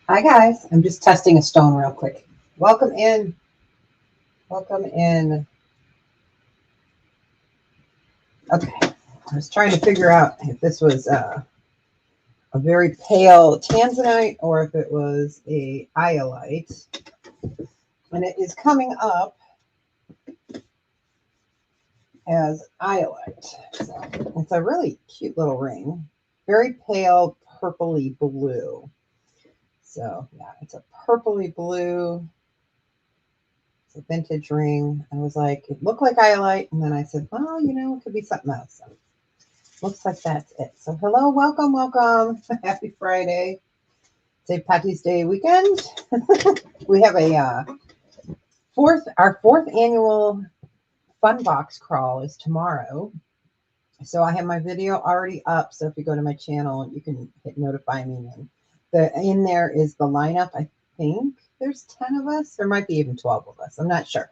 Hi guys, I'm just testing a stone real quick. Welcome in. Welcome in. Okay, I was trying to figure out if this was a very pale tanzanite or if it was a iolite. And it is coming up as iolite. So it's a really cute little ring. Very pale purpley blue. So yeah, it's a purpley blue. It's a vintage ring. I was like, it looked like iolite, and then I said, well, it could be something else. So looks like that's it. So hello, welcome, welcome. Happy Friday. St. Patty's Day weekend. We have our fourth annual fun box crawl is tomorrow. So I have my video already up. So if you go to my channel, you can hit notify me. And in there is the lineup. I think there's 10 of us. There might be even 12 of us. I'm not sure.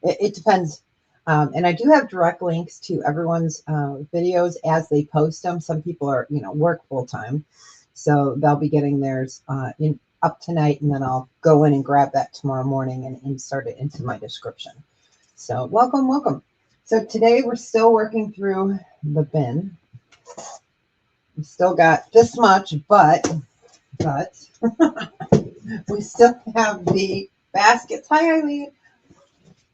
It depends. And I do have direct links to everyone's videos as they post them. Some people are, work full time. So they'll be getting theirs up tonight, and then I'll go in and grab that tomorrow morning and insert it into my description. So welcome, welcome. So today we're still working through the bin. We still got this much, but we still have the baskets. Hi, Eileen.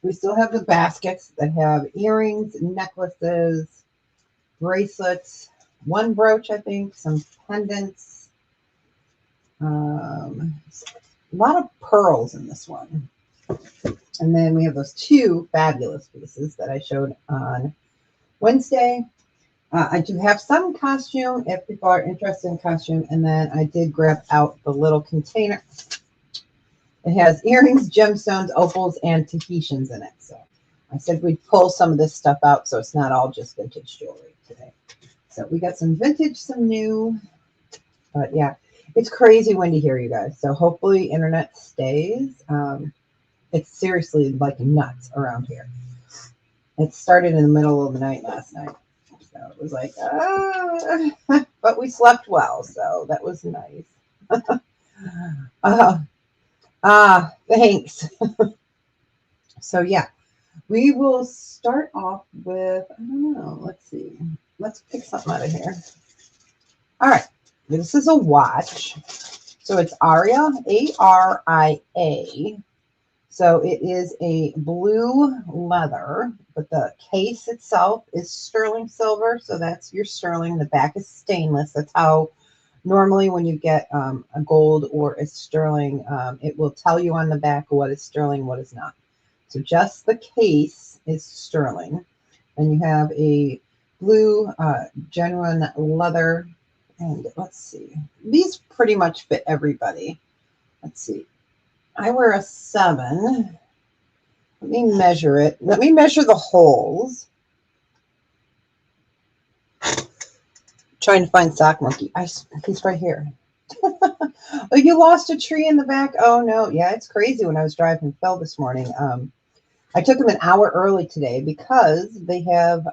We still have the baskets that have earrings, necklaces, bracelets, one brooch, I think, some pendants, a lot of pearls in this one. And then we have those two fabulous pieces that I showed on Wednesday. I do have some costume if people are interested in costume. And then I did grab out the little container. It has earrings, gemstones, opals, and Tahitians in it. So I said we'd pull some of this stuff out so it's not all just vintage jewelry today. So we got some vintage, some new. But yeah, it's crazy windy here, you guys. So hopefully internet stays. It's seriously like nuts around here. It started in the middle of the night last night. So it was like, but we slept well. So that was nice. Thanks. So yeah, we will start off with, I don't know, let's see. Let's pick something out of here. All right, this is a watch. So it's Aria, Aria. So it is a blue leather, but the case itself is sterling silver. So that's your sterling. The back is stainless. That's how normally when you get a gold or a sterling, it will tell you on the back what is sterling, what is not. So just the case is sterling. And you have a blue genuine leather. And let's see. These pretty much fit everybody. Let's see. I wear a 7. Let me measure it. Let me measure the holes. Trying to find Sock Monkey. He's right here. Oh, you lost a tree in the back? Oh, no. Yeah, it's crazy. When I was driving Phil this morning, I took him an hour early today because they have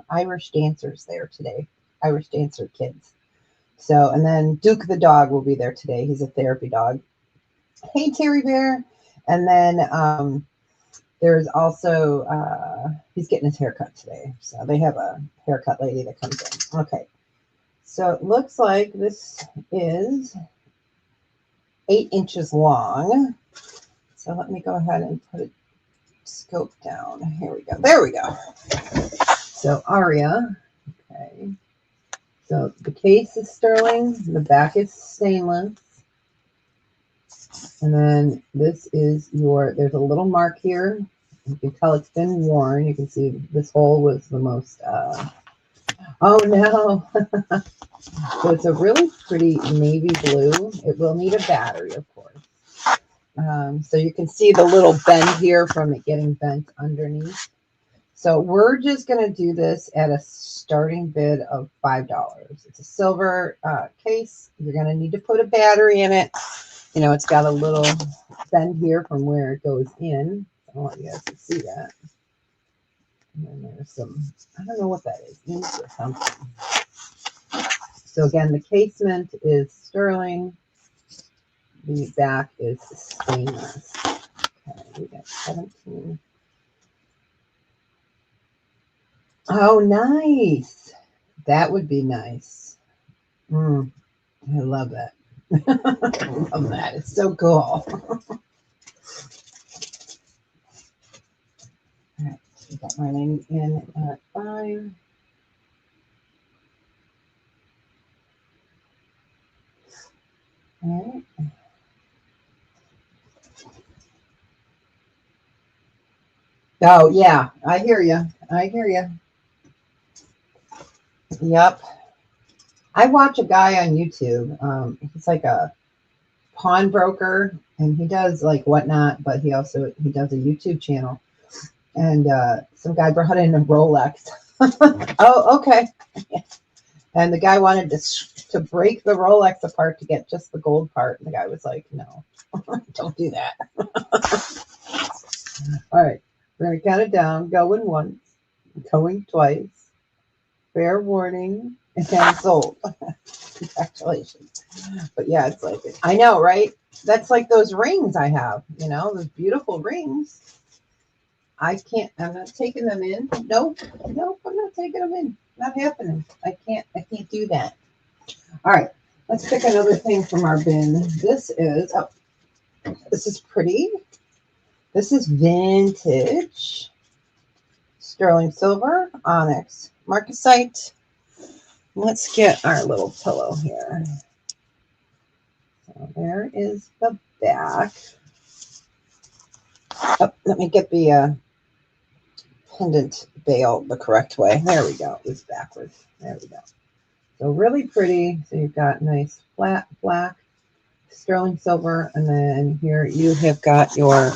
Irish dancers there today, Irish dancer kids. So, and then Duke the dog will be there today. He's a therapy dog. Hey, Terry Bear. And then there's also, he's getting his haircut today. So they have a haircut lady that comes in. Okay. So it looks like this is 8 inches long. So let me go ahead and put a scope down. Here we go. There we go. So Aria. Okay. So the case is sterling. The back is stainless. And then this is there's a little mark here. You can tell it's been worn. You can see this hole was the most, oh no. So it's a really pretty navy blue. It will need a battery, of course. So you can see the little bend here from it getting bent underneath. So we're just going to do this at a starting bid of $5. It's a silver case. You're going to need to put a battery in it. It's got a little bend here from where it goes in. I want you guys to see that. And then there's some, I don't know what that is, ink or something. So again, the casement is sterling. The back is stainless. Okay, we got 17. Oh, nice. That would be nice. I love that. I love that. It's so cool. All right, we got mine in at 5. All right. Oh, yeah. I hear you. I hear you. Yep. I watch a guy on YouTube. He's like a pawnbroker, and he does like whatnot, but he does a YouTube channel. And some guy brought in a Rolex. Oh, okay. And the guy wanted to break the Rolex apart to get just the gold part. And the guy was like, "No, don't do that." All right, we're gonna count it down. Going once, going twice. Fair warning, and sold. Congratulations. But yeah, it's like, I know, right? That's like those rings I have, those beautiful rings. I'm not taking them in. Nope, I'm not taking them in. Not happening. I can't do that. All right, let's pick another thing from our bin. This is pretty. This is vintage. Sterling silver, onyx, marcasite. Let's get our little pillow here. So there is the back. Oh, let me get the pendant bail the correct way. There we go. It's backwards. There we go. So really pretty. So you've got nice flat black, sterling silver, and then here you have got your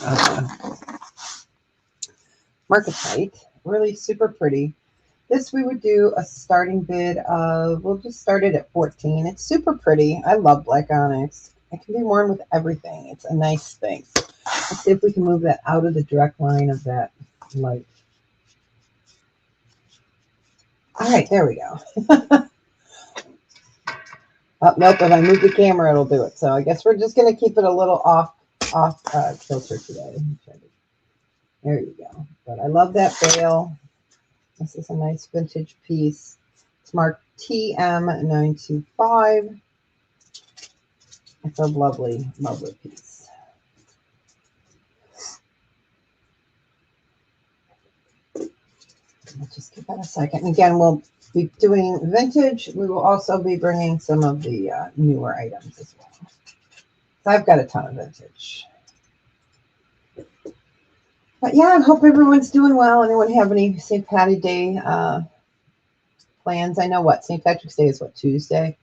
marcasite. Really super pretty. This we would do a starting bid of, we'll just start it at 14. It's super pretty. I love black onyx. It can be worn with everything. It's a nice thing. Let's see if we can move that out of the direct line of that light. All right, there we go. Oh, nope, if I move the camera, it'll do it. So I guess we're just going to keep it a little off kilter today. There you go. But I love that bail. This is a nice vintage piece. It's marked TM925. It's a lovely, lovely piece. Let's just give that a second. Again, we'll be doing vintage. We will also be bringing some of the newer items as well. So I've got a ton of vintage. But yeah, I hope everyone's doing well. Anyone have any St. Patty Day plans? I know St. Patrick's Day is Tuesday,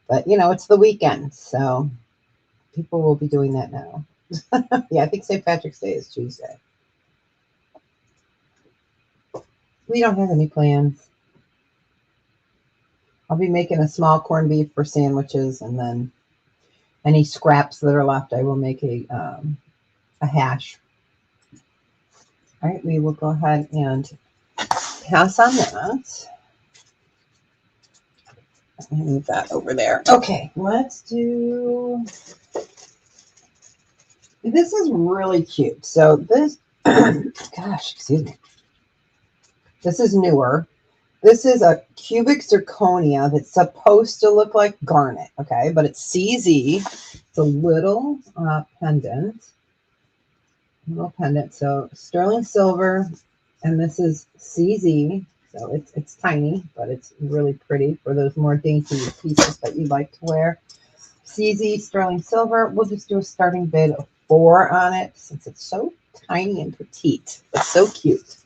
but it's the weekend, so people will be doing that now. Yeah, I think St. Patrick's Day is Tuesday. We don't have any plans. I'll be making a small corned beef for sandwiches, and then any scraps that are left, I will make a hash. All right, we will go ahead and pass on that. Let me move that over there. Okay, let's do. This is really cute. So this, gosh, excuse me. This is newer. This is a cubic zirconia that's supposed to look like garnet, okay? But it's CZ. It's a little pendant. So sterling silver, and this is CZ. So it's tiny, but it's really pretty for those more dainty pieces that you like to wear. CZ sterling silver. We'll just do a starting bid of 4 on it since it's so tiny and petite. It's so cute.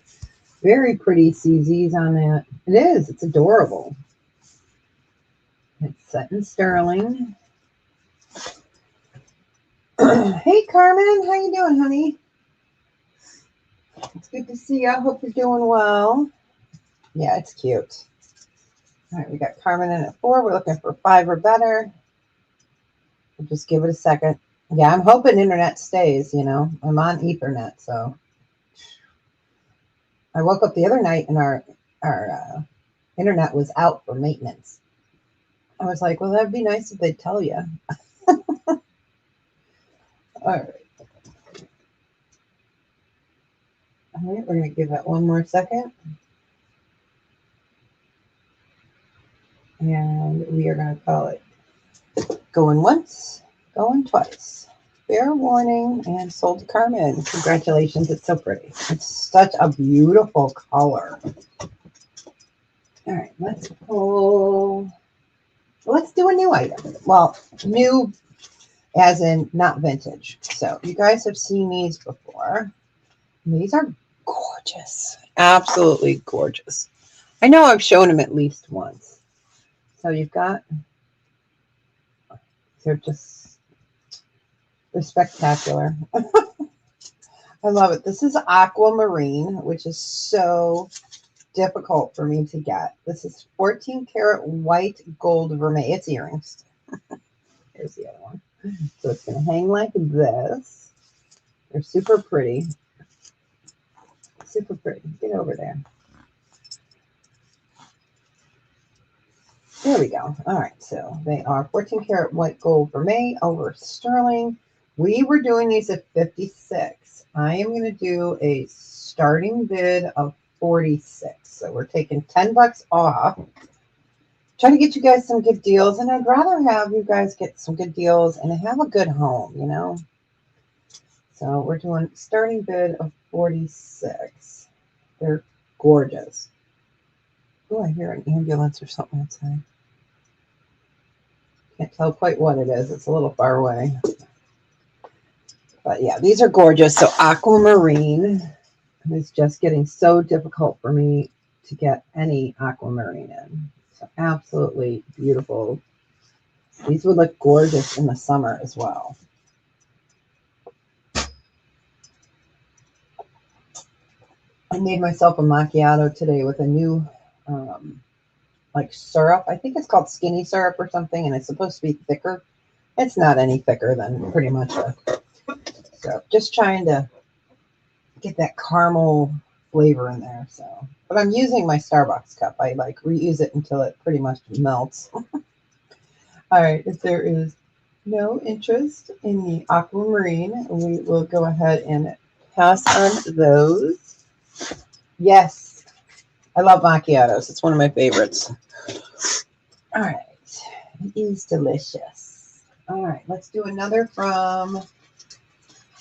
Very pretty CZs on that. It is. It's adorable. It's set in sterling. Hey, Carmen. How you doing, honey? It's good to see you. I hope you're doing well. Yeah, it's cute. All right, we got Carmen in at 4. We're looking for 5 or better. We'll just give it a second. Yeah, I'm hoping internet stays, I'm on Ethernet, so. I woke up the other night and our internet was out for maintenance. I was like, well, that'd be nice if they'd tell you. All right. All right, we're going to give that one more second. And we are going to call it going once, going twice. Fair warning and sold to Carmen. Congratulations, it's so pretty. It's such a beautiful color. All right, let's pull. Let's do a new item. Well, new as in not vintage. So you guys have seen these before. These are gorgeous. Absolutely gorgeous. I know I've shown them at least once. So you've got, they're spectacular. I love it. This is aquamarine, which is so difficult for me to get. This is 14 karat white gold vermeil. It's earrings. Here's the other one. So it's going to hang like this. They're super pretty. Super pretty. Get over there. There we go. All right. So they are 14 karat white gold vermeil over sterling. We were doing these at 56. I am going to do a starting bid of 46. So we're taking 10 bucks off. Trying to get you guys some good deals. And I'd rather have you guys get some good deals and have a good home, you know. So we're doing starting bid of 46. They're gorgeous. Oh, I hear an ambulance or something outside. Can't tell quite what it is. It's a little far away. But yeah, these are gorgeous. So aquamarine is just getting so difficult for me to get any aquamarine in. So absolutely beautiful. These would look gorgeous in the summer as well. I made myself a macchiato today with a new like syrup. I think it's called skinny syrup or something, and it's supposed to be thicker. It's not any thicker than pretty much a. So just trying to get that caramel flavor in there. So, but I'm using my Starbucks cup. I like reuse it until it pretty much melts. All right, if there is no interest in the aquamarine, we will go ahead and pass on those. Yes, I love macchiatos. It's one of my favorites. All right, it is delicious. All right, let's do another from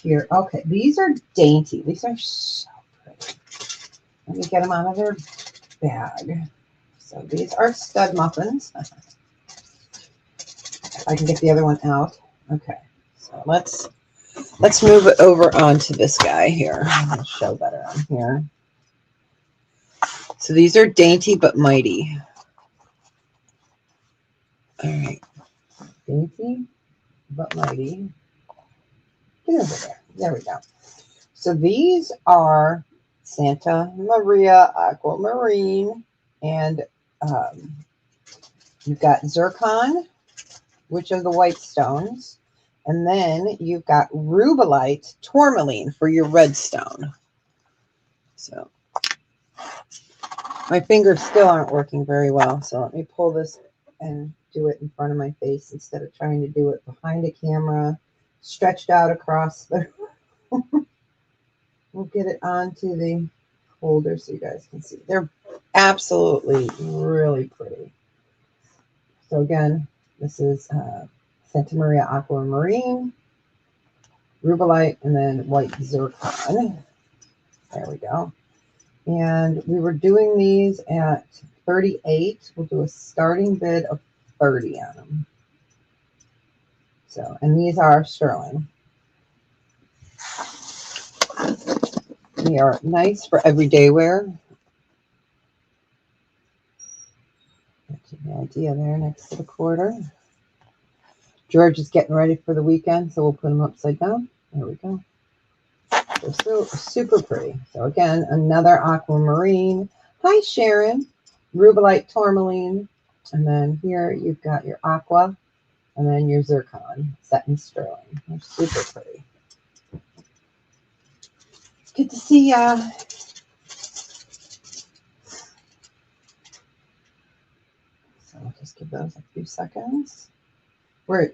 here. Okay, these are dainty. These are so pretty. Let me get them out of their bag. So these are stud muffins. I can get the other one out. Okay, so let's move it over onto this guy here. I'll show better on here. So these are dainty but mighty. All right, dainty but mighty. Get over there. There we go. So these are Santa Maria Aquamarine, and you've got zircon, which are the white stones, and then you've got rubellite tourmaline for your red stone. So my fingers still aren't working very well, so let me pull this and do it in front of my face instead of trying to do it behind a camera, stretched out across the we'll get it onto the holder so you guys can see. They're absolutely really pretty. So again, this is Santa Maria Aquamarine, rubellite, and then white zircon. There we go. And we were doing these at 38. We'll do a starting bid of 30 on them. So, and these are sterling. They are nice for everyday wear. Get you the idea there next to the quarter. George is getting ready for the weekend, so we'll put them upside down. There we go. They're so super pretty. So again, another aquamarine. Hi, Sharon. Rubellite tourmaline. And then here you've got your aqua, and then your zircon set in sterling. They're super pretty. Good to see ya. So I'll just give those a few seconds.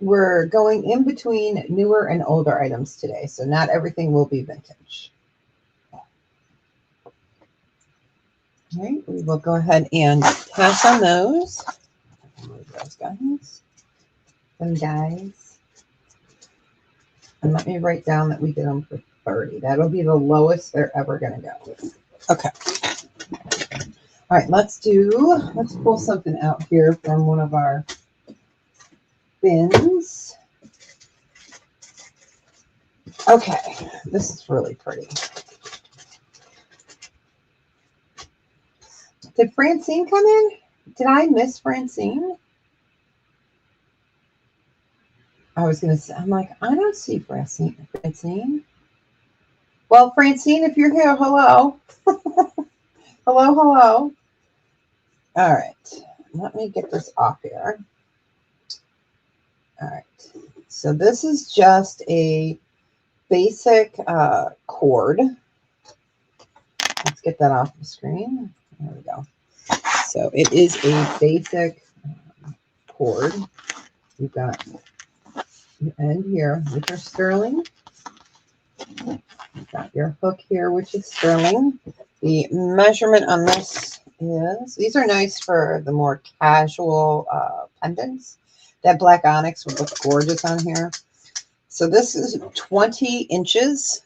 We're going in between newer and older items today, so not everything will be vintage. All right, we will go ahead and pass on those. Those guys. Them guys. And let me write down that we did them for 30. That'll be the lowest they're ever going to go. Okay. All right, let's pull something out here from one of our bins. Okay, this is really pretty. Did Francine come in? Did I miss Francine? I was going to say, I'm like, I don't see Francine. Well, Francine, if you're here, hello. Hello. All right, let me get this off here. All right, so this is just a basic cord. Let's get that off the screen. There we go. So it is a basic cord. You've got your end here, which are sterling. You've got your hook here, which is sterling. The measurement on this is, these are nice for the more casual pendants. That black onyx would look gorgeous on here. So this is 20 inches.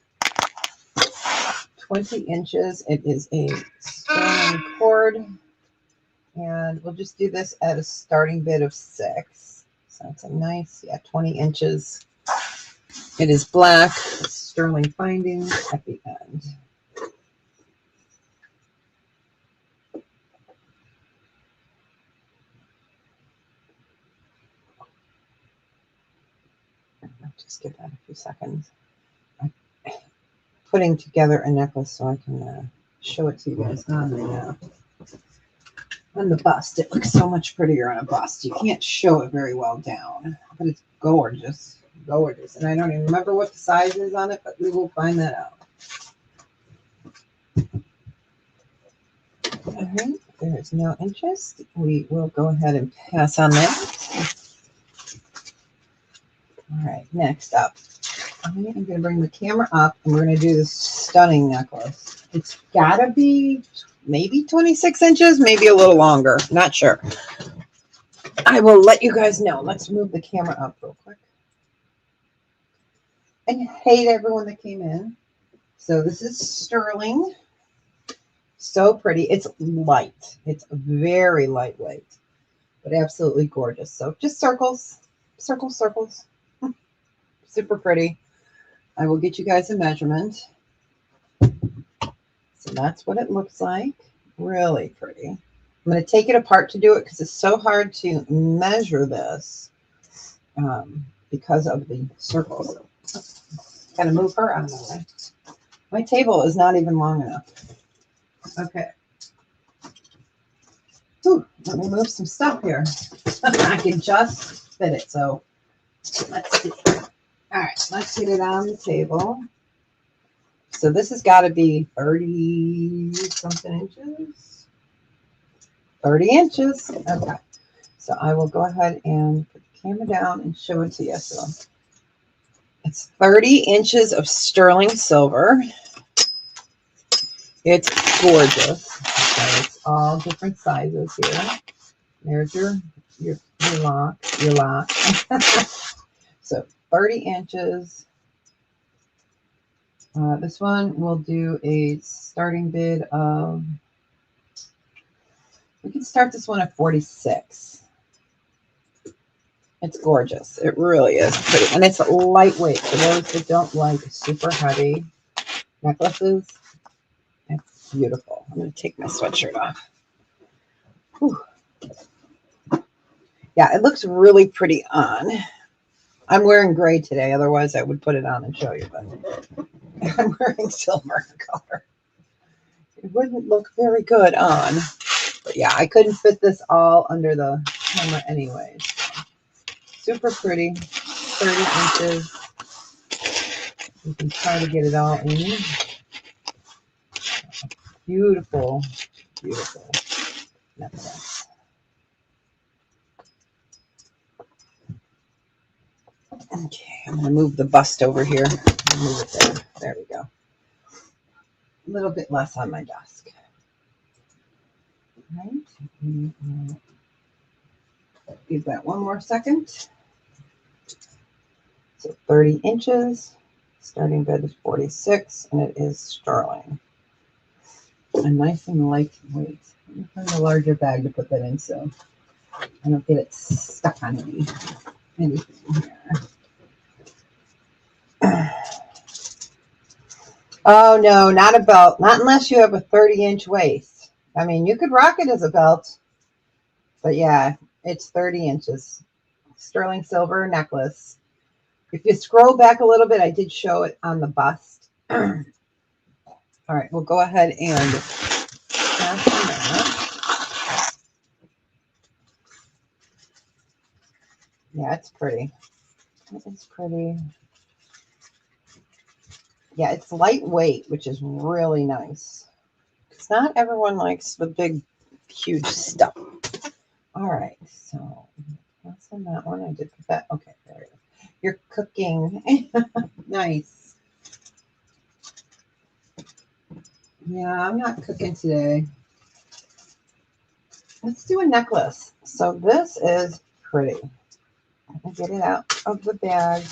20 inches. It is a sterling cord. And we'll just do this at a starting bid of 6. So it's a nice, 20 inches. It is black, sterling finding at the end. I'll just give that a few seconds. I'm putting together a necklace so I can show it to you guys on the bust. It looks so much prettier on a bust. You can't show it very well down, but it's gorgeous. Gorgeous. And I don't even remember what the size is on it, but we will find that out. All right, there is no interest. We will go ahead and pass on that. All right, next up, I'm going to bring the camera up and we're going to do this stunning necklace. It's got to be maybe 26 inches, maybe a little longer. Not sure. I will let you guys know. Let's move the camera up real quick. And hey to everyone that came in. So this is sterling. So pretty. It's light. It's very lightweight, but absolutely gorgeous. So just circles, circles, circles. Super pretty. I will get you guys a measurement. So that's what it looks like. Really pretty. I'm going to take it apart to do it because it's so hard to measure this because of the circles. Got to move her out of my way. My table is not even long enough. Okay. Ooh, let me move some stuff here. I can just fit it. So let's see. All right, let's get it on the table. So this has got to be 30 something inches. 30 inches. Okay. So I will go ahead and put the camera down and show it to you. So it's 30 inches of sterling silver. It's gorgeous. So it's all different sizes here. There's your lock. So 30 inches. This one will do a starting bid of, we can start this one at 46. It's gorgeous. It really is pretty. And it's lightweight. For those that don't like super heavy necklaces, it's beautiful. I'm going to take my sweatshirt off. Whew. Yeah, it looks really pretty on. I'm wearing gray today. Otherwise, I would put it on and show you. But I'm wearing silver color. It wouldn't look very good on. But yeah, I couldn't fit this all under the camera anyway. So super pretty. 30 inches. You can try to get it all in. Beautiful, beautiful necklace. Okay, I'm going to move the bust over here. Move it there. There we go. A little bit less on my desk. All right. Give that one more second. So 30 inches. Starting bid is 46, and it is sterling. And nice and lightweight. Let me find a larger bag to put that in so I don't get it stuck on anything here. Oh, no, not a belt. Not unless you have a 30-inch waist. I mean, you could rock it as a belt. But yeah, it's 30 inches. Sterling silver necklace. If you scroll back a little bit, I did show it on the bust. All right, we'll go ahead and pass on that. Yeah, it's pretty. It's pretty. Yeah, it's lightweight, which is really nice. Because not everyone likes the big, huge stuff. All right, so that's on that one. I did put that. Okay, there it is. You're cooking. Nice. Yeah, I'm not cooking today. Let's do a necklace. So this is pretty. Let me get it out of the bag.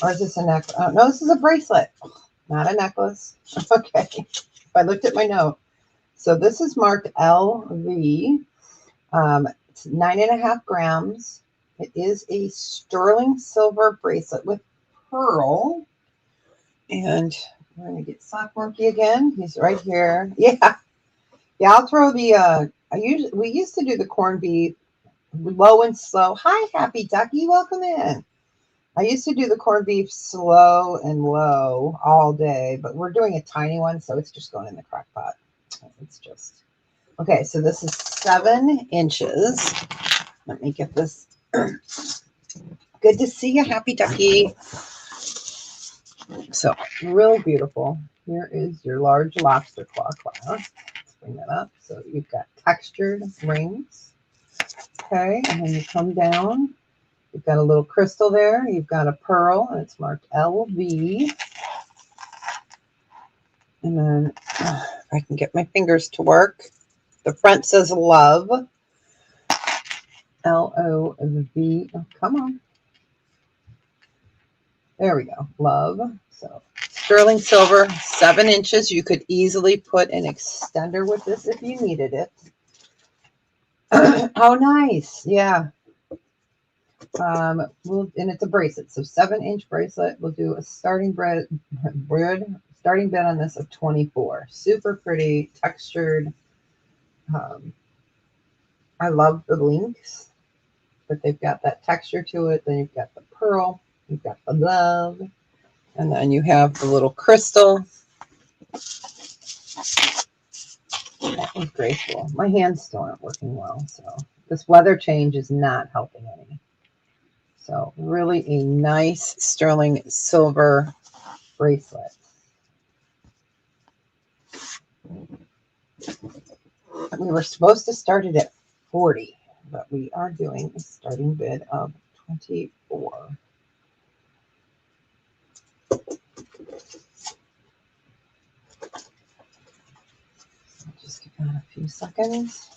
Or is this a necklace? Oh, no, this is a bracelet. Not a necklace. Okay. I looked at my note. So this is marked LV. It's 9.5 grams. It is a sterling silver bracelet with pearl. And we're going to get Sock Monkey again. He's right here. Yeah. Yeah, I'll throw the, we used to do the corned beef low and slow. Hi, Happy Ducky. Welcome in. I used to do the corned beef slow and low all day, but we're doing a tiny one, so it's just going in the crock pot. It's just, okay, so this is 7 inches. Let me get this. Good to see you, Happy Ducky. So, really beautiful. Here is your large lobster claw class. Let's bring that up. So you've got textured rings. Okay, and then you come down. You've got a little crystal there. You've got a pearl, and it's marked LV. And then, if I can get my fingers to work, the front says love. L-O-V. Oh, come on. There we go. Love. So sterling silver, 7 inches. You could easily put an extender with this if you needed it. Oh, nice. Yeah. And it's a bracelet. So 7-inch bracelet. We'll do a starting bid on this of 24. Super pretty, textured. I love the links, but they've got that texture to it. Then you've got the pearl. You've got the love. And then you have the little crystal. That was graceful. My hands still aren't working well, so this weather change is not helping any. So really a nice sterling silver bracelet. We were supposed to start it at 40, but we are doing a starting bid of 24. Just give that a few seconds.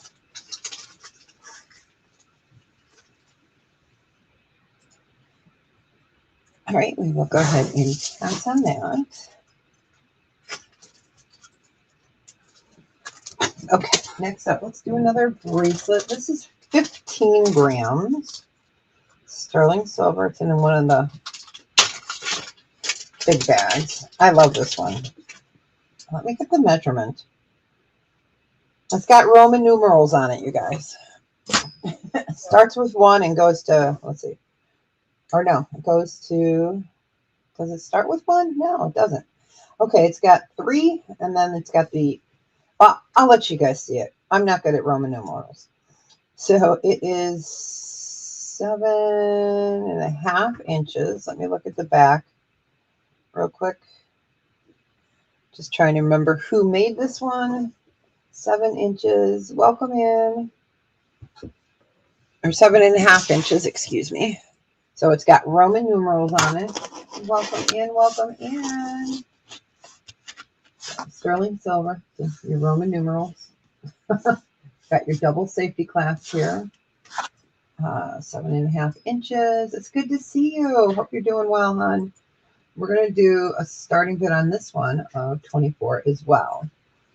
All right, we will go ahead and pass on that. Okay, next up, let's do another bracelet. This is 15 grams. Sterling silver. It's in one of the big bags. I love this one. Let me get the measurement. It's got Roman numerals on it, you guys. It starts with 1 and goes to, let's see. Or no, it goes to, does it start with 1? No, it doesn't. Okay, it's got 3, and then it's got the, I'll let you guys see it. I'm not good at Roman numerals. So it is 7.5 inches. Let me look at the back real quick. Just trying to remember who made this one. 7 inches. Welcome in. Or 7.5 inches, excuse me. So it's got Roman numerals on it. Welcome in, welcome in. Sterling silver, your Roman numerals. Got your double safety clasp here. 7.5 inches. It's good to see you. Hope you're doing well, hon. We're going to do a starting bid on this one of 24 as well.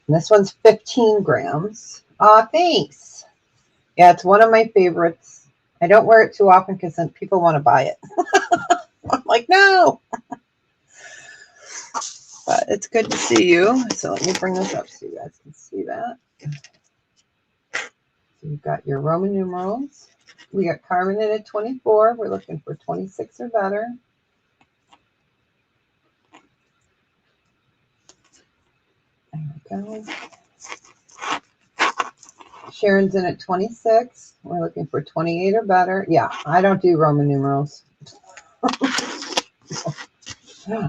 And this one's 15 grams. Aw, thanks. Yeah, it's one of my favorites. I don't wear it too often because then people want to buy it. I'm like, no. But it's good to see you. So let me bring this up so you guys can see that. So you've got your Roman numerals. We got Carmen in at 24. We're looking for 26 or better. There we go. Sharon's in at 26. We're looking for 28 or better. Yeah, I don't do Roman numerals.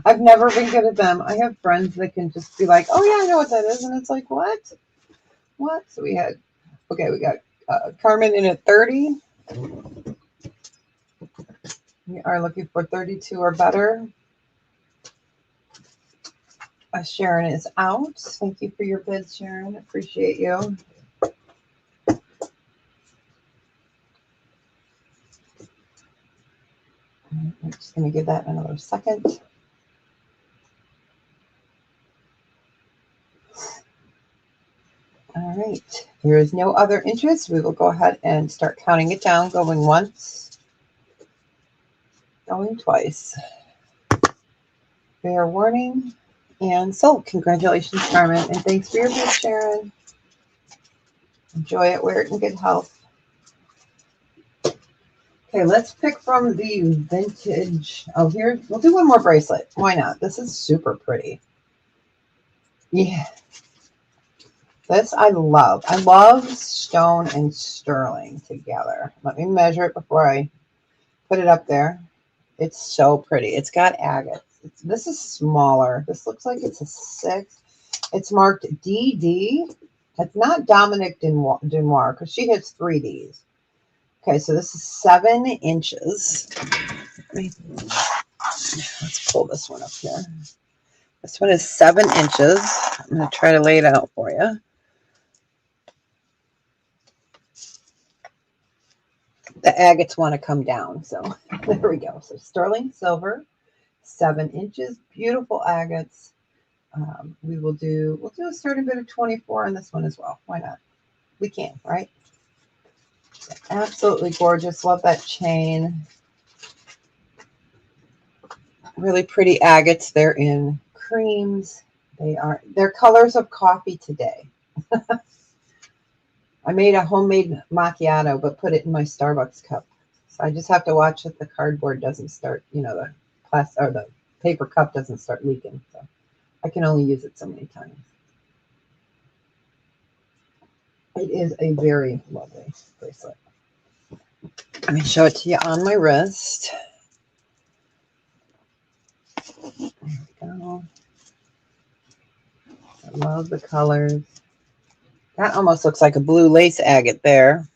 I've never been good at them. I have friends that can just be like, oh yeah, I know what that is. And it's like, what? What? So we got Carmen in at 30. We are looking for 32 or better. Sharon is out. Thank you for your bid, Sharon. Appreciate you. I'm just going to give that another second. All right. There is no other interest. We will go ahead and start counting it down, going once, going twice. Fair warning. And sold. Congratulations, Carmen. And thanks for your bid, Sharon. Enjoy it. Wear it in good health. Okay, let's pick from the vintage. Oh, here, we'll do one more bracelet. Why not? This is super pretty. Yeah. This I love. I love stone and sterling together. Let me measure it before I put it up there. It's so pretty. It's got agates. This is smaller. This looks like it's a 6. It's marked DD. It's not Dominique Denoir because she has 3 Ds. Okay, so this is 7 inches. Let's pull this one up here. This one is 7 inches. I'm going to try to lay it out for you. The agates want to come down, so there we go. So sterling silver, 7 inches, beautiful agates. We'll do a starting bid of 24 on this one as well. Why not? We can, right? Absolutely gorgeous. Love that chain. Really pretty agates. They're in creams. They're colors of coffee today. I made a homemade macchiato, but put it in my Starbucks cup. So I just have to watch that the cardboard doesn't start, the plastic or the paper cup doesn't start leaking. So I can only use it so many times. It is a very lovely bracelet. Let me show it to you on my wrist. There we go. I love the colors. That almost looks like a blue lace agate there,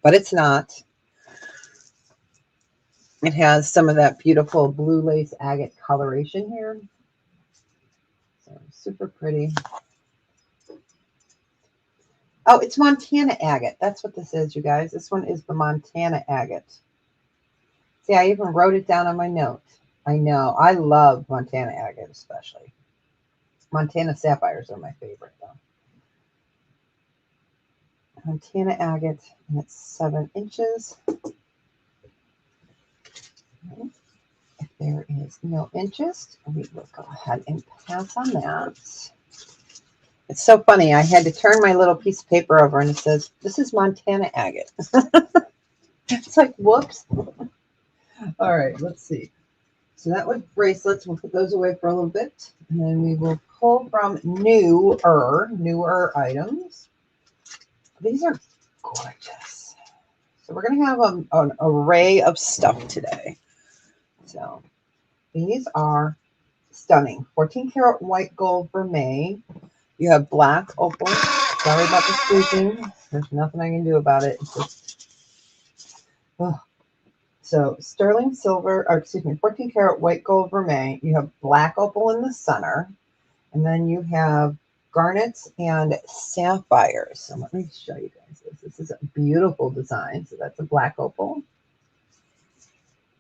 but it's not. It has some of that beautiful blue lace agate coloration here. So super pretty. Oh, it's Montana agate. That's what this is, you guys. This one is the Montana agate. See, I even wrote it down on my note. I know. I love Montana agate especially. Montana sapphires are my favorite, though. Montana agate, and it's 7 inches. If there is no interest, we will go ahead and pass on that. It's so funny. I had to turn my little piece of paper over, and it says, this is Montana agate. It's like, whoops. All right, let's see. So that was bracelets. We'll put those away for a little bit, and then we will pull from newer items. These are gorgeous. So we're going to have an array of stuff today. So these are stunning. 14 karat white gold vermeil. You have black opal. Sorry about the squeaking. There's nothing I can do about it. It's just, oh. So sterling silver, or excuse me, 14 karat white gold vermeil. You have black opal in the center, and then you have garnets and sapphires. So let me show you guys this. This is a beautiful design. So that's a black opal.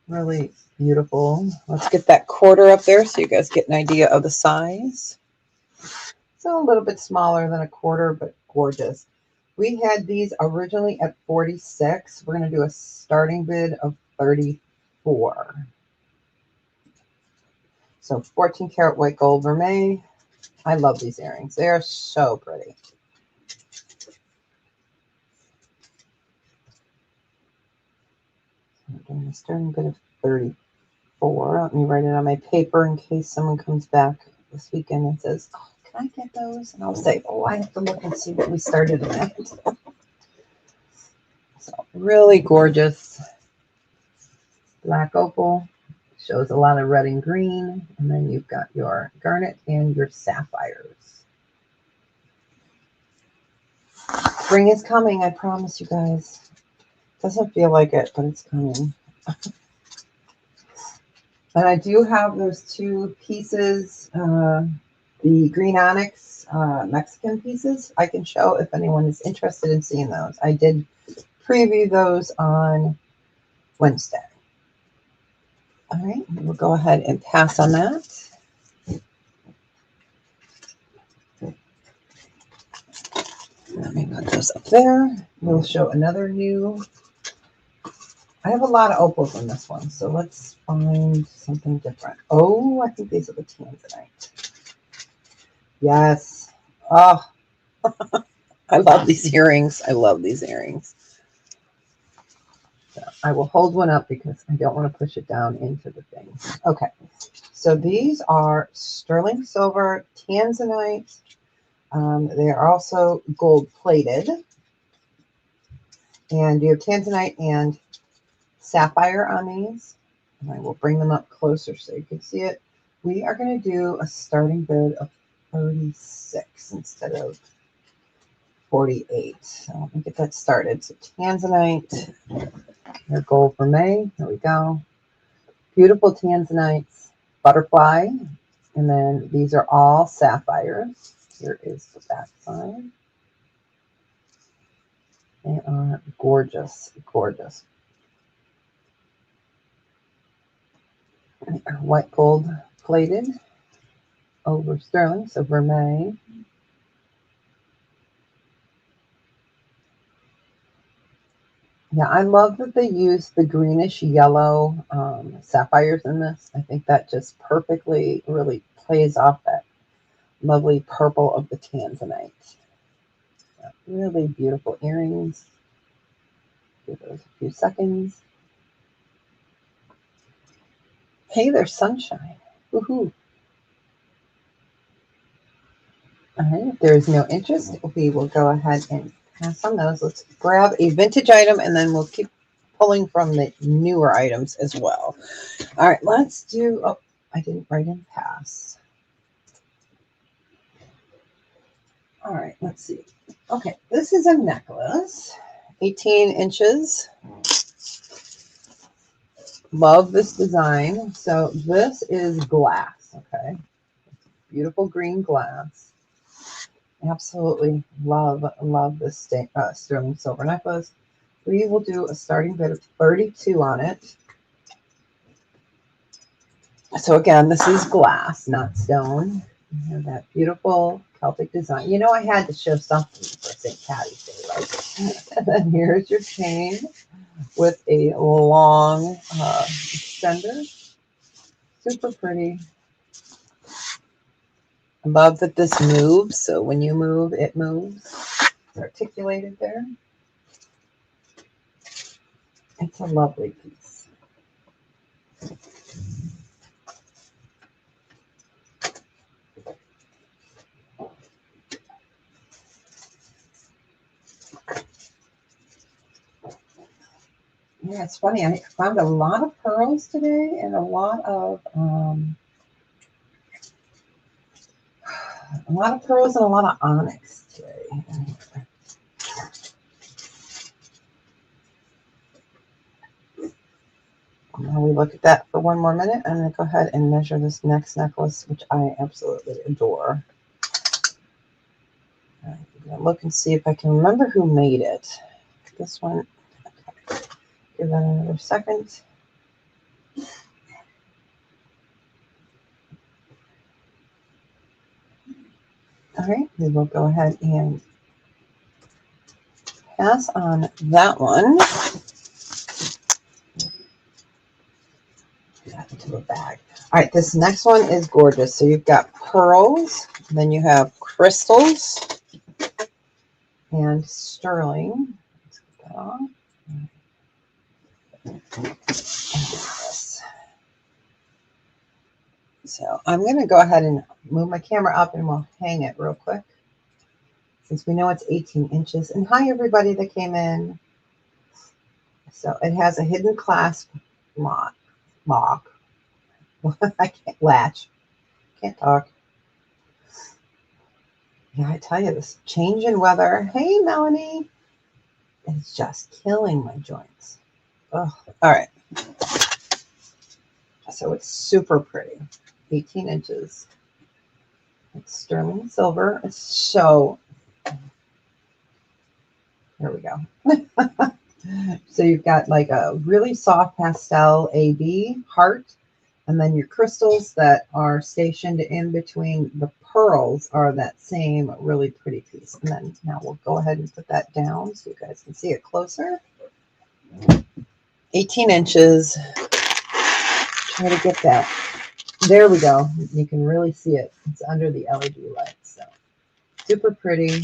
Really beautiful. Let's get that quarter up there so you guys get an idea of the size. So a little bit smaller than a quarter, but gorgeous. We had these originally at 46. We're going to do a starting bid of 34. So 14 karat white gold vermeil. I love these earrings. They are so pretty. I'm doing a starting bid of 34. Let me write it on my paper in case someone comes back this weekend and says, oh, can I get those? And I'll say, oh, I have to look and see what we started in that. So really gorgeous black opal. Shows a lot of red and green. And then you've got your garnet and your sapphires. Spring is coming, I promise you guys. Doesn't feel like it, but it's coming. And I do have those two pieces, the green onyx Mexican pieces. I can show if anyone is interested in seeing those. I did preview those on Wednesday. All right, we'll go ahead and pass on that. Let me put those up there. We'll show another new. I have a lot of opals in this one, so let's find something different. Oh, I think these are the tanzanite. Yes. Oh, I love these earrings. I love these earrings. So I will hold one up because I don't want to push it down into the thing. Okay. So these are sterling silver tanzanite. They are also gold plated. And you have tanzanite and sapphire on these. And I will bring them up closer so you can see it. We are going to do a starting bid of 36 instead of 48. So let me get that started. So tanzanite, your gold vermeil. There we go. Beautiful tanzanites, butterfly. And then these are all sapphires. Here is the back side. They are gorgeous, gorgeous. They are white gold plated over sterling, so vermeil. Yeah, I love that they use the greenish yellow sapphires in this. I think that just perfectly really plays off that lovely purple of the tanzanite. So really beautiful earrings. Give those a few seconds. Hey, there's sunshine. Woohoo. All right, if there is no interest, we will go ahead and pass on those. Let's grab a vintage item and then we'll keep pulling from the newer items as well. All right, let's do, oh, I didn't write in pass. All right, let's see. Okay, this is a necklace, 18 inches. Love this design. So this is glass, okay? Beautiful green glass. Absolutely love this sterling silver necklace. We will do a starting bid of 32 on it. So again, this is glass, not stone. You have that beautiful Celtic design. You know, I had to show something for St. Patty's Day, right? And then here's your chain with a long extender. Super pretty. I love that this moves. So when you move, it moves. It's articulated there. It's a lovely piece. Yeah, it's funny. I found a lot of pearls today and a lot of pearls and a lot of onyx today. Now we look at that for one more minute. I'm going to go ahead and measure this next necklace, which I absolutely adore. I'm going to look and see if I can remember who made it. This one, okay. Give that another second. All right, we will go ahead and pass on that one. Into a bag. All right, this next one is gorgeous. So you've got pearls, then you have crystals and sterling. Let's get that on. So I'm going to go ahead and move my camera up and we'll hang it real quick since we know it's 18 inches. And hi, everybody that came in. So it has a hidden clasp lock. I can't latch. Can't talk. Yeah, I tell you, this change in weather. Hey, Melanie. It's just killing my joints. Oh, all right. So it's super pretty. 18 inches. It's sterling silver. It's so... Here we go. So you've got like a really soft pastel AB heart, and then your crystals that are stationed in between the pearls are that same really pretty piece. And then now we'll go ahead and put that down so you guys can see it closer. 18 inches. Try to get that. There we go. You can really see it. It's under the LED light. So super pretty.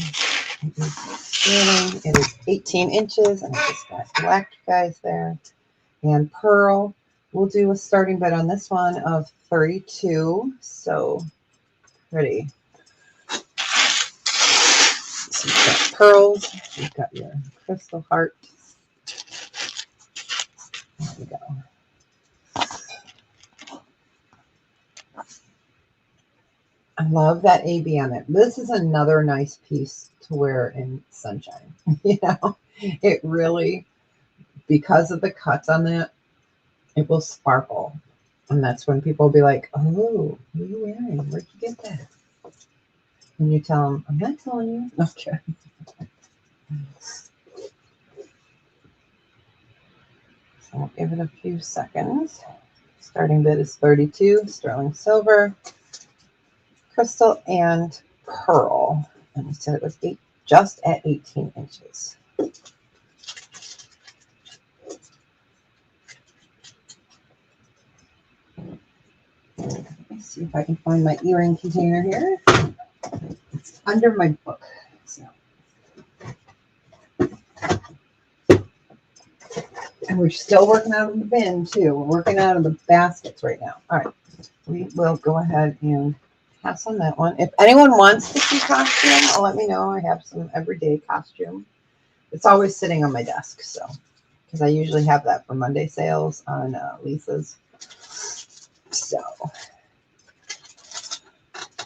It is 18 inches, and I just got black guys there. And pearl, we'll do a starting bid on this one of 32. So pretty. So you've got pearls, you've got your crystal heart. There we go. I love that AB on it. This is another nice piece to wear in sunshine. You know, it really, because of the cuts on that, it will sparkle. And that's when people will be like, oh, what are you wearing? Where'd you get that? And you tell them, I'm not telling you. Okay. So I'll give it a few seconds. Starting bid is 32, sterling silver, crystal, and pearl. And we said it was just at 18 inches. Let's see if I can find my earring container here. It's under my book. So. And we're still working out of the bin too. We're working out of the baskets right now. All right. We will go ahead and pass on that one. If anyone wants to see costume, I'll let me know. I have some everyday costume. It's always sitting on my desk. So, because I usually have that for Monday sales on Lisa's. So,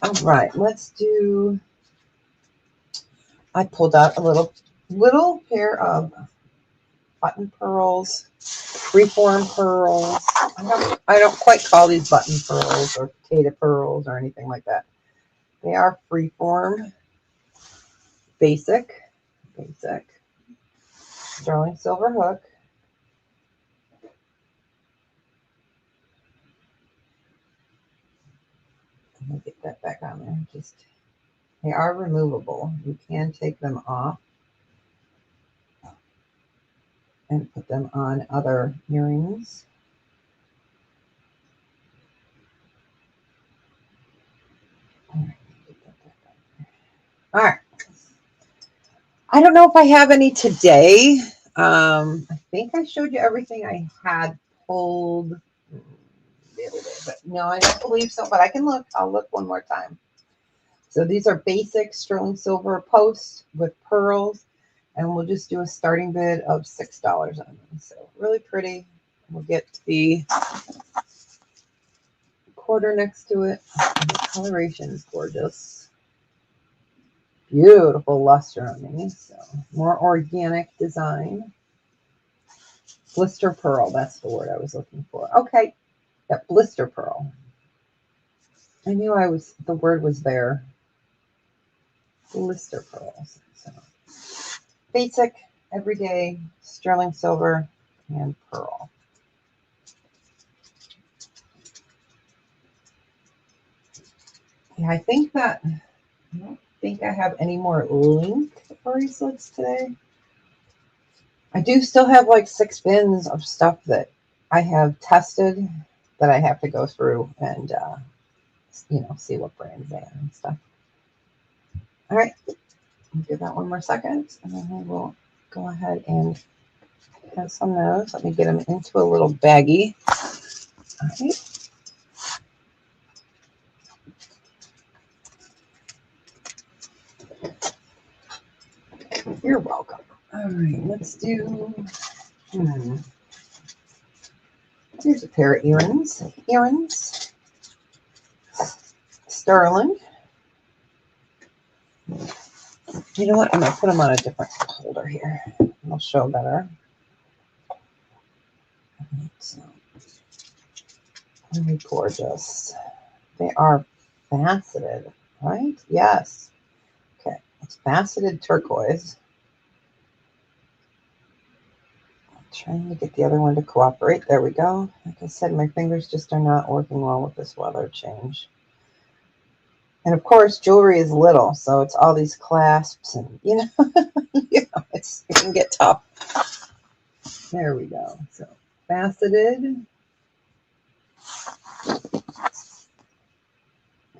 all right, let's do, I pulled out a little pair of button pearls, freeform pearls. I don't quite call these button pearls or potato pearls or anything like that. They are freeform, basic, sterling silver hook. Let me get that back on there. They are removable. You can take them off and put them on other earrings. All right. I don't know if I have any today. I think I showed you everything I had pulled the other day, but no, I don't believe so, but I can look. I'll look one more time. So these are basic sterling silver posts with pearls, and we'll just do a starting bid of $6 on them. So really pretty. We'll get the quarter next to it. The coloration is gorgeous. Beautiful luster on these. So more organic design. Blister pearl. That's the word I was looking for. Okay. Yep, blister pearl. I knew the word was there. Blister pearls. So basic, everyday, sterling silver, and pearl. Yeah, I don't think I have any more link bracelets today. I do still have like 6 bins of stuff that I have tested that I have to go through and, see what brands they are and stuff. All right, give that one more second, and then we will go ahead and have some of those. Let me get them into a little baggie. All right. You're welcome. All right, let's do. Here's a pair of earrings. Sterling. You know what? I'm going to put them on a different holder here. I'll show better. So, really gorgeous. They are faceted, right? Yes. Okay. It's faceted turquoise. I'm trying to get the other one to cooperate. There we go. Like I said, my fingers just are not working well with this weather change. And of course, jewelry is little, so it's all these clasps, and it can get tough. There we go. So faceted.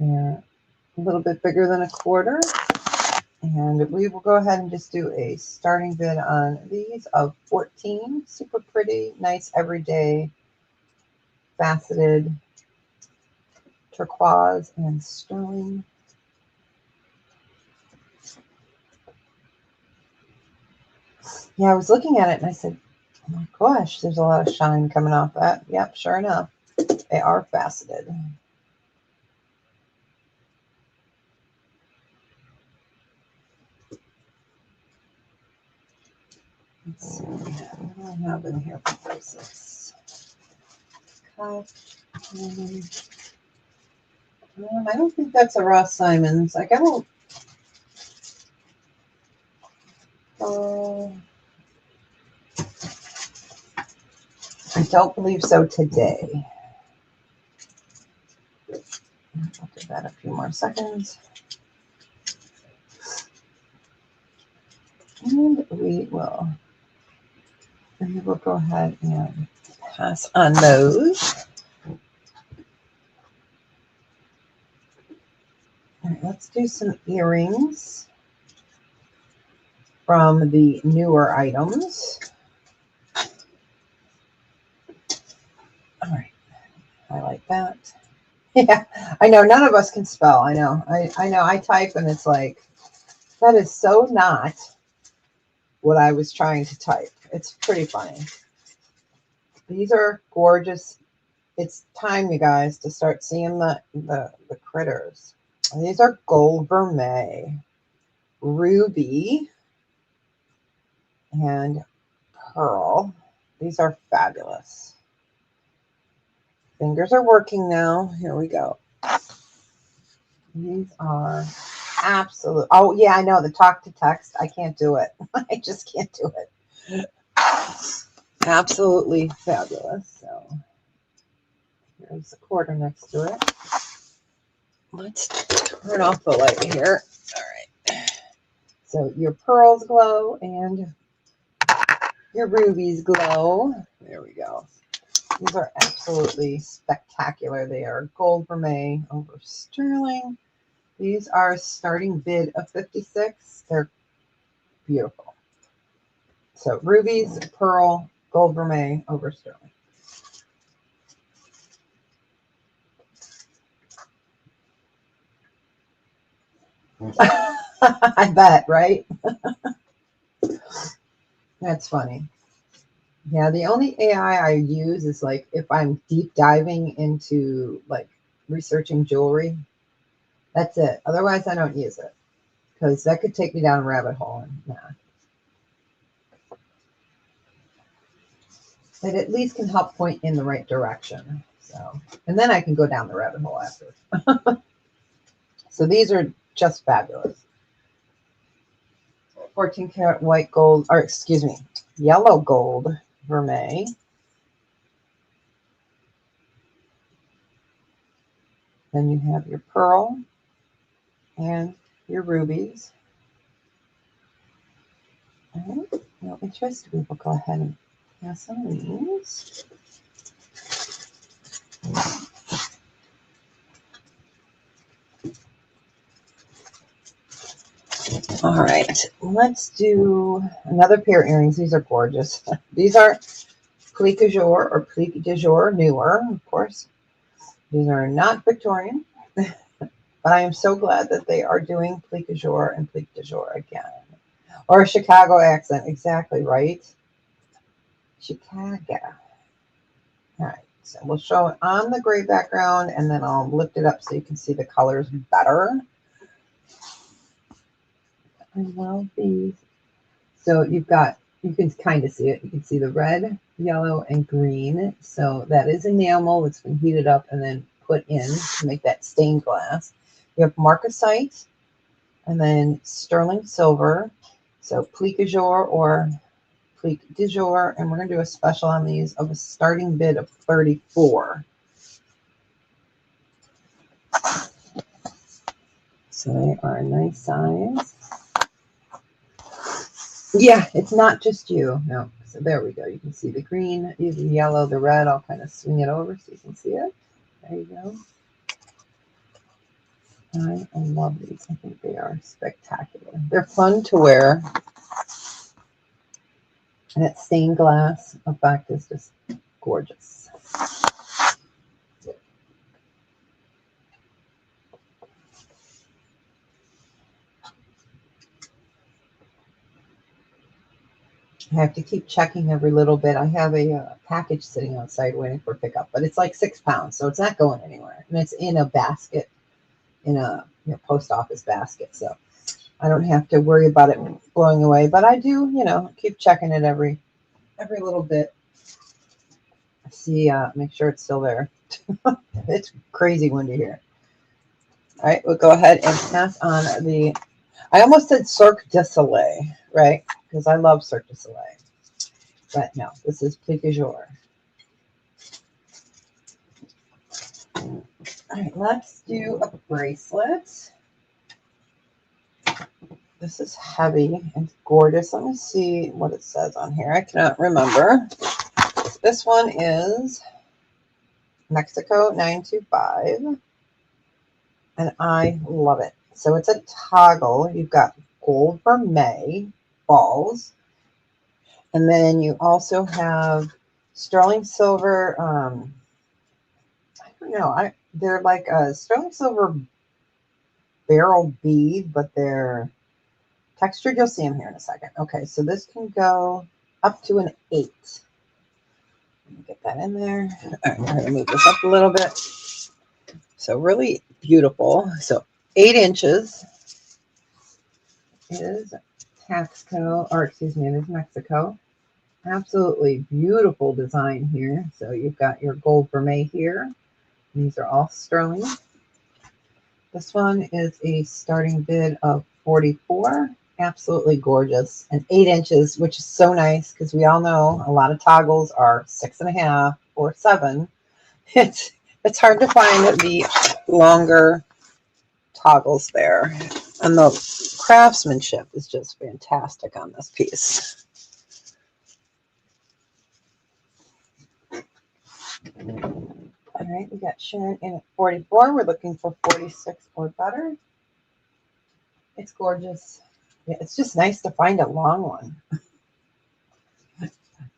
They're a little bit bigger than a quarter. And we will go ahead and just do a starting bid on these of 14. Super pretty, nice everyday faceted turquoise and sterling. Yeah, I was looking at it and I said, oh my gosh, there's a lot of shine coming off that. Yep, sure enough, they are faceted. Let's see, what do I have in here for bracelets? Cup. I don't think that's a Ross Simons. I got I don't believe so today. I'll give that a few more seconds. And we will go ahead and pass on those. All right, let's do some earrings from the newer items. All right, I like that. Yeah, I know none of us can spell. I know. I know. I type and it's like, that is so not what I was trying to type. It's pretty funny. These are gorgeous. It's time, you guys, to start seeing the critters. These are gold vermeil, ruby, and pearl. These are fabulous. Fingers are working now. Here we go. These are absolute. Oh, yeah, I know. The talk to text. I can't do it. I just can't do it. Absolutely fabulous. So here's the quarter next to it. Let's turn off the light here. All right. So your pearls glow and your rubies glow. There we go. These are absolutely spectacular. They are gold vermeil over sterling. These are starting bid of 56. They're beautiful. So rubies, pearl, gold vermeil over sterling. I bet, right? That's funny. Yeah, the only AI I use is like if I'm deep diving into like researching jewelry. That's it. Otherwise, I don't use it because that could take me down a rabbit hole. And nah. it at least can help point in the right direction. So, and then I can go down the rabbit hole after. So these are just fabulous. 14 karat white gold, or excuse me, yellow gold vermeil. Then you have your pearl and your rubies. All right, no interest, we will go ahead and pass on these. All right, let's do another pair of earrings. These are gorgeous. These are plique du jour or plique du jour, newer, of course. These are not Victorian, but I am so glad that they are doing plique du jour and plique du jour again. Or a Chicago accent, exactly right. Chicago. All right, so we'll show it on the gray background, and then I'll lift it up so you can see the colors better. I love these. So you've got, you can kind of see it. You can see the red, yellow, and green. So that is enamel that's been heated up and then put in to make that stained glass. You have marcasite and then sterling silver. So plique du jour or plique du jour. And we're going to do a special on these of a starting bid of 34. So they are a nice size. Yeah, it's not just you. No. So there we go. You can see the green, the yellow, the red. I'll kind of swing it over so you can see it. There you go. I love these. I think they are spectacular. They're fun to wear. And that stained glass effect is just gorgeous. I have to keep checking every little bit. I have a package sitting outside waiting for pickup, but it's like 6 pounds, so it's not going anywhere. And it's in a basket, in a post office basket, so I don't have to worry about it blowing away. But I do, keep checking it every little bit. See, make sure it's still there. It's crazy windy here. All right, we'll go ahead and pass on the. I almost said Cirque du Soleil, right? Because I love Cirque du Soleil. But no, this is plique du jour. All right, let's do a bracelet. This is heavy and gorgeous. Let me see what it says on here. I cannot remember. This one is Mexico 925. And I love it. So it's a toggle. You've got gold vermeil balls. And then you also have sterling silver. I don't know. They're like a sterling silver barrel bead, but they're textured. You'll see them here in a second. Okay, so this can go up to an 8. Let me get that in there. All right, I'm going to move this up a little bit. So really beautiful. So 8 inches is Taxco, or excuse me, it is Mexico. Absolutely beautiful design here. So you've got your gold vermeil here. These are all sterling. This one is a starting bid of 44. Absolutely gorgeous. And 8 inches, which is so nice because we all know a lot of toggles are 6.5 or 7. It's hard to find the longer toggles there. And the craftsmanship is just fantastic on this piece. All right, we got Sharon in at 44. We're looking for 46 or better. It's gorgeous. Yeah, it's just nice to find a long one.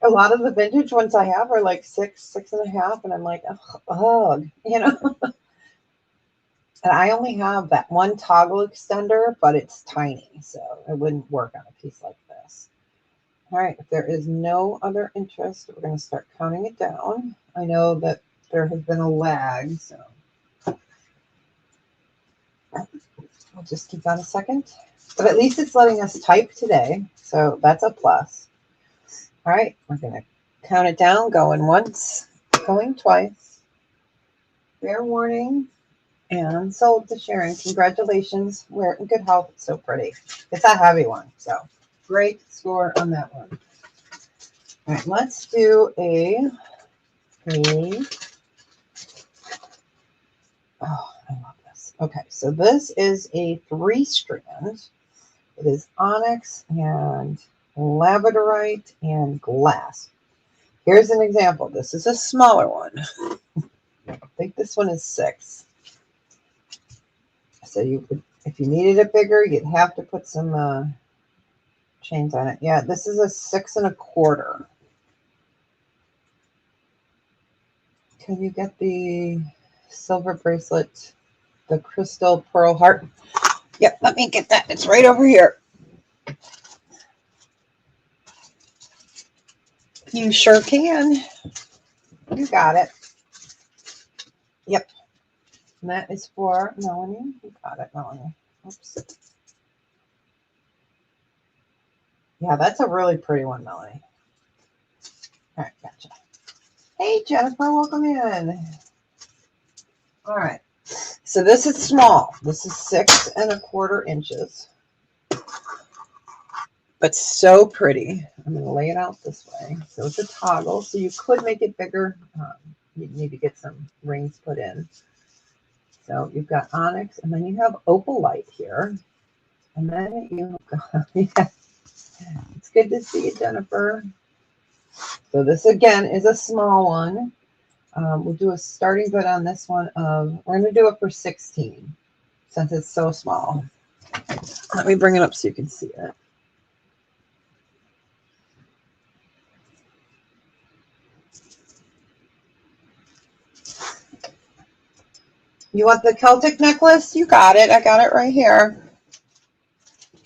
A lot of the vintage ones I have are like 6.5, and I'm like, ugh, And I only have that one toggle extender, but it's tiny, so it wouldn't work on a piece like this. All right, if there is no other interest, we're going to start counting it down. I know that there has been a lag, so I'll just keep that a second. But at least it's letting us type today, so that's a plus. All right, we're going to count it down, going once, going twice. Fair warning. And sold to Sharon. Congratulations. We're in good health. It's so pretty. It's a heavy one. So great score on that one. All right, let's do oh, I love this. Okay, so this is a 3-strand. It is onyx and labradorite and glass. Here's an example. This is a smaller one. I think this one is 6. So if you needed it bigger, you'd have to put some chains on it. Yeah, this is a 6 1/4. Can you get the silver bracelet, the crystal pearl heart? Yep, let me get that. It's right over here. You sure can. You got it. Yep. And that is for Melanie. You got it, Melanie. Oops. Yeah, that's a really pretty one, Melanie. All right, gotcha. Hey, Jennifer, welcome in. All right. So this is small. This is 6 1/4 inches. But so pretty. I'm going to lay it out this way. So it's a toggle. So you could make it bigger. You need to get some rings put in. So you've got onyx, and then you have opalite here. And then you've got, yeah. It's good to see you, Jennifer. So this, again, is a small one. We'll do a starting bid on this one of, we're going to do it for 16 since it's so small. Let me bring it up so you can see it. You want the Celtic necklace? You got it. I got it right here.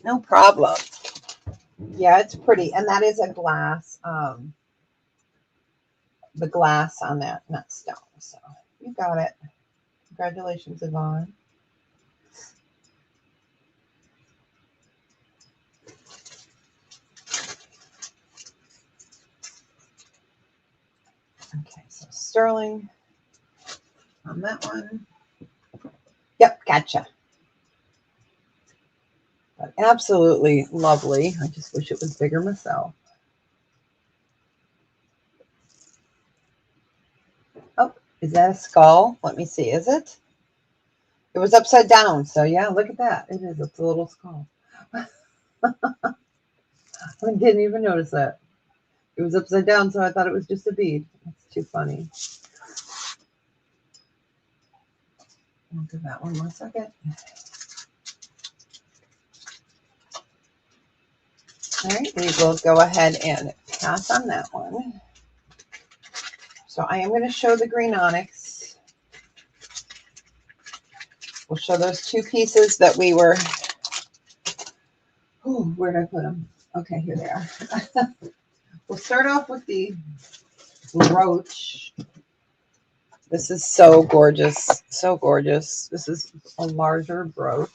No problem. Yeah, it's pretty. And that is a glass. The glass on that, not stone. So you got it. Congratulations, Yvonne. Okay, so sterling on that one. Yep, gotcha. But absolutely lovely. I just wish it was bigger myself. Oh, is that a skull? Let me see. Is it? It was upside down. So yeah, look at that. It is. It's a little skull. I didn't even notice that. It was upside down, so I thought it was just a bead. That's too funny. I'll do that one more second. All right, we will go ahead and pass on that one. So I am going to show the green onyx. We'll show those 2 pieces that we were, oh, where did I put them? Okay, here they are. We'll start off with the brooch. This is so gorgeous, so gorgeous. This is a larger brooch.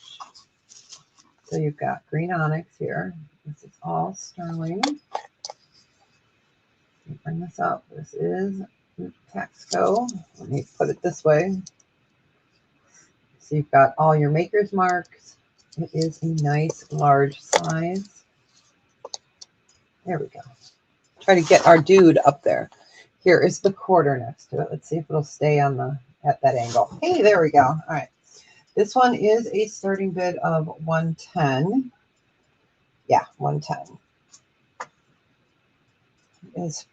So you've got green onyx here. This is all sterling. Let me bring this up. This is Taxco. Let me put it this way. So you've got all your maker's marks. It is a nice large size. There we go. Try to get our dude up there. Here is the quarter next to it. Let's see if it'll stay on at that angle. Hey, there we go. All right. This one is a starting bid of 110. Yeah, 110. It's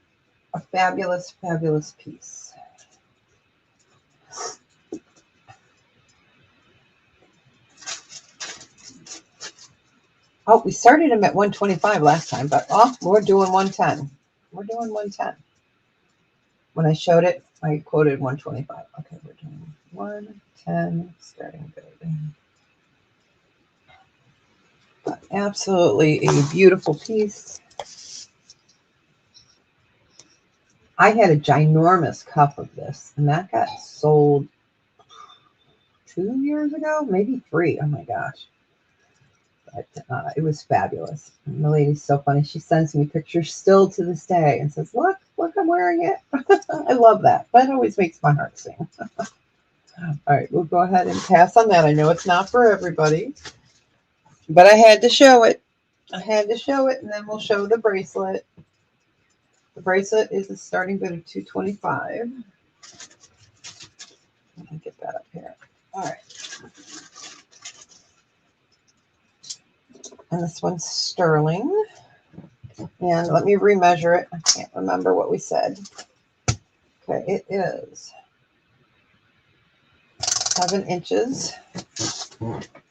a fabulous, fabulous piece. Oh, we started them at 125 last time, but we're doing 110. We're doing 110. When I showed it, I quoted 125. Okay, we're doing 110 starting bid. But absolutely a beautiful piece. I had a ginormous cup of this, and that got sold 2 years ago, maybe 3. Oh my gosh. But it was fabulous. And the lady's so funny. She sends me pictures still to this day and says, look, look, I'm wearing it. I love that. That always makes my heart sing. All right, we'll go ahead and pass on that. I know it's not for everybody, but I had to show it. I had to show it, and then we'll show the bracelet. The bracelet is a starting bid of $225. Let me get that up here. All right. And this one's sterling. And let me remeasure it. I can't remember what we said. Okay, it is 7 inches.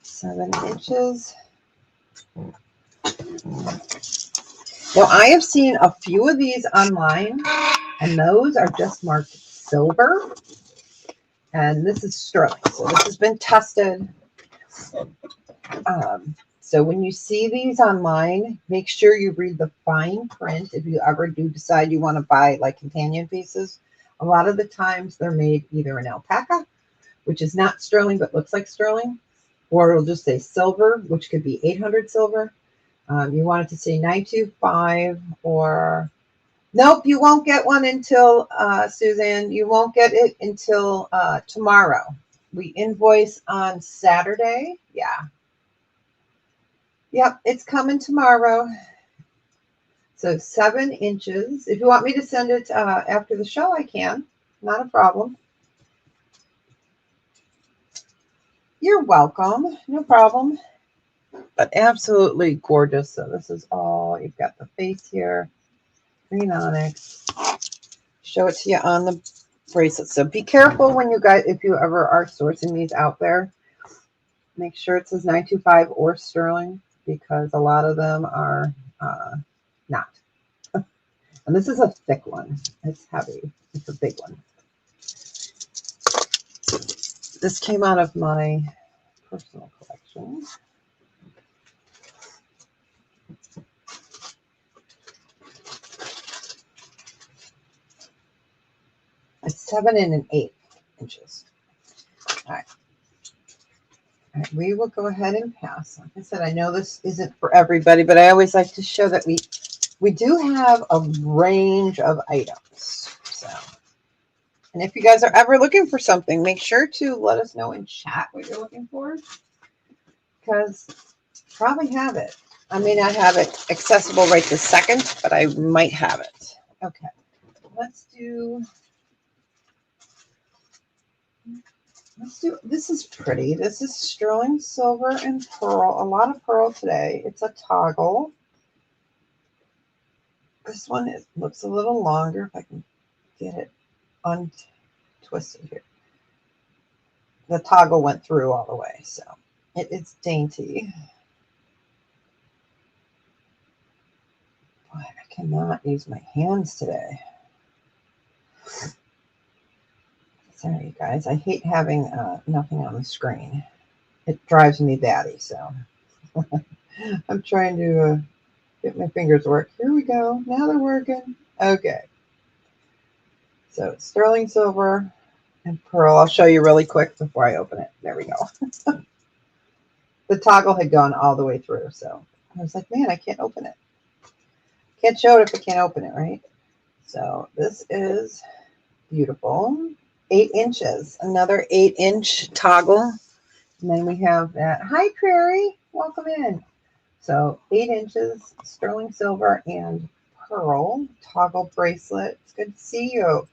7 inches. Now, I have seen a few of these online, and those are just marked silver. And this is sterling. So this has been tested. So when you see these online, make sure you read the fine print if you ever do decide you want to buy like companion pieces. A lot of the times they're made either in alpaca, which is not sterling but looks like sterling, or it'll just say silver, which could be 800 silver. You want it to say 925, or nope, you won't get one until, Suzanne, you won't get it until tomorrow. We invoice on Saturday. Yeah. Yep, it's coming tomorrow. So 7 inches. If you want me to send it after the show, I can. Not a problem. You're welcome. No problem. But absolutely gorgeous. So this is all, you've got the face here. Green onyx. Show it to you on the bracelet. So be careful when you guys, if you ever are sourcing these out there, make sure it says 925 or sterling, because a lot of them are not. And this is a thick one. It's heavy. It's a big one. This came out of my personal collection. It's 7 1/8 inches. All right. All right. We will go ahead and pass. Like I said, I know this isn't for everybody, but I always like to show that we do have a range of items. So, and if you guys are ever looking for something, make sure to let us know in chat what you're looking for, because probably have it. I may not have it accessible right this second, but I might have it. Okay, let's do, this is pretty. This is sterling silver and pearl. A lot of pearl today. It's a toggle. This one looks a little longer. If I can get it untwisted here. The toggle went through all the way, so it is dainty. Boy, I cannot use my hands today. Sorry, you guys. I hate having nothing on the screen. It drives me batty, so I'm trying to get my fingers to work. Here we go. Now they're working. Okay. So it's sterling silver and pearl. I'll show you really quick before I open it. There we go. The toggle had gone all the way through, so I was like, man, I can't open it. Can't show it if I can't open it, right? So this is beautiful. 8 inches. Another 8-inch toggle. And then we have that. Hi, Prairie. Welcome in. So 8 inches, sterling silver and pearl toggle bracelet. It's good to see you.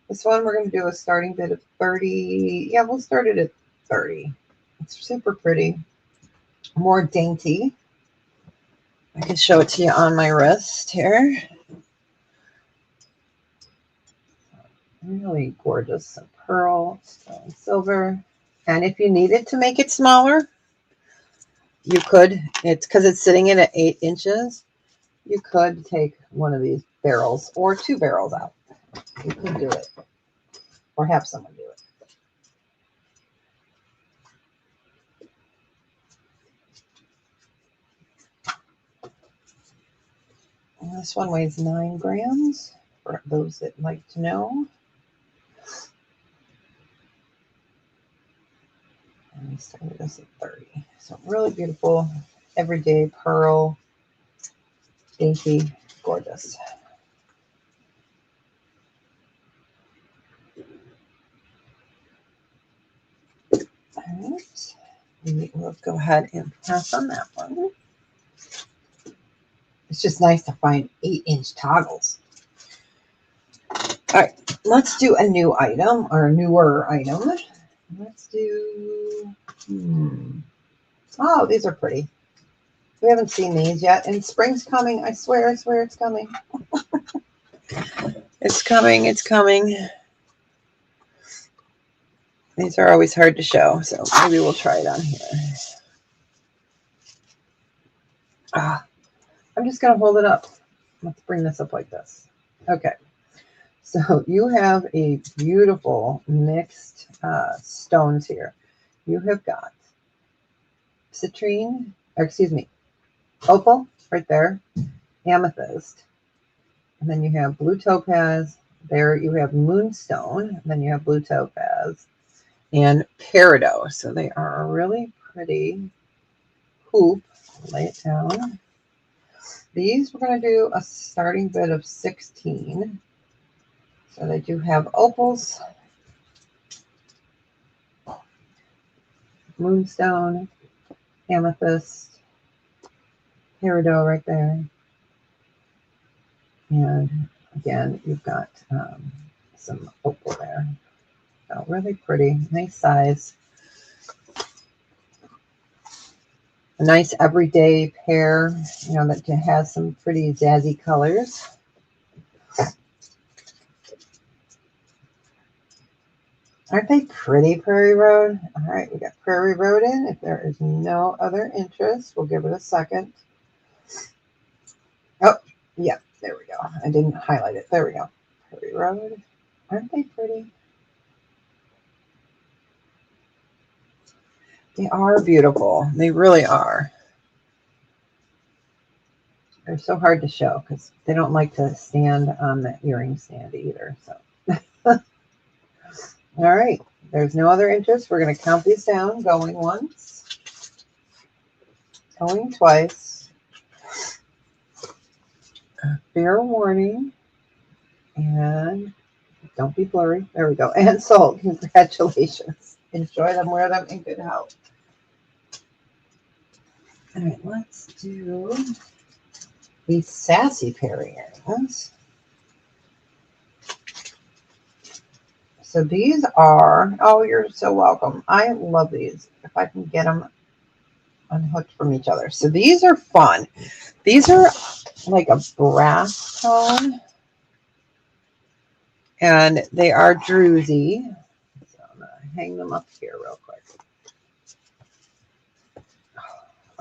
This one we're going to do a starting bid of 30. Yeah, we'll start it at 30. It's super pretty. More dainty. I can show it to you on my wrist here. Really gorgeous. Some pearl, sterling silver. And if you needed to make it smaller, you could. It's because it's sitting in at 8 inches. You could take one of these barrels or 2 barrels out. You could do it, or have someone do it. And this one weighs 9 grams for those that like to know. And we started this at 30. So really beautiful, everyday pearl, dainty, gorgeous. We'll go ahead and pass on that one. It's just nice to find 8-inch toggles. All right, let's do a new item or a newer item. Let's do, oh, these are pretty. We haven't seen these yet, and spring's coming. I swear it's coming. It's coming, it's coming. These are always hard to show, so maybe we'll try it on here. I'm just going to hold it up. Let's bring this up like this. Okay. So you have a beautiful mixed stones here. You have got citrine, or excuse me, opal right there, amethyst, and then you have blue topaz. There you have moonstone, and then you have blue topaz and peridot. So they are a really pretty hoop. Lay it down. These we're going to do a starting bid of 16. So they do have opals, moonstone, amethyst, peridot right there. And again, you've got some opal there. So really pretty, nice size. A nice everyday pair, you know, that has some pretty jazzy colors. Aren't they pretty, Prairie Road? All right, we got Prairie Road in. If there is no other interest, we'll give it a second. Oh, yeah, there we go. I didn't highlight it. There we go. Prairie Road. Aren't they pretty? They are beautiful. They really are. They're so hard to show because they don't like to stand on the earring stand either. So, all right. There's no other interest. We're going to count these down. Going once. Going twice. Fair warning. And don't be blurry. There we go. And sold. Congratulations. Enjoy them. Wear them in good health. All right. Let's do these sassy pair of earrings. So these are, oh, you're so welcome. I love these. If I can get them unhooked from each other. So these are fun. These are like a brass tone. And they are druzy. So I'm going to hang them up here real quick.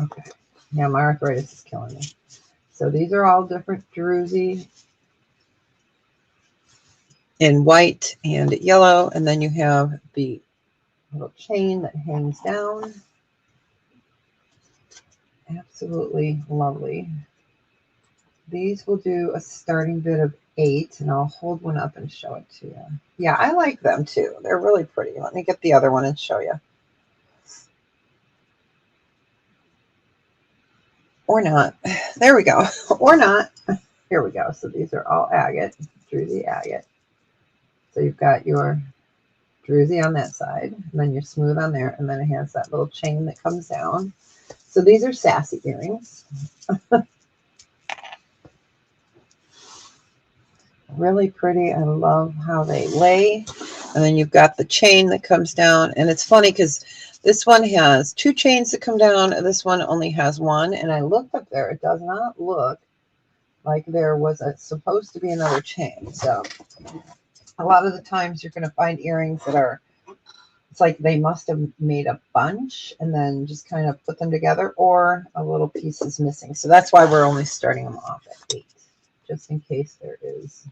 Okay. Yeah, my arthritis is killing me. So these are all different druzy in white and yellow. And then you have the little chain that hangs down. Absolutely lovely. These will do a starting bid of 8, and I'll hold one up and show it to you. Yeah, I like them too. They're really pretty. Let me get the other one and show you. Or not. There we go. Or not. Here we go. So these are all agate, druzy agate. So you've got your druzy on that side, and then your smooth on there, and then it has that little chain that comes down. So these are sassy earrings. Really pretty. I love how they lay. And then you've got the chain that comes down. And it's funny because this one has 2 chains that come down, and this one only has 1. And I looked up there. It does not look like there was supposed to be another chain. So a lot of the times you're going to find earrings that are, it's like they must have made a bunch and then just kind of put them together, or a little piece is missing. So that's why we're only starting them off at 8, just in case there is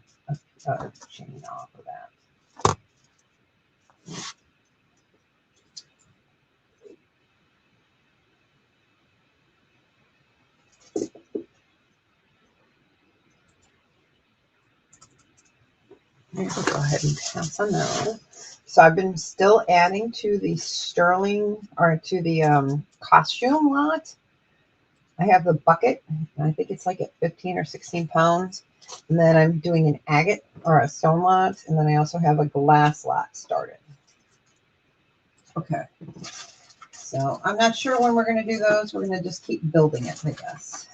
a chain off of that. We'll go ahead and pass on those. So I've been still adding to the sterling, or to the costume lot. I have the bucket, and I think it's like at 15 or 16 pounds. And then I'm doing an agate or a stone lot. And then I also have a glass lot started. Okay. So I'm not sure when we're going to do those. We're going to just keep building it, I guess.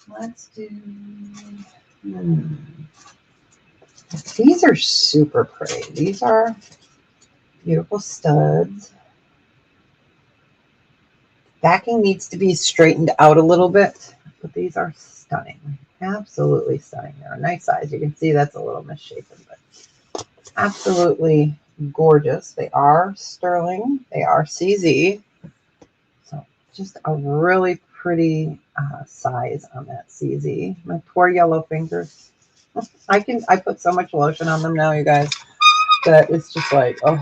Let's do... These are super pretty. These are beautiful studs. Backing needs to be straightened out a little bit, but these are stunning. Absolutely stunning. They're a nice size. You can see that's a little misshapen, but absolutely gorgeous. They are sterling. They are CZ. So just a really pretty size on that CZ. My poor yellow fingers. I put so much lotion on them now, you guys, that it's just like, oh.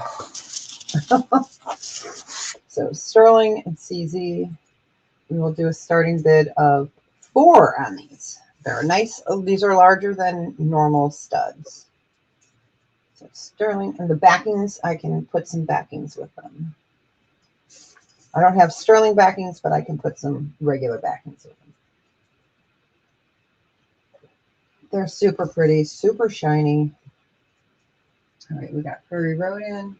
So sterling and CZ. We will do a starting bid of 4 on these. They're nice. These are larger than normal studs. So sterling, and the backings, I can put some backings with them. I don't have sterling backings, but I can put some regular backings with them. They're super pretty, super shiny. All right, we got Prairie Road in.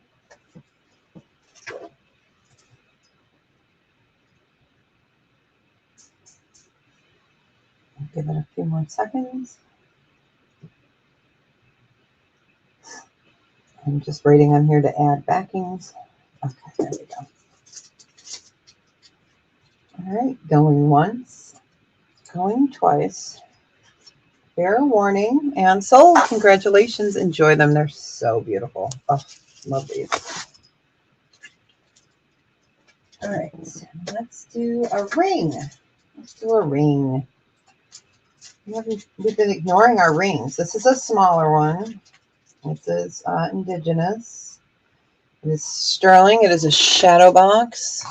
Give it a few more seconds. I'm just waiting on here to add backings. Okay, there we go. All right, going once, going twice. Fair warning and sold. Congratulations. Enjoy them. They're so beautiful. Oh, love these. All right, let's do a ring. Let's do a ring. We've been ignoring our rings. This is a smaller one. This is indigenous. It is sterling. It is a shadow box.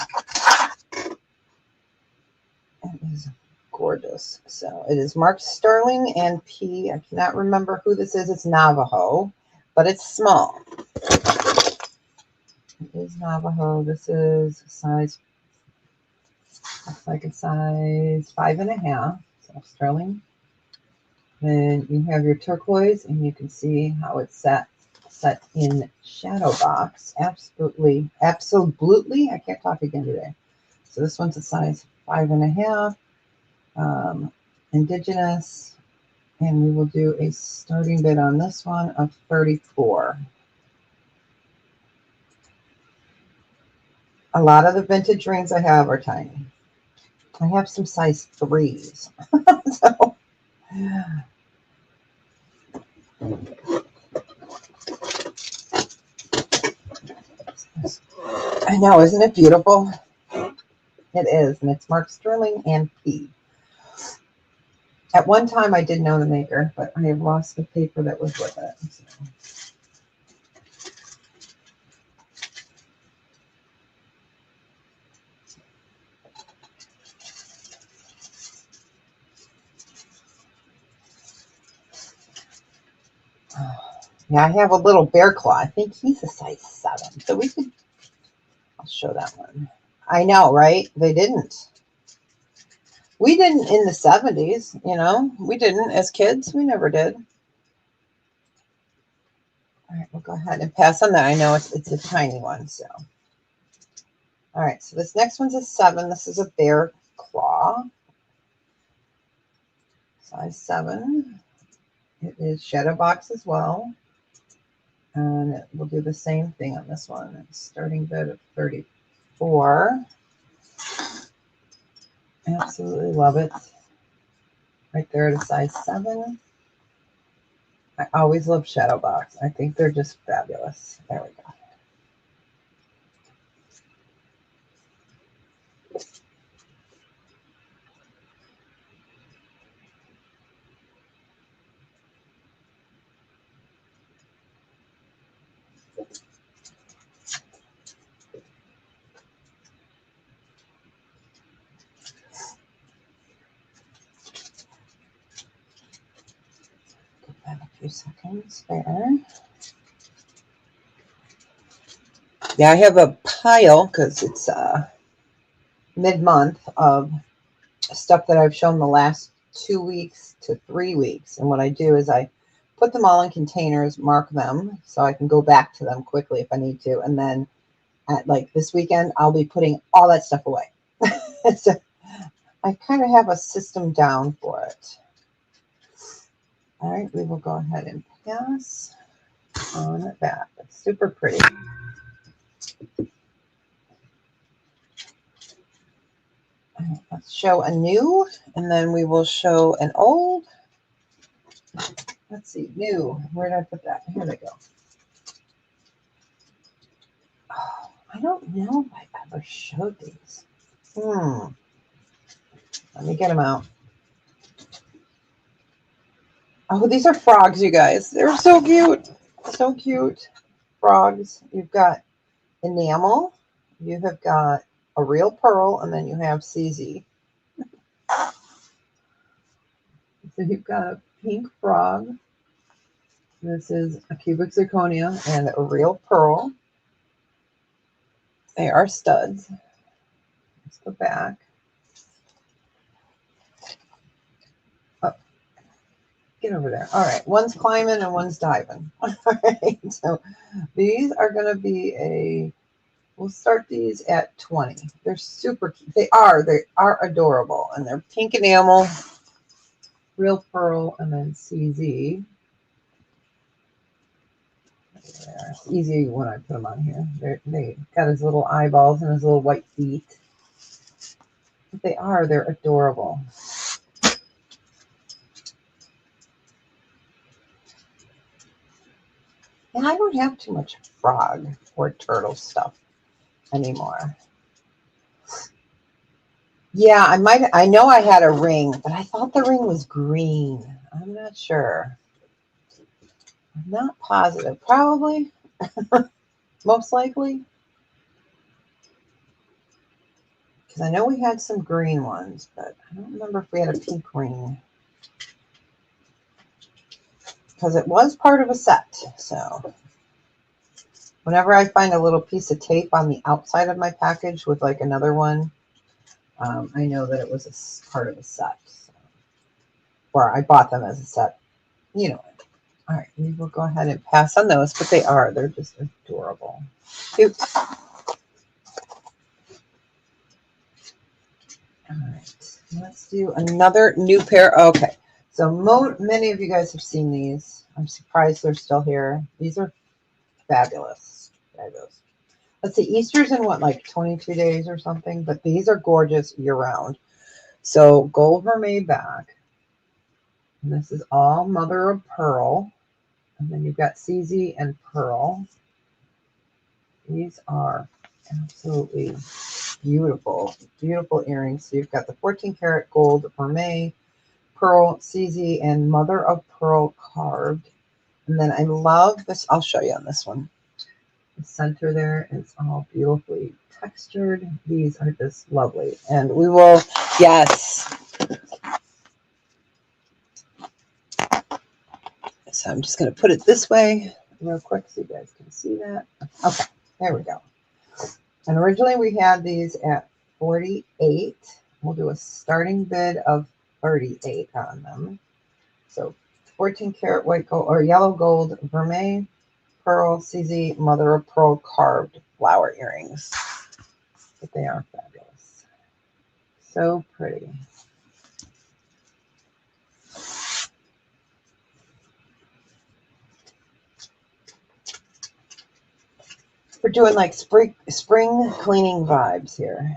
It is gorgeous. So it is marked sterling and P. I cannot remember who this is. It's Navajo, but it's small. It is Navajo. This is size, looks like a size 5.5. So sterling. Then you have your turquoise, and you can see how it's set in shadow box. Absolutely. I can't talk again today. So this one's a size 5.5. Indigenous, and we will do a starting bid on this one of 34. A lot of the vintage rings I have are tiny. I have some size 3s. So I know, isn't it beautiful? It is, and it's marked sterling and P. At one time, I did know the maker, but I have lost the paper that was with it. So. Yeah, I have a little bear claw. I think he's a size 7. So we could, I'll show that one. I know, right? They didn't. We didn't in the 70s, you know. We didn't as kids. We never did. All right, we'll go ahead and pass on that. I know it's a tiny one, so. All right, so this next one's a 7. This is a bear claw. Size 7. It is shadow box as well. And we'll do the same thing on this one. Starting bid of 34. Absolutely love it. Right there at a size 7. I always love shadow box. I think they're just fabulous. There we go. A few seconds there. Yeah, I have a pile because it's mid-month of stuff that I've shown the last 2 weeks to 3 weeks. And what I do is I put them all in containers, mark them so I can go back to them quickly if I need to. And then at like this weekend, I'll be putting all that stuff away. So I kind of have a system down for it. All right, we will go ahead and pass on that. It's super pretty. All right, let's show a new, and then we will show an old. Let's see, new. Where did I put that? Here they go. Oh, I don't know if I ever showed these. Let me get them out. Oh, these are frogs, you guys. They're so cute. So cute. Frogs. You've got enamel. You have got a real pearl, and then you have CZ. So you've got a pink frog. This is a cubic zirconia and a real pearl. They are studs. Let's go back. Oh, get over there. All right. One's climbing and one's diving. All right. So these are going to be we'll start these at 20. They're super cute. They are adorable. And they're pink enamel, real pearl, and then CZ. It's easy when I put them on here. They got his little eyeballs and his little white feet. But they're adorable. And I don't have too much frog or turtle stuff anymore. Yeah, I know I had a ring, but I thought the ring was green. I'm not sure. I'm not positive. Probably. Most likely. Because I know we had some green ones, but I don't remember if we had a pink ring. Because it was part of a set. So whenever I find a little piece of tape on the outside of my package with like another one, I know that it was a part of a set. So, or I bought them as a set. You know. All right, we will go ahead and pass on those, but they're just adorable. Cute. All right, let's do another new pair. Okay, so many of you guys have seen these. I'm surprised they're still here. These are fabulous. Fabulous. Let's see, Easter's in what, like 22 days or something, but these are gorgeous year-round. So gold mermaid back. And this is all mother of pearl. And then you've got CZ and pearl. These are absolutely beautiful, beautiful earrings. So you've got the 14 karat gold mermaid, pearl, CZ, and mother of pearl carved. And then I love this. I'll show you on this one. The center there is all beautifully textured. These are just lovely. And we will, yes. So I'm just going to put it this way real quick so you guys can see that. Okay, there we go. And originally we had these at 48. We'll do a starting bid of 38 on them. So 14 karat white gold or yellow gold vermeil, pearl, CZ, mother of pearl carved flower earrings. But they are fabulous. So pretty. We're doing like spring cleaning vibes here.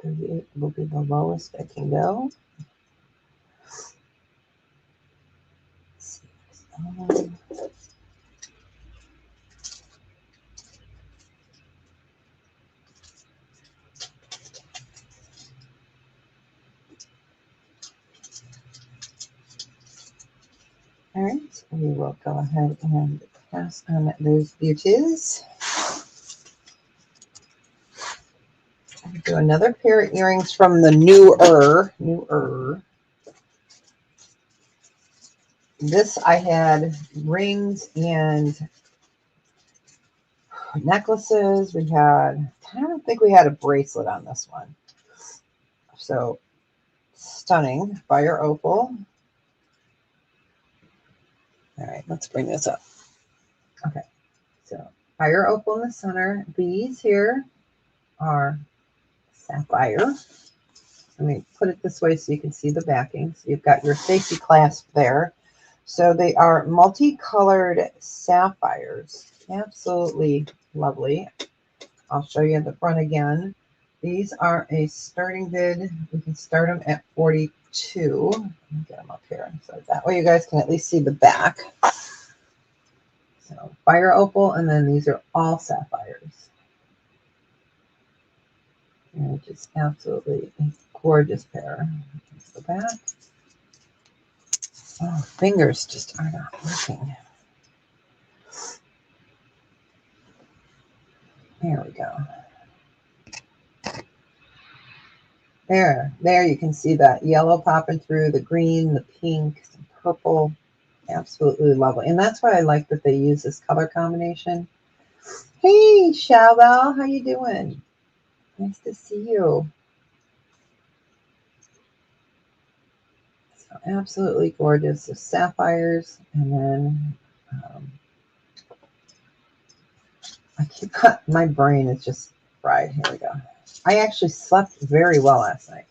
38 will be the lowest I can go. All right, we will go ahead and pass on those beauties. I'll do another pair of earrings from the newer. This I had rings and necklaces. I don't think we had a bracelet on this one. So stunning, fire opal. All right, let's bring this up. Okay, so fire opal in the center. These here are sapphire. Let me put it this way so you can see the backing. So you've got your safety clasp there. So they are multicolored sapphires. Absolutely lovely. I'll show you the front again. These are a starting bid. We can start them at 42. Let me get them up here. So that way you guys can at least see the back. So fire opal, and then these are all sapphires. And just absolutely a gorgeous pair. Here's the back. Oh, fingers just are not working. There we go. There you can see that yellow popping through, the green, the pink, the purple. Absolutely lovely. And that's why I like that they use this color combination. Hey, Shalbel, how you doing? Nice to see you. So absolutely gorgeous. The sapphires, and then my brain is just fried. Here we go. I actually slept very well last night.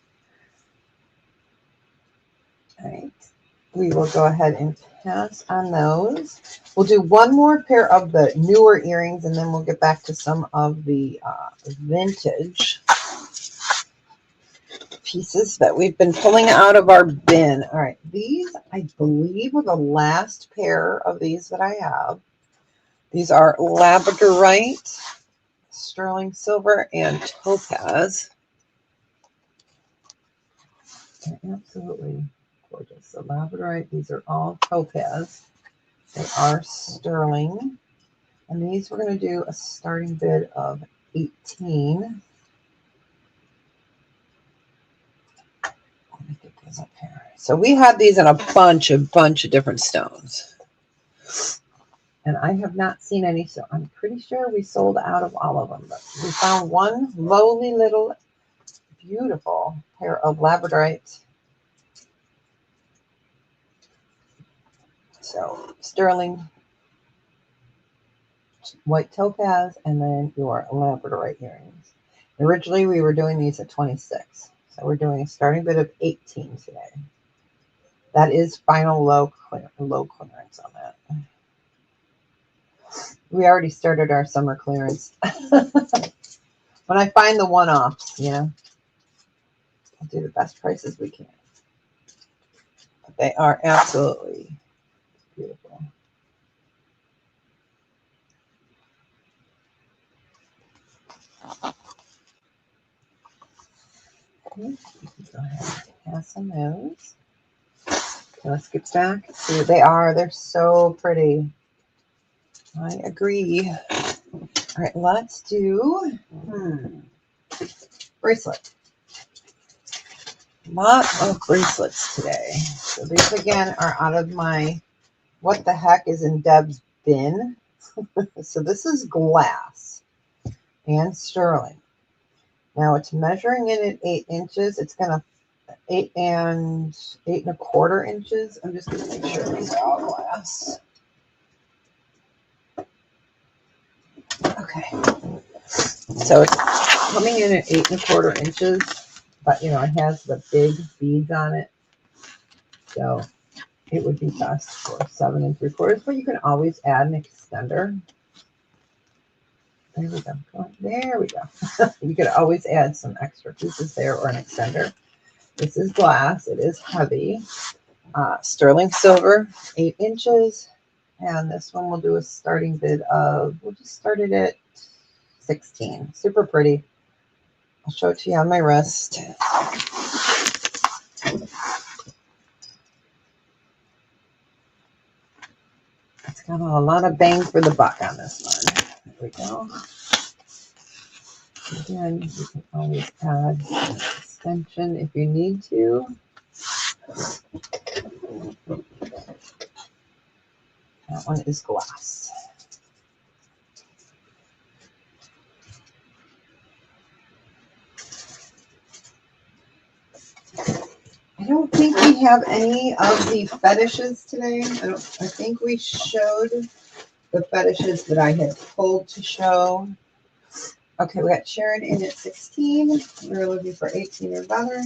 All right. We will go ahead and pass on those. We'll do one more pair of the newer earrings, and then we'll get back to some of the vintage pieces that we've been pulling out of our bin. All right. These, I believe, are the last pair of these that I have. These are labradorite, sterling silver, and topaz. They're absolutely gorgeous. So labradorite, these are all topaz. They are sterling. And these we're going to do a starting bid of 18. Let me get these up here. So we had these in a bunch of different stones. And I have not seen any, so I'm pretty sure we sold out of all of them. But we found one lowly little beautiful pair of labradorite. So sterling, white topaz, and then your labradorite earrings. Originally, we were doing these at 26. So we're doing a starting bid of 18 today. That is final low clearance on that. We already started our summer clearance. When I find the one-offs, I'll do the best prices we can. But they are absolutely beautiful. Okay, go ahead and pass on those. Okay, let's get back. See, they're so pretty. I agree. All right, let's do bracelet. A lot of bracelets today. So these again are out of my what the heck is in Deb's bin. So this is glass and sterling. Now it's measuring in at 8 inches. It's gonna 8 and 8.25 inches. I'm just gonna make sure these are all glass. Okay. So it's coming in at 8.25 inches, but it has the big beads on it. So it would be best for 7 3/4, but you can always add an extender. There we go. There we go. You could always add some extra pieces there or an extender. This is glass. It is heavy. Sterling silver, 8 inches. And this one we'll do a starting bid of, we'll just start it at 16. Super pretty. I'll show it to you on my wrist. It's got a lot of bang for the buck on this one. There we go. Again, you can always add an extension if you need to. That one is glass. I don't think we have any of the fetishes today. I think we showed the fetishes that I had pulled to show. Okay, we got Sharon in at 16. We're looking for 18 or better.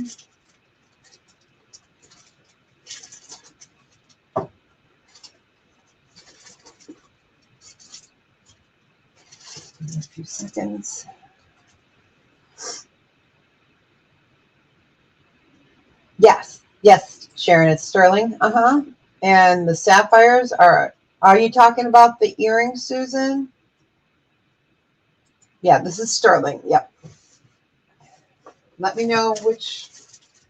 A few seconds. Yes, yes, Sharon, it's sterling. And the sapphires are you talking about the earrings, Susan? Yeah, this is sterling. Yep. Let me know which,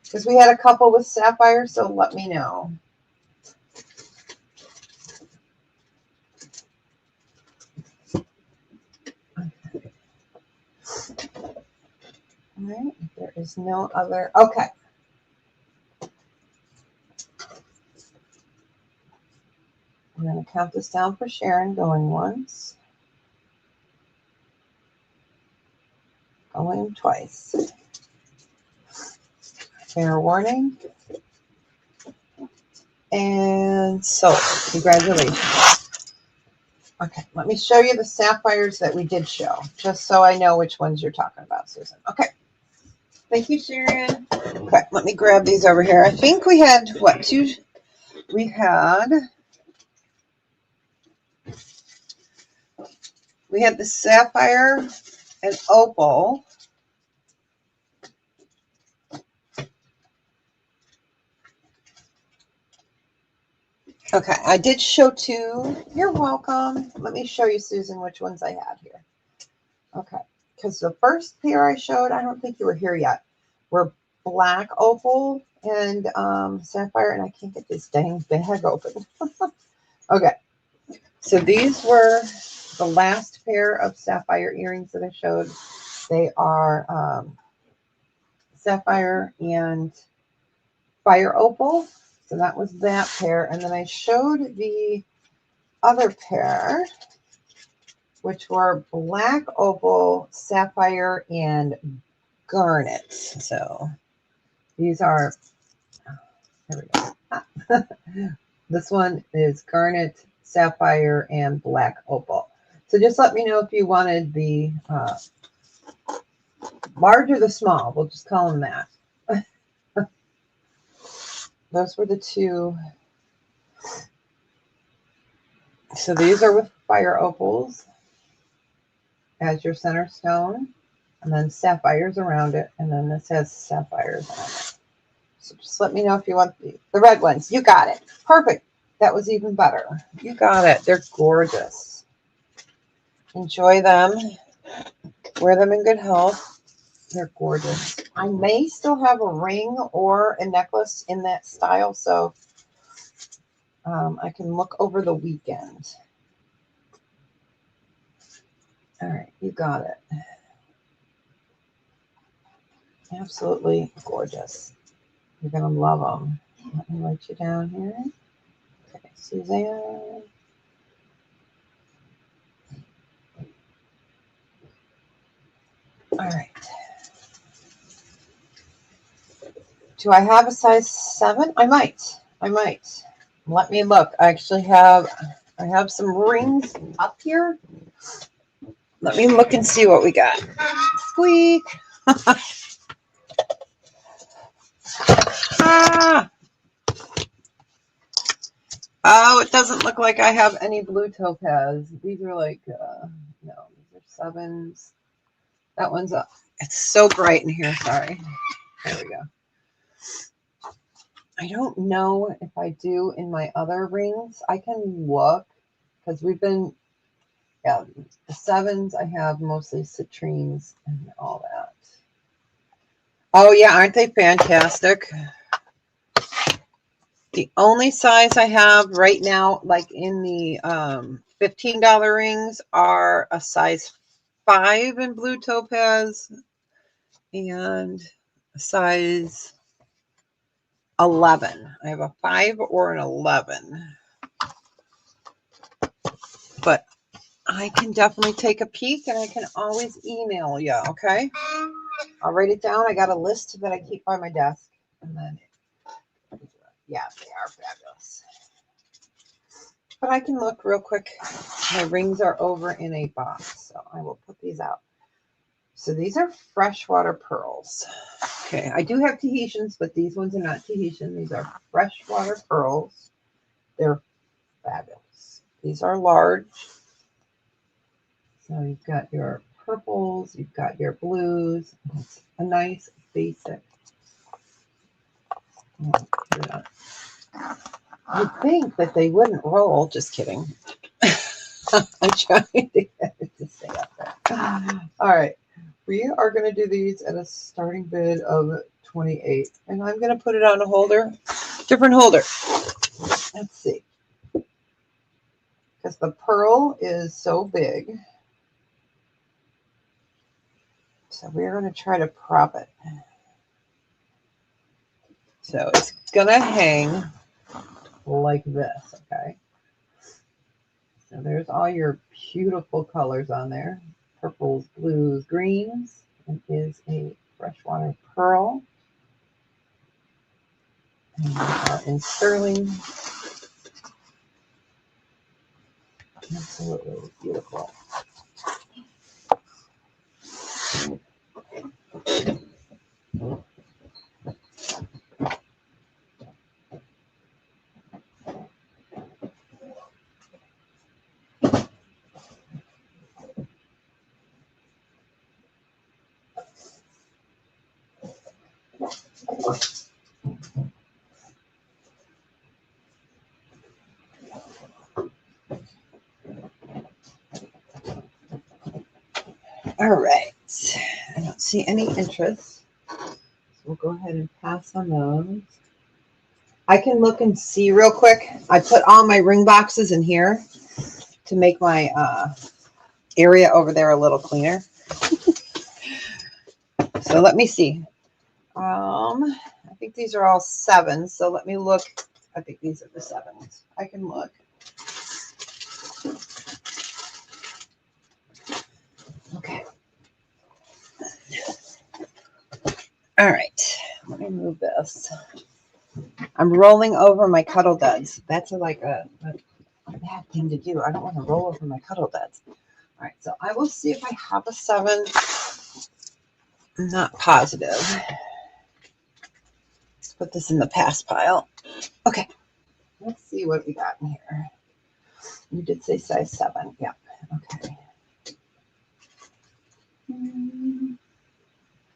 because we had a couple with sapphire, so let me know. All right, there is no other. Okay. I'm going to count this down for Sharon, going once, going twice. Fair warning. And so, congratulations. Okay, let me show you the sapphires that we did show, just so I know which ones you're talking about, Susan. Okay. Thank you, Sharon. Okay, let me grab these over here. I think we had, what, two? We had the sapphire and opal. Okay, I did show two. You're welcome. Let me show you, Susan, which ones I had here. Okay, because the first pair I showed, I don't think you were here yet, were black opal and sapphire, and I can't get this dang bag open. Okay, so these were the last pair of sapphire earrings that I showed. They are sapphire and fire opal. So that was that pair. And then I showed the other pair, which were black opal, sapphire, and garnet. So these are, here we go. This one is garnet, sapphire, and black opal. So just let me know if you wanted the large or the small. We'll just call them that. Those were the two. So these are with fire opals as your center stone, and then sapphires around it, and then this has sapphires on it. So just let me know if you want the red ones. You got it. Perfect. That was even better. You got it. They're gorgeous. Enjoy them. Wear them in good health. They're gorgeous. I may still have a ring or a necklace in that style, so I can look over the weekend. All right, you got it. Absolutely gorgeous. You're going to love them. Let me write you down here. Okay, Suzanne. All right. Do I have a size 7? I might. Let me look. I actually have some rings up here. Let me look and see what we got. Squeak. Ah. Oh, it doesn't look like I have any blue topaz. These are like, no, these are 7s. That one's up. It's so bright in here. Sorry. There we go. I don't know if I do in my other rings. I can look because we've been, yeah, the 7s I have mostly citrines and all that. Oh yeah, aren't they fantastic? The only size I have right now, like in the $15 rings, are a size 5 in blue topaz and a size 11. I have a 5 or an 11. But I can definitely take a peek and I can always email you, okay? I'll write it down. I got a list that I keep by my desk. And then, yeah, they are fabulous. but I can look real quick. My rings are over in a box, so I will put these out. So these are freshwater pearls. Okay, I do have Tahitians, but these ones are not Tahitian. These are freshwater pearls. They're fabulous. These are large. So you've got your purples, you've got your blues. It's a nice basic. You'd think that they wouldn't roll. Just kidding. I'm trying to get it to stay up there. All right. We are going to do these at a starting bid of 28. And I'm going to put it on a holder. Different holder. Let's see. Because the pearl is so big. So we're going to try to prop it. So it's going to hang like this, okay? So there's all your beautiful colors on there. Purples, blues, greens. It is a freshwater pearl. And we are in sterling. Absolutely beautiful. All right. I don't see any interest. So we'll go ahead and pass on those. I can look and see real quick. I put all my ring boxes in here to make my area over there a little cleaner. So let me see. I think these are all 7s. So let me look. I think these are the 7s. I can look. Okay. All right. Let me move this. I'm rolling over my cuddle duds. That's like a bad thing to do. I don't want to roll over my cuddle duds. All right. So I will see if I have a 7. I'm not positive. Let's put this in the pass pile. Okay. Let's see what we got in here. You did say size 7. Yeah. Okay.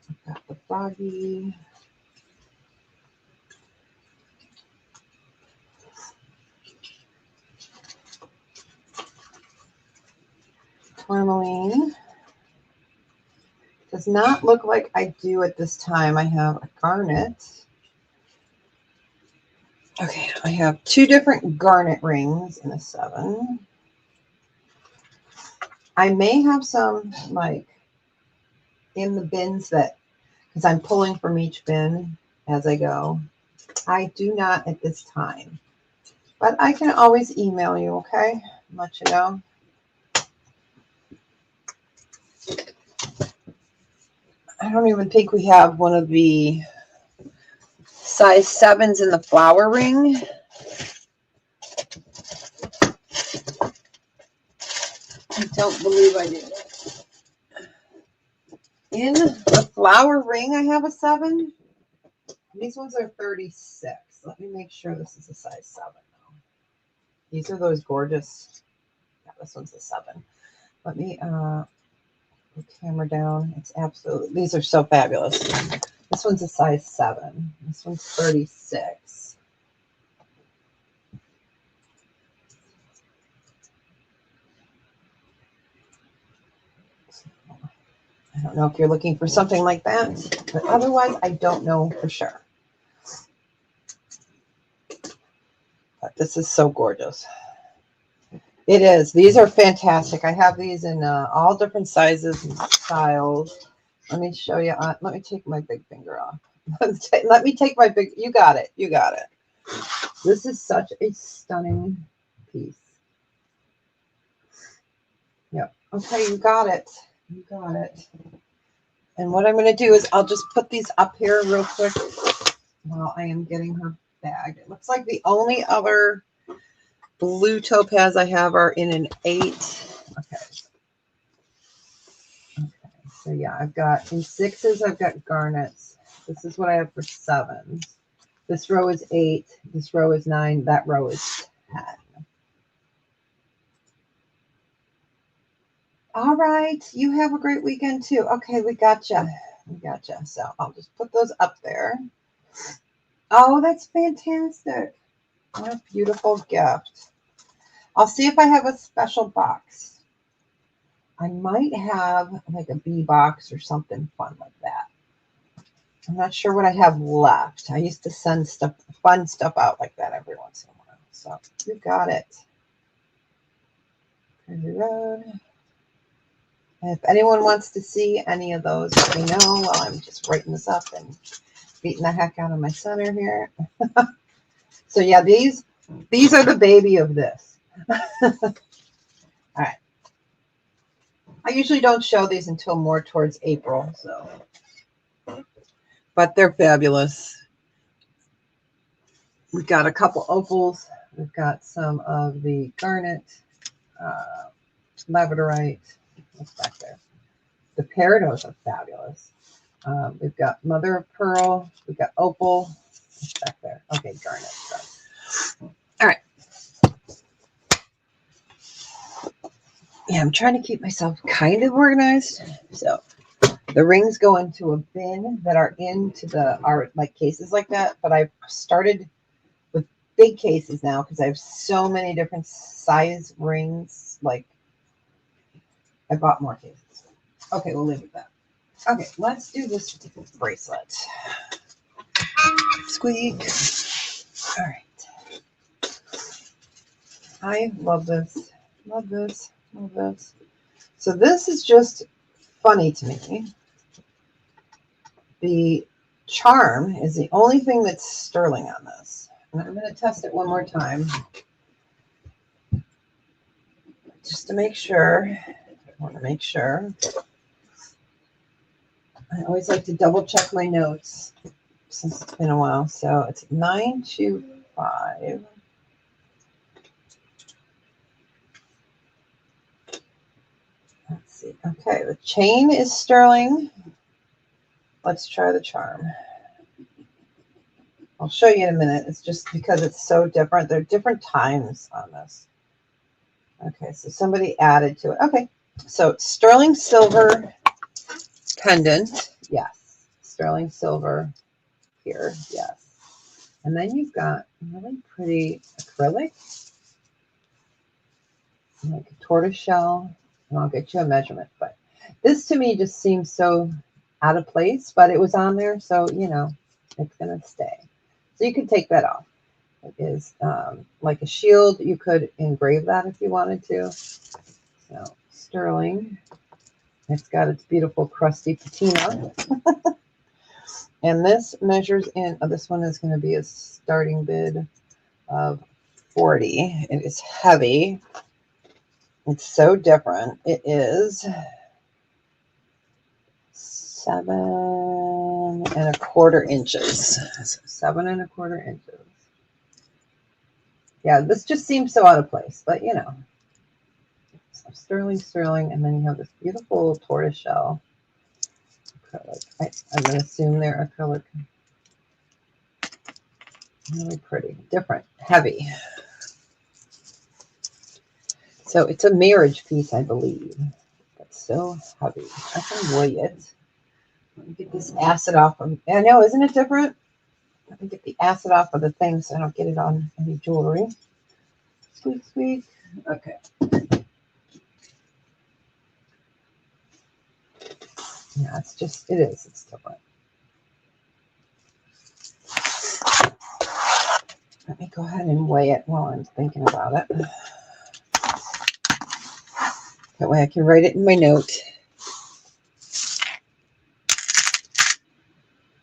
I've got the froggy. Tourmaline. Does not look like I do at this time. I have a garnet. Okay, I have 2 different garnet rings in a 7. I may have some like in the bins that, because I'm pulling from each bin as I go. I do not at this time, but I can always email you, okay? Let you know. I don't even think we have one of the size 7s in the flower ring. I don't believe I do. In the flower ring, I have a 7. These ones are 36. Let me make sure this is a size 7 though. These are those gorgeous. Yeah, this one's a 7. Let me put the camera down. It's absolutely, these are so fabulous. This one's a size 7. This one's 36. I don't know if you're looking for something like that, but otherwise I don't know for sure. But this is so gorgeous. It is. These are fantastic. I have these in all different sizes and styles. Let me show you. Let me take my big finger off. Let me take my big. You got it. You got it. This is such a stunning piece. Yep. Okay, you got it. You got it. And what I'm going to do is I'll just put these up here real quick while I am getting her bag. It looks like the only other blue topaz I have are in an 8. Okay. So yeah, I've got in 6s, I've got garnets. This is what I have for 7s. This row is 8. This row is 9. That row is 10. All right. You have a great weekend too. Okay, we gotcha. We gotcha. So I'll just put those up there. Oh, that's fantastic. What a beautiful gift. I'll see if I have a special box. I might have like a bee box or something fun like that. I'm not sure what I have left. I used to send stuff, fun stuff out like that every once in a while. So you got it. Crazy Road. And if anyone wants to see any of those, let me know while I'm just writing this up and beating the heck out of my center here. So yeah, these are the baby of this. All right. I usually don't show these until more towards April, so, but they're fabulous. We've got a couple opals. We've got some of the garnet, labradorite. What's back there? The peridots are fabulous. We've got mother of pearl. We've got opal. What's back there? Okay, garnet. So. All right. Yeah, I'm trying to keep myself kind of organized. So the rings go into a bin that are into are like cases like that. But I've started with big cases now because I have so many different size rings. Like I bought more cases. Okay, we'll leave it at that. Okay, let's do this bracelet. Squeak. All right. I love this. Love this. Love this. So this is just funny to me. The charm is the only thing that's sterling on this. And I'm going to test it one more time. Just to make sure. I want to make sure. I always like to double check my notes since it's been a while. So it's 925. Let's see. Okay, the chain is sterling. Let's try the charm. I'll show you in a minute. It's just because it's so different. There are different times on this. Okay, so somebody added to it. Okay, so sterling silver pendant. Yes, sterling silver here. Yes. And then you've got really pretty acrylic, like a tortoise shell. And I'll get you a measurement. But this to me just seems so out of place, but it was on there. So, you know, it's going to stay. So you can take that off. It is like a shield. You could engrave that if you wanted to. So sterling. It's got its beautiful crusty patina. And this measures in, this one is going to be a starting bid of 40. It is heavy. It's so different. It is 7¼ inches. 7¼ inches. Yeah, this just seems so out of place, but you know. So sterling, and then you have this beautiful tortoise shell acrylic. I'm going to assume they're acrylic. Really pretty, different, heavy. So it's a marriage piece, I believe. That's so heavy. I can weigh it. Let me get this acid off of. I know, isn't it different? Let me get the acid off of the thing so I don't get it on any jewelry. Squeak, squeak. Okay. Yeah, it's just, it is. It's different. Let me go ahead and weigh it while I'm thinking about it. That way I can write it in my note.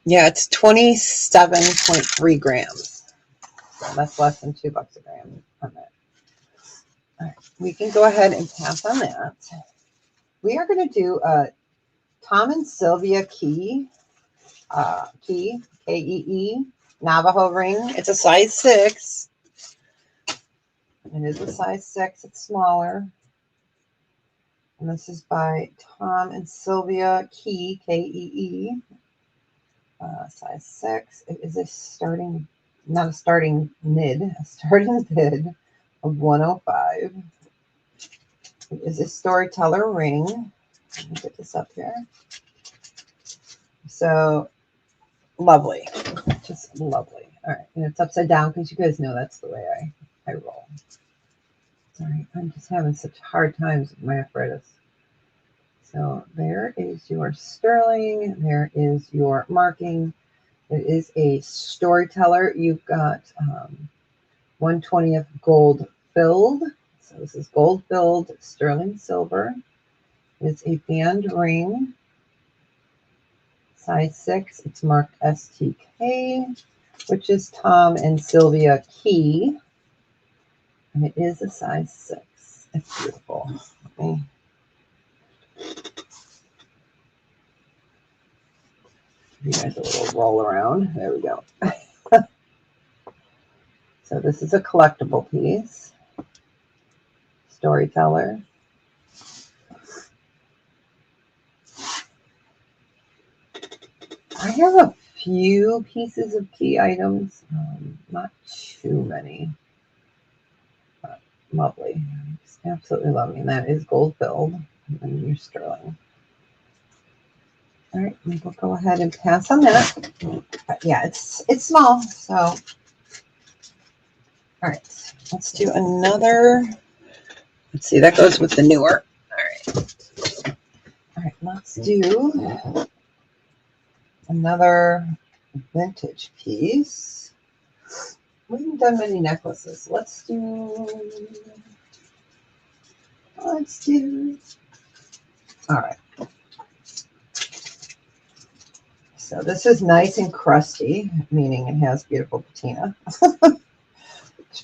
Yeah, it's 27.3 grams. So that's less than $2 a gram on that. All right, we can go ahead and pass on that. We are going to do a Tom and Sylvia key, K-E-E, Navajo ring. It's a size 6. It is a size 6. It's smaller. And this is by Tom and Sylvia Key, K-E-E. Size 6. It is a starting, not a starting mid, a starting bid of 105. It is a storyteller ring. Let me get this up here. So lovely, just lovely. All right, and it's upside down because you guys know that's the way I roll. Sorry, I'm just having such hard times with my arthritis. So there is your sterling. There is your marking. It is a storyteller. You've got 1/20th gold filled. So this is gold filled sterling silver. It's a band ring. Size 6. It's marked STK, which is Tom and Sylvia Key. And it is a size 6. It's beautiful. Let me give you guys a little roll around. There we go. So this is a collectible piece. Storyteller. I have a few pieces of key items. Not too many. But lovely. Just absolutely lovely. And that is gold filled. And your sterling. All right, we'll go ahead and pass on that. But yeah, it's small, so all right. Let's do another. Let's see, that goes with the newer. All right, let's do another vintage piece. We haven't done many necklaces. Let's do. All right. So this is nice and crusty, meaning it has beautiful patina.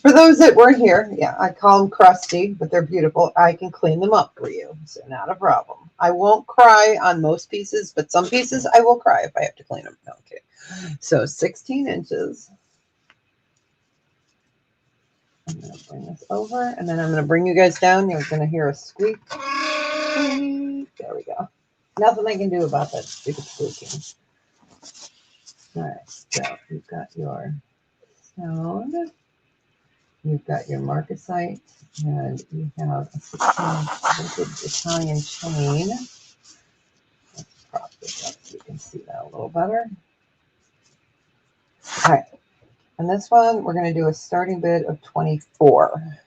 For those that weren't here, yeah, I call them crusty, but they're beautiful. I can clean them up for you, so not a problem. I won't cry on most pieces, but some pieces I will cry if I have to clean them. Okay, so 16 inches. I'm going to bring this over, and then I'm going to bring you guys down. You're going to hear a squeak. There we go. Nothing I can do about that stupid squeaking. All right, so you've got your stone. You've got your marcasite, and you have a 16-inch vintage Italian chain. Let's prop this up so you can see that a little better. All right, and this one, we're going to do a starting bid of 24.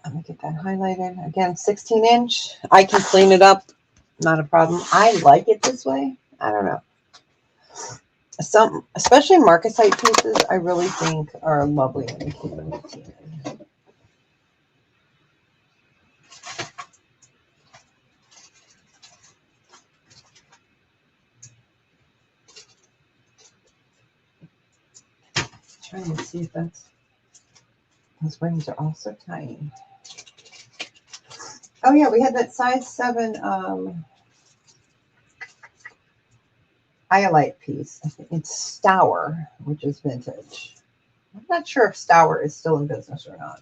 Let me get that highlighted. Again, 16-inch. I can clean it up. Not a problem. I like it this way. I don't know. Some, especially marcasite pieces, I really think are lovely when you keep them patina. Trying to see if that's, those rings are also tiny. Oh yeah, we had that size 7 iolite piece. I think it's Stour, which is vintage. I'm not sure if Stour is still in business or not.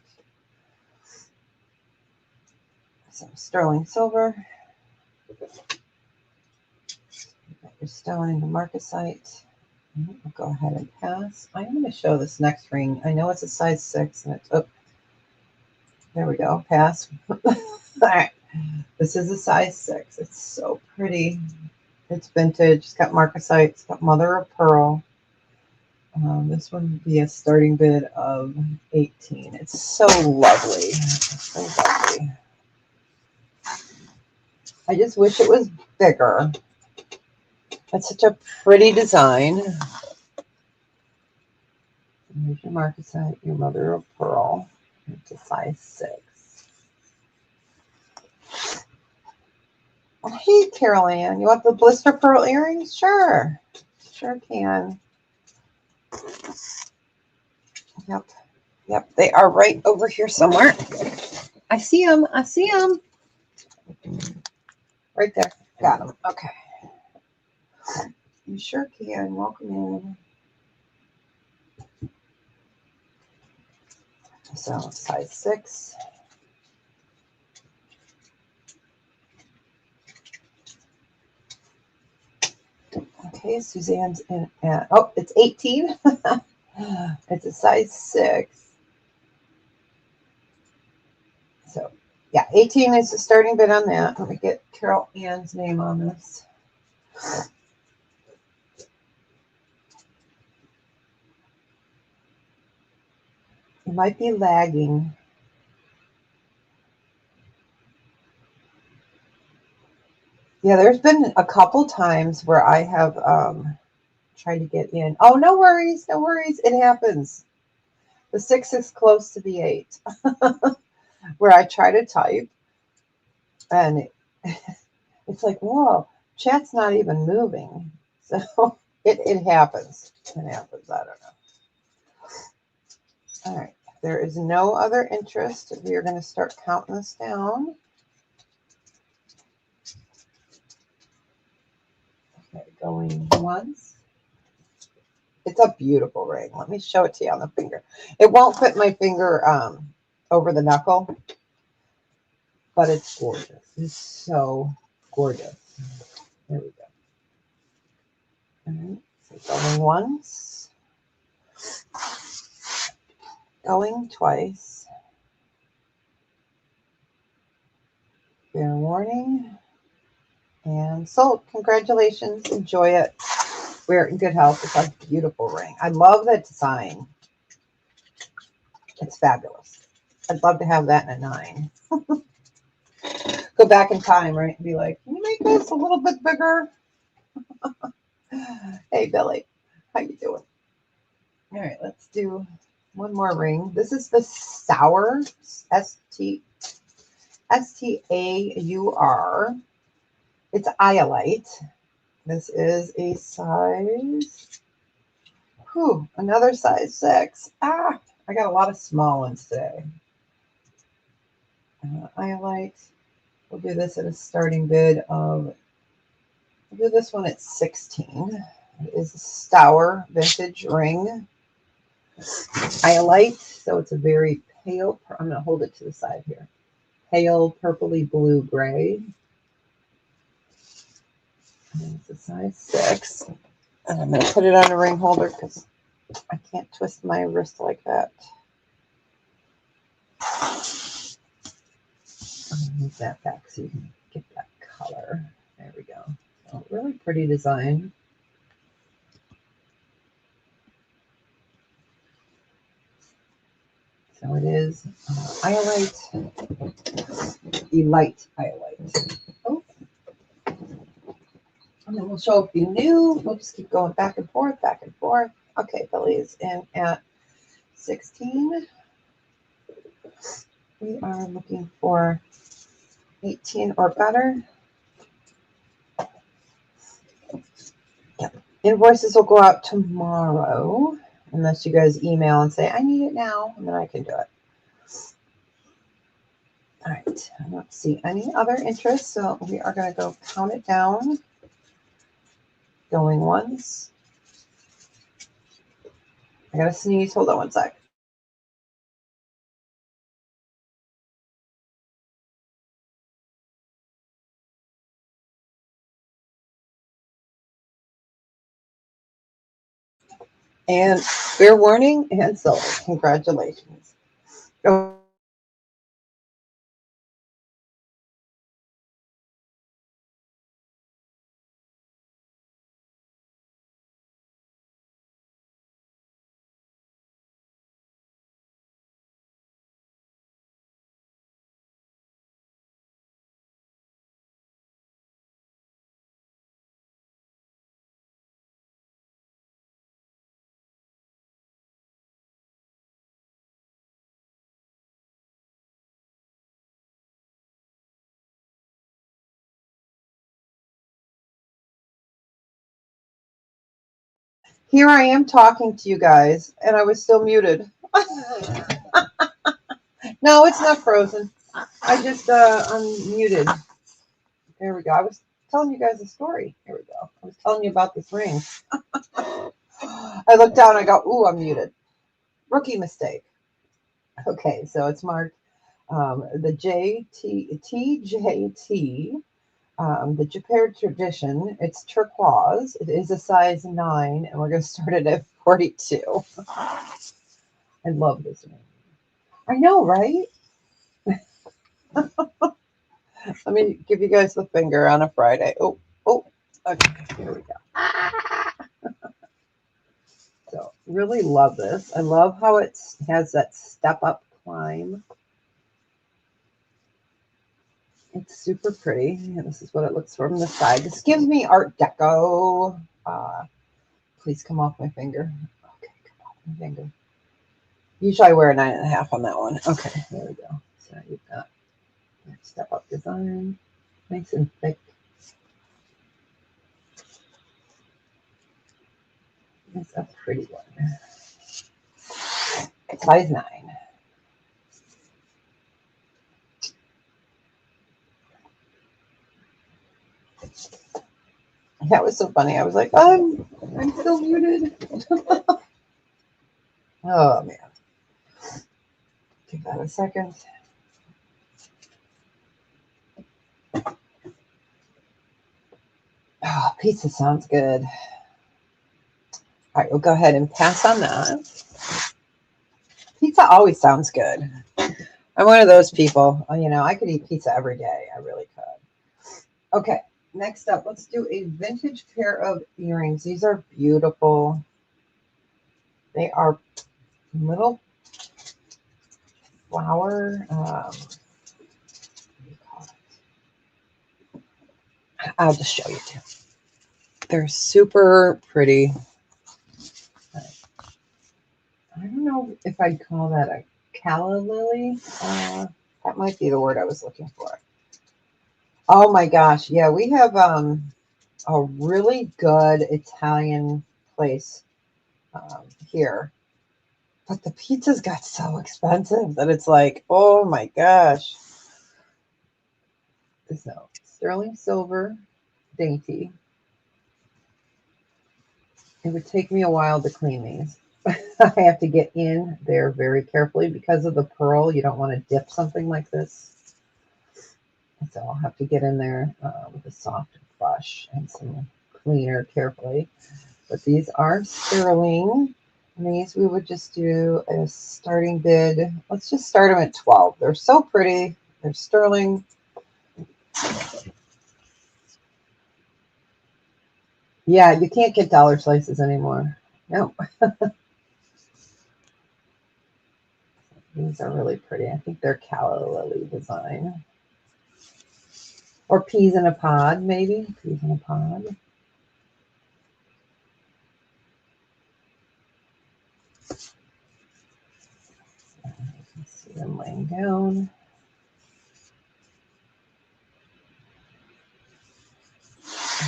Some sterling silver. You've got your stone and your marcasite. I'll go ahead and pass. I'm going to show this next ring. I know it's a size 6, and it's, oh, there we go, pass. All right, this is a size 6. It's so pretty. It's vintage. It's got marcasite. It's got mother of pearl. This one would be a starting bid of 18. It's so lovely. So lovely. I just wish it was bigger. It's such a pretty design. Here's your marcasite, your mother of pearl. It's a size 6. Hey, Carol Ann, you want the blister pearl earrings? Sure. Sure can. Yep. Yep, they are right over here somewhere. I see them. I see them. Right there. Got them. Okay. You sure can. Welcome in. So size 6. Okay, Suzanne's in at, oh, it's 18. It's a size 6. So, yeah, 18 is the starting bid on that. Let me get Carol Ann's name on this. It might be lagging. Yeah, there's been a couple times where I have tried to get in. Oh, no worries, no worries. It happens. The 6 is close to the 8, where I try to type, and it's like, whoa, chat's not even moving. So it happens. It happens. I don't know. All right. There is no other interest. We are going to start counting this down. Okay, going once. It's a beautiful ring. Let me show it to you on the finger. It won't fit my finger over the knuckle, but it's gorgeous. It's so gorgeous. There we go. All right. So going once. Going twice. Fair warning. And sold. Congratulations. Enjoy it. Wear it in good health. It's a beautiful ring. I love the design. It's fabulous. I'd love to have that in a 9. Go back in time, right? And be like, can you make this a little bit bigger? Hey, Billy. How you doing? All right, let's do one more ring. This is the Staur, Staur. It's iolite. This is a size, another size 6. I got a lot of small ones today. Iolite. We'll do this at a starting bid of, we'll do this one at 16. It is a Staur vintage ring. Iolite, so it's a very pale, I'm going to hold it to the side here. Pale purpley blue gray. And it's a size 6. And I'm going to put it on a ring holder because I can't twist my wrist like that. I'll move that back so you can get that color. There we go. So really pretty design. So it is iolite, elite iolite. Oh, and then we'll show a few new. We'll just keep going back and forth, back and forth. Okay, Billy is in at 16. We are looking for 18 or better. Yep. Invoices will go out tomorrow, unless you guys email and say, I need it now, and then I can do it. All right, I don't see any other interest, so we are going to go count it down. Going once. I got to sneeze. Hold on one sec. And fair warning and sold. Congratulations. Oh, here I am talking to you guys, and I was still muted. No, it's not frozen. I just unmuted. There we go. I was telling you guys a story. Here we go. I was telling you about this ring. I looked down and I go, ooh, I'm muted. Rookie mistake. Okay, so it's marked the TJT, the Japan tradition. It's turquoise. It is a size 9, and we're going to start it at 42. I love this one. I know, right? Let me give you guys the finger on a Friday. Oh, oh, okay, here we go. So, really love this. I love how it has that step up climb. It's super pretty. And this is what it looks from the side. This gives me Art Deco. Please come off my finger. Okay, come off my finger. Usually I wear a 9.5 on that one. Okay, there we go. So you've got step up design. Nice and thick. It's a pretty one. Size 9. That was so funny. I was like, I'm still muted. Oh man. Give that a second. Oh, pizza sounds good. All right, we'll go ahead and pass on that. Pizza always sounds good. I'm one of those people. I could eat pizza every day. I really could. Okay, next up, let's do a vintage pair of earrings. These are beautiful. They are little flower. What do you call it? I'll just show you too. They're super pretty. I don't know if I'd call that a calla lily. That might be the word I was looking for. Oh my gosh. Yeah, we have a really good Italian place here. But the pizzas got so expensive that it's like, oh my gosh. So, sterling silver, dainty. It would take me a while to clean these. I have to get in there very carefully because of the pearl. You don't want to dip something like this. So I'll have to get in there with a soft brush and some cleaner carefully. But these are sterling. And these we would just do a starting bid. Let's just start them at 12. They're so pretty. They're sterling. Yeah, you can't get dollar slices anymore. Nope. These are really pretty. I think they're calla lily design. Or peas in a pod, maybe. Peas in a pod. You can see them laying down.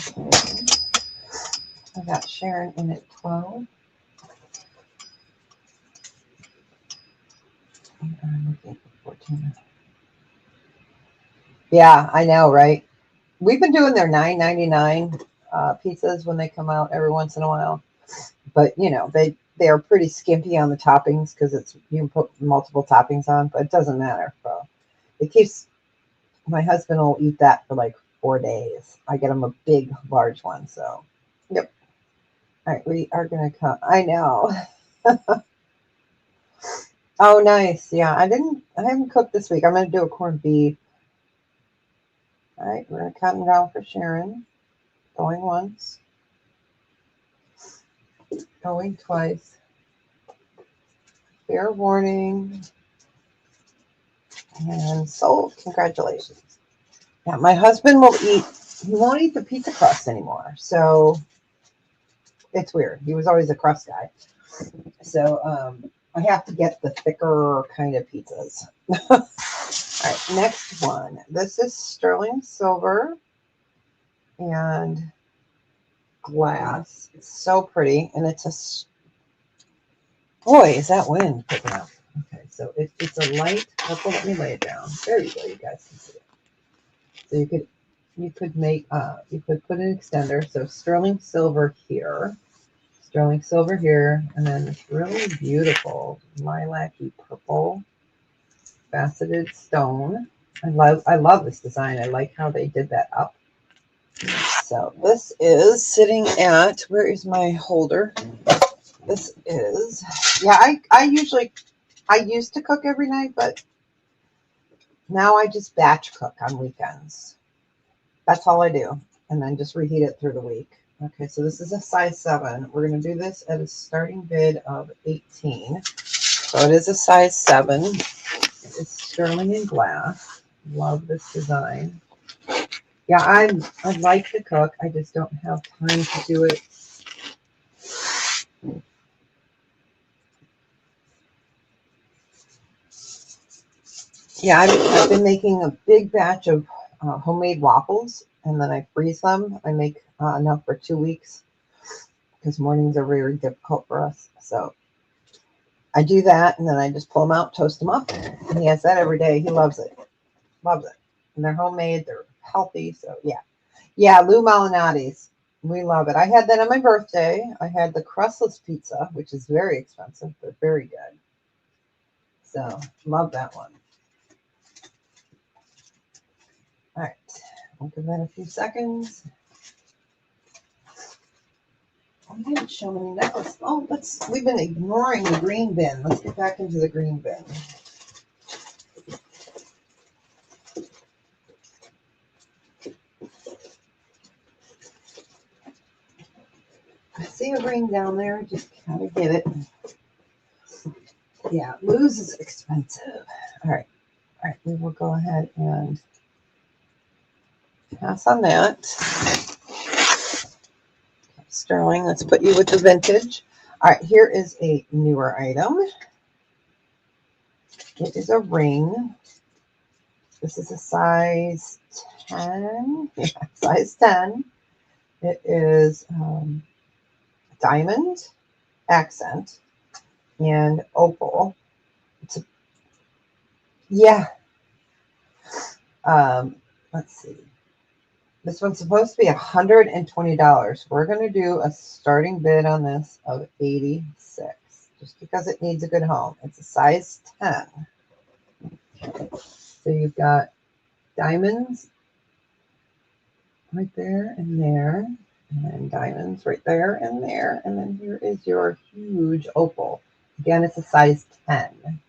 Okay. I got Sharon in at 12. And I'm looking for 14. Yeah, I know, right? We've been doing their $9.99 pizzas when they come out every once in a while. But they are pretty skimpy on the toppings because you can put multiple toppings on, but it doesn't matter. So it keeps my husband will eat that for like 4 days. I get him a big, large one. So, yep. All right, we are gonna come. I know. Oh, nice. Yeah, I haven't cooked this week. I'm gonna do a corned beef. All right, we're gonna count down for Sharon. Going once. Going twice. Fair warning. And sold. Congratulations. Yeah, my husband he won't eat the pizza crust anymore. So it's weird. He was always a crust guy. So I have to get the thicker kind of pizzas. All right, next one. This is sterling silver and glass. It's so pretty. And boy, is that wind picking up. Okay, so it's a light purple. Let me lay it down. There you go. You guys can see it. So you could put an extender. So sterling silver here, and then this really beautiful lilac-y purple. faceted stone. I love this design. I like how they did that up. So this is sitting at, where is my holder? This is, yeah, I used to cook every night, but now I just batch cook on weekends. That's all I do. And then just reheat it through the week. Okay, so this is a size 7. We're going to do this at a starting bid of 18. So it is a size 7. It is sterling and glass. Love this design. Yeah, I like to cook. I just don't have time to do it. Yeah, I've been making a big batch of homemade waffles, and then I freeze them. I make enough for 2 weeks because mornings are very difficult for us. So I do that, and then I just pull them out, toast them up, and he has that every day. He loves it. Loves it. And they're homemade. They're healthy. So, yeah. Yeah, Lou Malinati's. We love it. I had that on my birthday. I had the crustless pizza, which is very expensive, but very good. So, love that one. All right. I'll give that a few seconds. I didn't show any necklace. Oh, we've been ignoring the green bin. Let's get back into the green bin. I see a ring down there. Just gotta get it. Yeah, Lou's is expensive. All right. We will go ahead and pass on that. Sterling, let's put you with the vintage. All right, here is a newer item. It is a ring. This is a size 10. Yeah, size 10. It is diamond accent and opal. Yeah. Let's see. This one's supposed to be $120. We're going to do a starting bid on this of 86, just because it needs a good home. It's a size 10. Okay. So you've got diamonds right there and there, and then diamonds right there and there, and then here is your huge opal. Again, it's a size 10.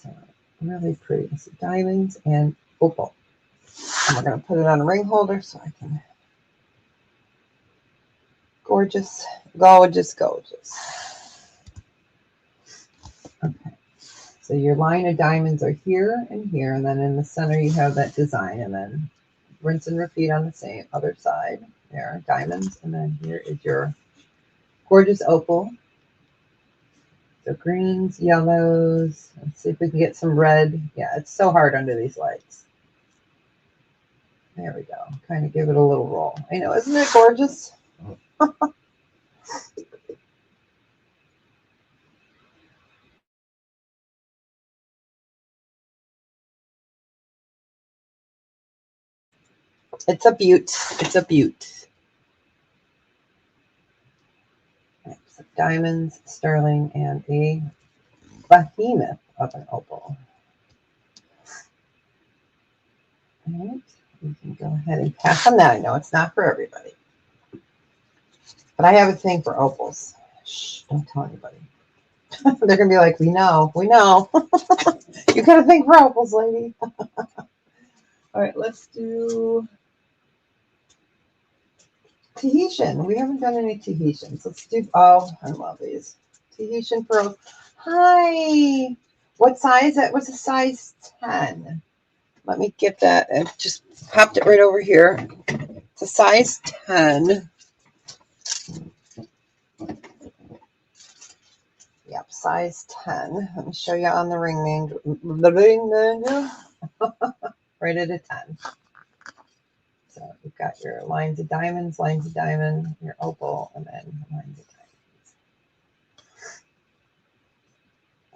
So really pretty. So diamonds and opal. And we're going to put it on a ring holder so I can. Gorgeous, gorgeous, gorgeous. Okay. So your line of diamonds are here and here, and then in the center you have that design, and then rinse and repeat on the same other side. There are diamonds, and then here is your gorgeous opal. So greens, yellows. Let's see if we can get some red. Yeah, it's so hard under these lights. There we go. Kind of give it a little roll. I know, isn't it gorgeous? It's a beaut. It's a beaut. Right, so diamonds, sterling, and a behemoth of an opal. All right, we can go ahead and pass on that. I know it's not for everybody, but I have a thing for opals. Shh, don't tell anybody. They're gonna be like, we know. You got a thing for opals, lady. All right, let's do Tahitian. We haven't done any Tahitians. Let's do, oh, I love these. Tahitian pearls. Hi. What size? That was a size 10. Let me get that. I just popped it right over here. It's a size 10. Yep, size 10. Let me show you on the ring manger. Right at a 10. So you've got your lines of diamonds, your opal, and then lines of diamonds.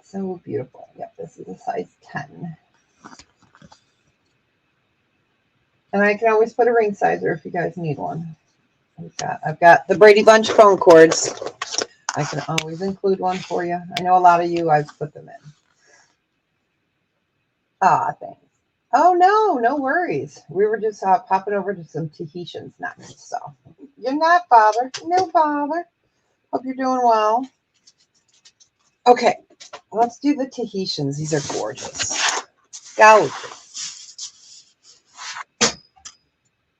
So beautiful. Yep, this is a size 10. And I can always put a ring sizer if you guys need one. I've got the Brady Bunch phone cords. I can always include one for you. I know a lot of you, I've put them in. Ah, thanks. Oh, no worries. We were just popping over to some Tahitians next. So you're not bothered. No bother. Hope you're doing well. Okay, let's do the Tahitians. These are gorgeous. Gorgeous.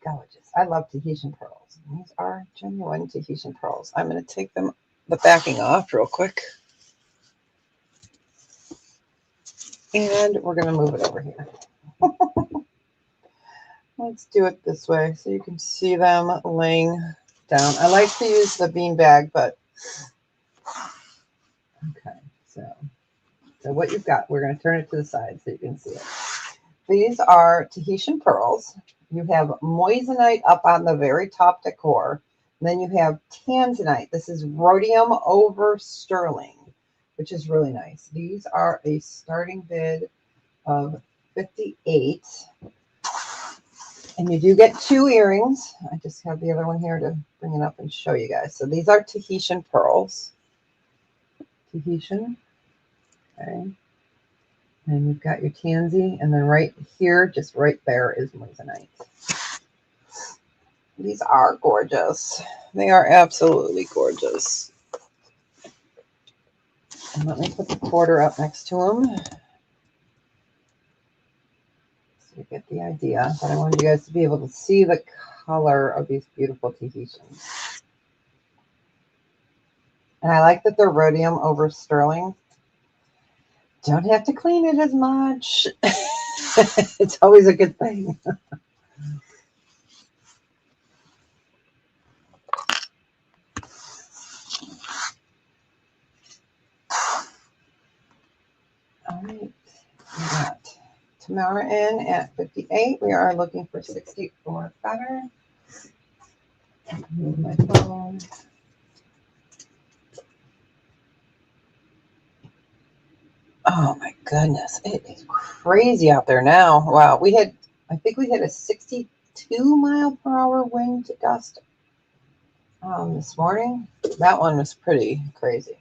Gorgeous. I love Tahitian pearls. These are genuine Tahitian pearls. I'm going to take the backing off real quick. And we're going to move it over here. Let's do it this way so you can see them laying down. I like to use the bean bag, but okay. So what you've got, we're going to turn it to the side so you can see it. These are Tahitian pearls. You have moissanite up on the very top decor. And then you have tanzanite. This is rhodium over sterling, which is really nice. These are a starting bid of $58. And you do get 2 earrings. I just have the other one here to bring it up and show you guys. So these are Tahitian pearls. Tahitian. Okay. And you've got your tansy. And then right here, just right there is moissanite. These are gorgeous. They are absolutely gorgeous. And let me put the quarter up next to them. You get the idea, but I wanted you guys to be able to see the color of these beautiful Tahitians. And I like that they're rhodium over sterling. Don't have to clean it as much. It's always a good thing. All right, we got Tamara in at 58. We are looking for 64 better. Move my phone. Oh my goodness, it is crazy out there now. Wow, I think we had a 62-mile-per-hour wind gust this morning. That one was pretty crazy.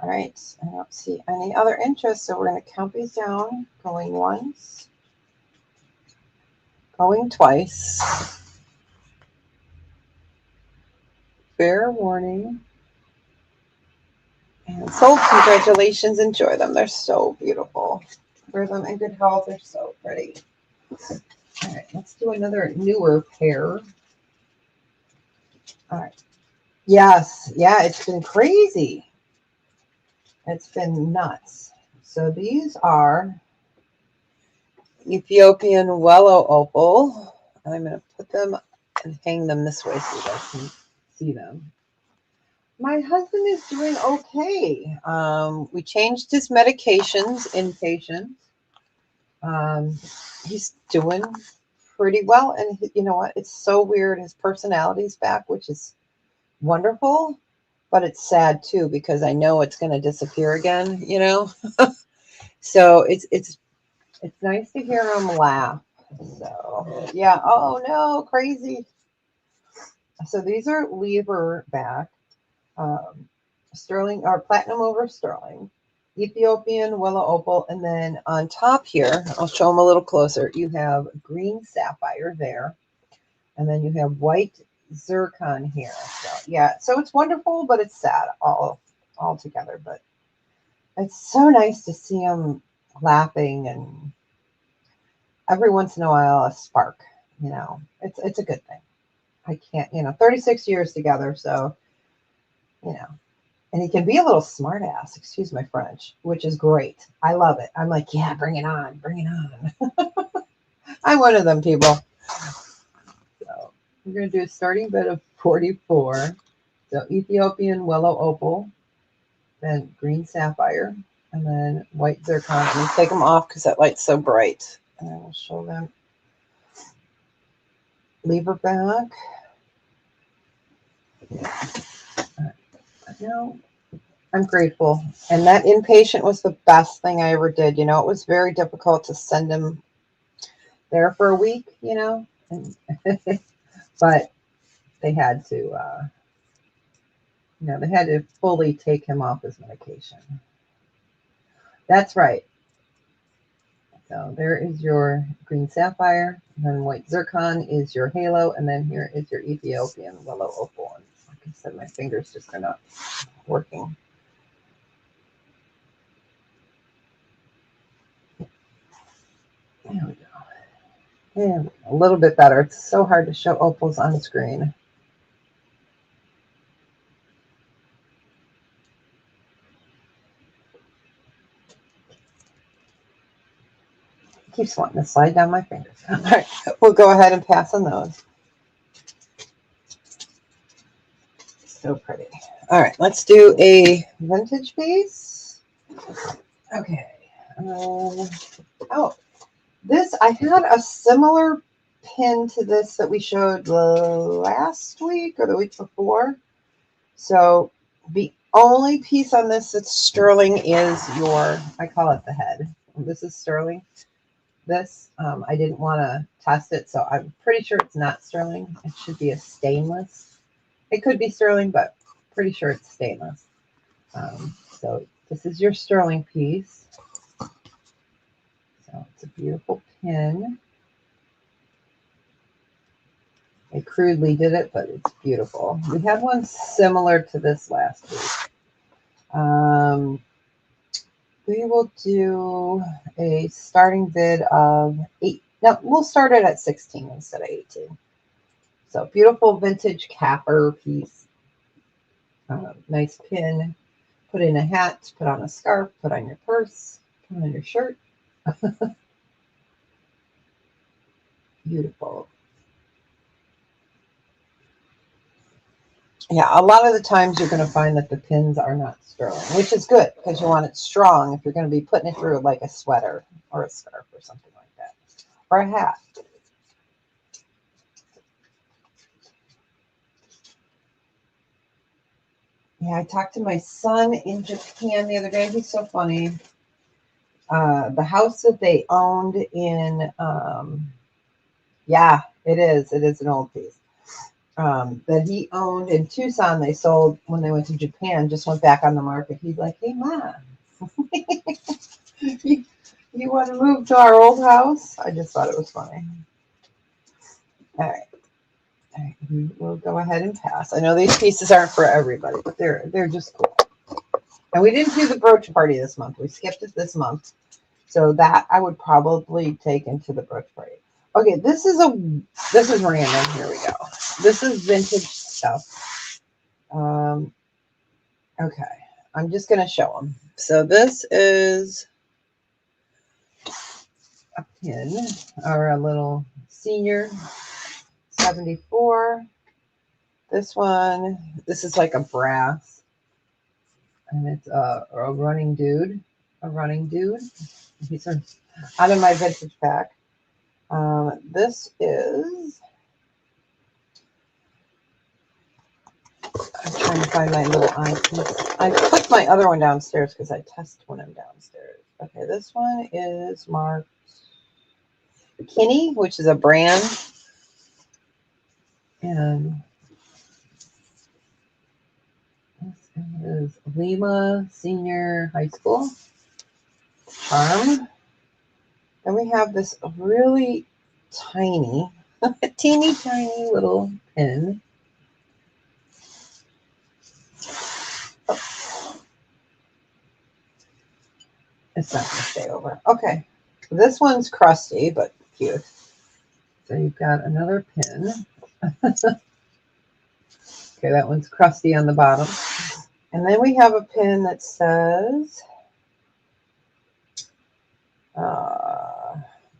All right, I don't see any other interest, so we're going to count these down. Going once, going twice. Fair warning. And sold. Congratulations. Enjoy them. They're so beautiful. Wear them in good health. They're so pretty. All right, let's do another newer pair. All right. Yes. Yeah, it's been crazy. It's been nuts. So these are Ethiopian Wellow Opal. I'm going to put them and hang them this way so you guys can see them. My husband is doing okay. We changed his medications inpatient. He's doing pretty well. And you know what? It's so weird. His personality's back, which is wonderful. But it's sad too, because I know it's going to disappear again, you know? So it's nice to hear him laugh. So yeah. Oh no, crazy. So these are lever back, sterling or platinum over sterling, Ethiopian willow opal, and then on top here, I'll show them a little closer. You have green sapphire there, and then you have white zircon here. So yeah, so it's wonderful, but it's sad all together. But it's so nice to see them laughing, and every once in a while a spark. You know, it's a good thing. I can't, 36 years together, so and he can be a little smart ass, excuse my French, which is great. I love it. I'm like, yeah, bring it on, bring it on. I'm one of them people. So we're going to do a starting bid of 44. So Ethiopian willow opal, then green sapphire, and then white zircon. I'm going to take them off because that light's so bright. And I will show them lever back. No, I'm grateful. And that inpatient was the best thing I ever did. It was very difficult to send him there for a week, but they had to No, they had to fully take him off his medication. That's right. So there is your green sapphire, and then white zircon is your halo, and then here is your Ethiopian willow opal. And like I said, my fingers just are not working. There we go. Yeah, a little bit better. It's so hard to show opals on screen. It keeps wanting to slide down my fingers. All right, we'll go ahead and pass on those. So pretty. All right, let's do a vintage piece. Okay. Oh, this, I had a similar pin to this that we showed last week or the week before. So the only piece on this that's sterling is your, I call it the head. This is sterling. This, I didn't want to test it, so I'm pretty sure it's not sterling. It should be a stainless. It could be sterling, but pretty sure it's stainless. So this is your sterling piece. So it's a beautiful pin. I crudely did it, but it's beautiful. We had one similar to this last week. We will do a starting bid of 8. No, we'll start it at 16 instead of 18. So beautiful vintage capper piece. Nice pin. Put in a hat, put on a scarf, put on your purse, put on your shirt. Beautiful. Yeah, a lot of the times you're going to find that the pins are not sterling, which is good because you want it strong if you're going to be putting it through like a sweater or a scarf or something like that, or a hat. Yeah, I talked to my son in Japan the other day. He's so funny. The house that they owned in, yeah, it is. It is an old piece. That he owned in Tucson, they sold when they went to Japan, just went back on the market. He's like, hey, Mom, you want to move to our old house? I just thought it was funny. All right. All right. We'll go ahead and pass. I know these pieces aren't for everybody, but they're just cool. And we didn't do the brooch party this month. We skipped it this month. So that I would probably take into the brooch party. Okay, this is random. Here we go. This is vintage stuff. Okay, I'm just going to show them. So this is a pin or a little senior 74. This one, this is like a brass, and it's a running dude. These are out of my vintage pack. This is, I'm trying to find my little eyepiece. I put my other one downstairs because I test when I'm downstairs. Okay, this one is marked Kinney, which is a brand. And this is Lima Senior High School charm. Then we have this really tiny, teeny tiny little pin. It's not going to stay over. Okay. This one's crusty, but cute. So you've got another pin. Okay, that one's crusty on the bottom. And then we have a pin that says,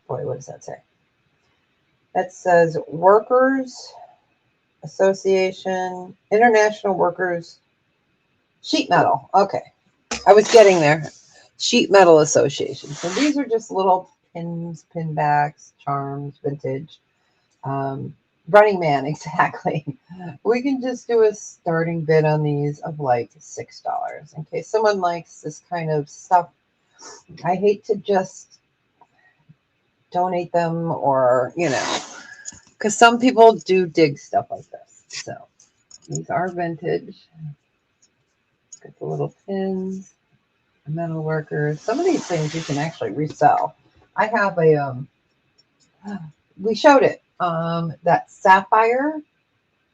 boy, what does that say? That says Workers Association, International Workers Sheet Metal. Okay, I was getting there. Sheet Metal Association. So these are just little pins, pin backs, charms, vintage. Running Man, exactly. We can just do a starting bid on these of like $6 in case someone likes this kind of stuff. I hate to just donate them or, because some people do dig stuff like this. So these are vintage. Got the little pins, metal workers. Some of these things you can actually resell. I have a, we showed it, that sapphire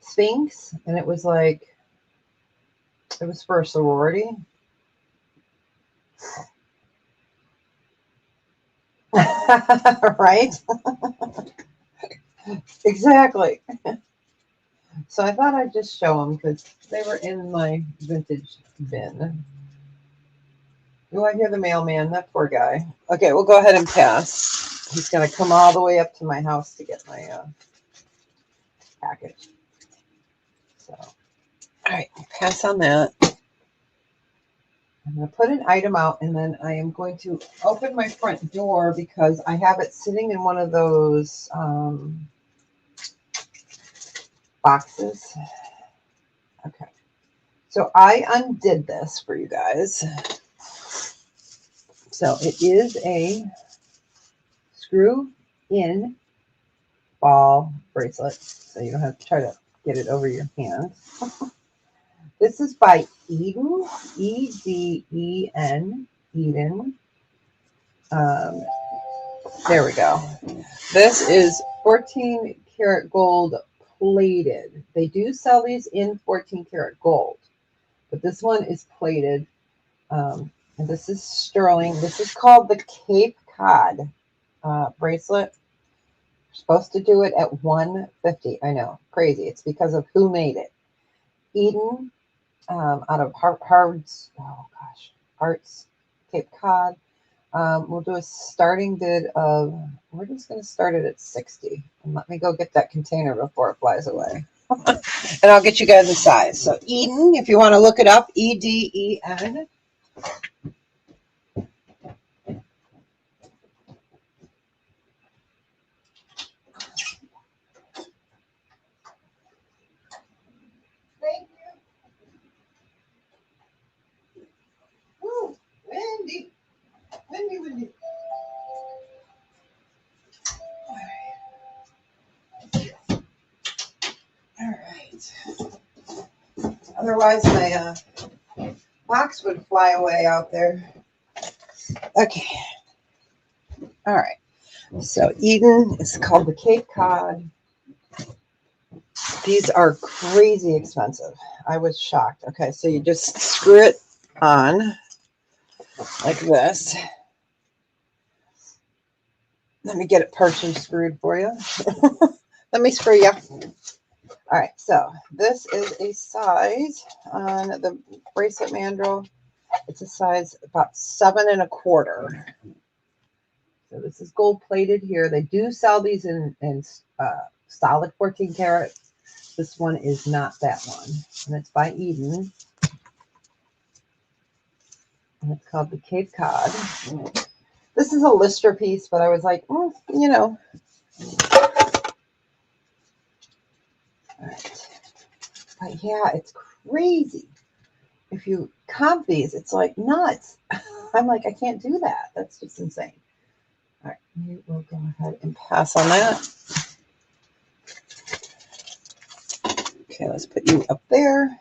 Sphinx, and it was like, it was for a sorority. Right? Exactly. So I thought I'd just show them because they were in my vintage bin. Do I hear the mailman? That poor guy. Okay, we'll go ahead and pass. He's going to come all the way up to my house to get my package. So, all right, pass on that. I'm going to put an item out, and then I am going to open my front door because I have it sitting in one of those boxes. Okay. So I undid this for you guys. So it is a screw-in ball bracelet, so you don't have to try to get it over your hand. This is by Eden, E-D-E-N, Eden. There we go. This is 14 karat gold plated. They do sell these in 14 karat gold, but this one is plated. And this is sterling. This is called the Cape Cod bracelet. You're supposed to do it at $150. I know, crazy. It's because of who made it. Eden, out of Harvard's, Arts, Cape Cod. We'll do a starting bid of, we're just going to start it at 60. And let me go get that container before it flies away. And I'll get you guys a size. So Eden, if you want to look it up, E-D-E-N. Thank you. Woo, Wendy. Wendy. All right. Otherwise, my box would fly away out there. Okay. All right. So Eden is called the Cape Cod. These are crazy expensive. I was shocked. Okay, so you just screw it on like this. Let me get it partially screwed for you. Let me screw you. All right, so this is a size on the bracelet mandrel. It's a size about 7 1/4. So this is gold plated here. They do sell these in solid 14 karat. This one is not that one, and it's by Eden. And it's called the Cape Cod. This is a Lister piece, but I was like, you know. All right. But yeah, it's crazy. If you comp these, it's like nuts. I'm like, I can't do that. That's just insane. All right, we will go ahead and pass on that. Okay, let's put you up there.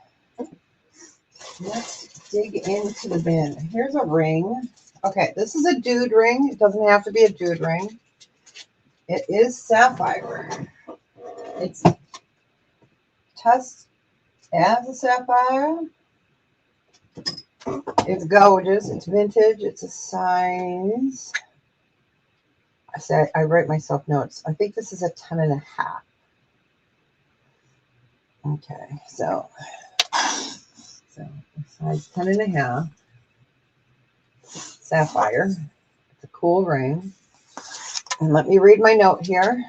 Let's dig into the bin. Here's a ring. Okay, this is a dude ring. It doesn't have to be a dude ring. It is sapphire. It's test as a sapphire. It's gorgeous. It's vintage. It's a size. I write myself notes. I think this is a 10 1/2. Okay, so size 10 1/2. Sapphire. It's a cool ring. And let me read my note here.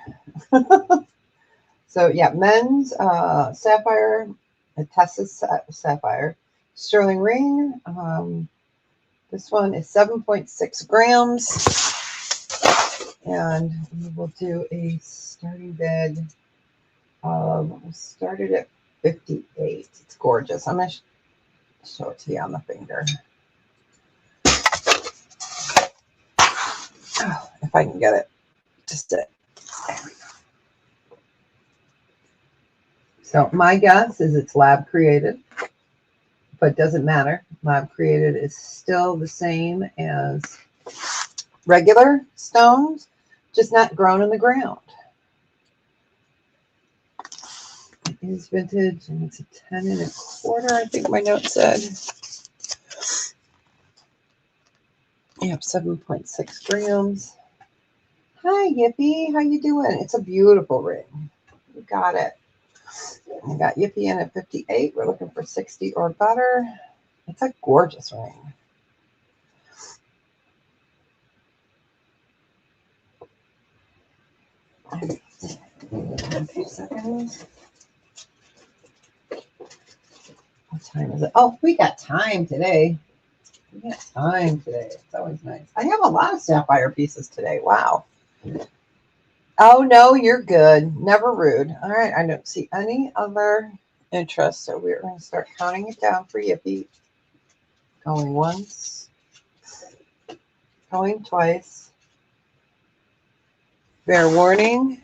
So yeah, men's sapphire, a Tessa's sapphire, sterling ring. This one is 7.6 grams. And we will do a starting bid of, we'll start it at 58. It's gorgeous. I'm going to show it to you on the finger. Oh, if I can get it. Just it. There we go. So my guess is it's lab created. but it doesn't matter. Lab created is still the same as regular stones, just not grown in the ground. It is vintage and it's a 10 1/4, I think my note said. Yep, 7.6 grams. Hi, Yippee. How you doing? It's a beautiful ring. You got it. I got Yippee in at 58. We're looking for 60 or better. It's a gorgeous ring. A few seconds. What time is it? Oh, we got time today. We got time today. It's always nice. I have a lot of sapphire pieces today. Wow. Oh, no, you're good. Never rude. All right. I don't see any other interest. So we're going to start counting it down for Yippee. Going once. Going twice. Fair warning.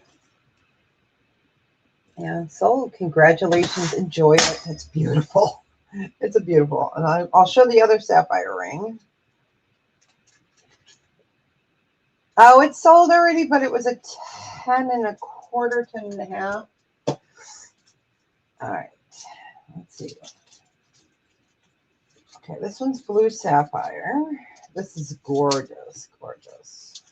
And sold. Congratulations. Enjoy it. It's beautiful. It's a beautiful. And I'll show the other sapphire ring. Oh, it's sold already, but it was a 10 1/4, 10 1/2. All right. Let's see. Okay, this one's blue sapphire. This is gorgeous, gorgeous.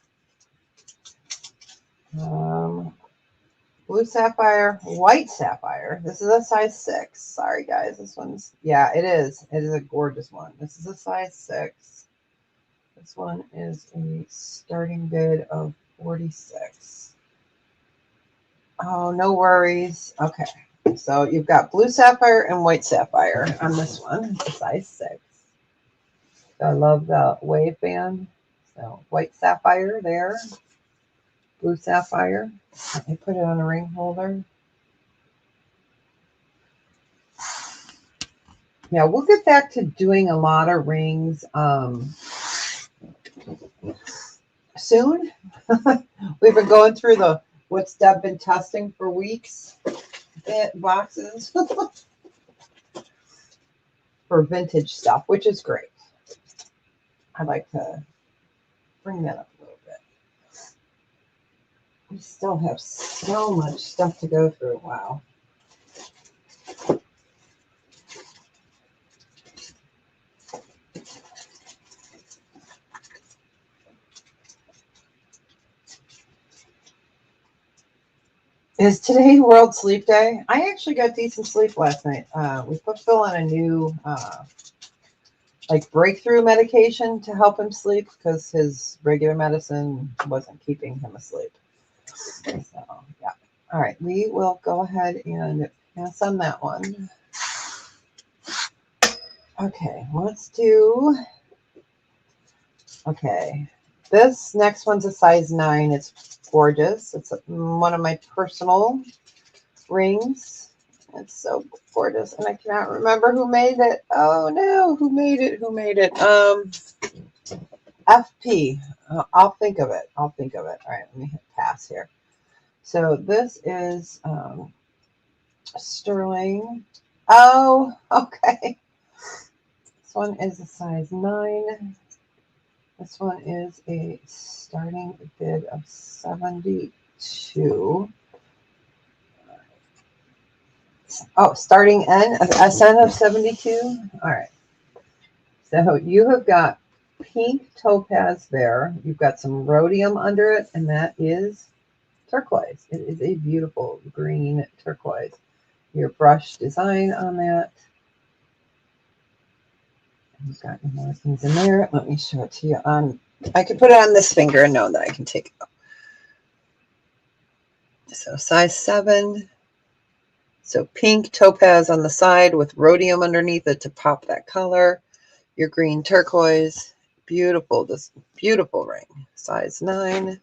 Blue sapphire, white sapphire. This is a size 6. Sorry, guys. This one's, yeah, it is. It is a gorgeous one. This is a size 6. This one is a starting bid of 46. Oh, no worries. Okay. So you've got blue sapphire and white sapphire on this one. It's a size 6. I love the wave band. So white sapphire there. Blue sapphire. Let me put it on a ring holder. Yeah, we'll get back to doing a lot of rings soon. We've been going through the what's Deb been testing for weeks boxes for vintage stuff, which is great. I'd like to bring that up a little bit. We still have so much stuff to go through. Wow. Is today World Sleep Day? I actually got decent sleep last night. We put Phil on a new like breakthrough medication to help him sleep because his regular medicine wasn't keeping him asleep. So yeah. All right, we will go ahead and pass on that one. Okay, let's do. Okay, this next one's a size 9. It's gorgeous. It's one of my personal rings. It's so gorgeous, and I cannot remember who made it. Oh no, who made it? Who made it? FP. I'll think of it. I'll think of it. All right, let me hit pass here. So this is sterling. Oh, okay. This one is a size 9. This one is a starting bid of 72. Oh, starting N, SN of 72. All right. So you have got pink topaz there. You've got some rhodium under it, and that is turquoise. It is a beautiful green turquoise. Your brush design on that. You've got more things in there. Let me show it to you on. I can put it on this finger and know that I can take it. So size 7. So pink topaz on the side with rhodium underneath it to pop that color. Your green turquoise. Beautiful. This beautiful ring. Size 9.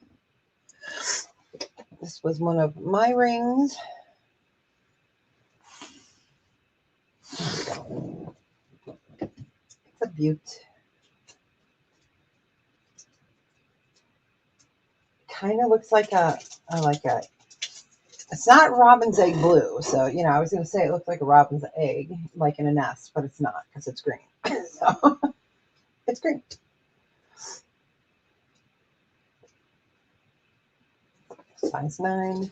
This was one of my rings. It's a beaut. Kind of looks like a It's not robin's egg blue. So, you know, I was going to say it looked like a robin's egg, like in a nest, but it's not because it's green. So it's green. Size 9.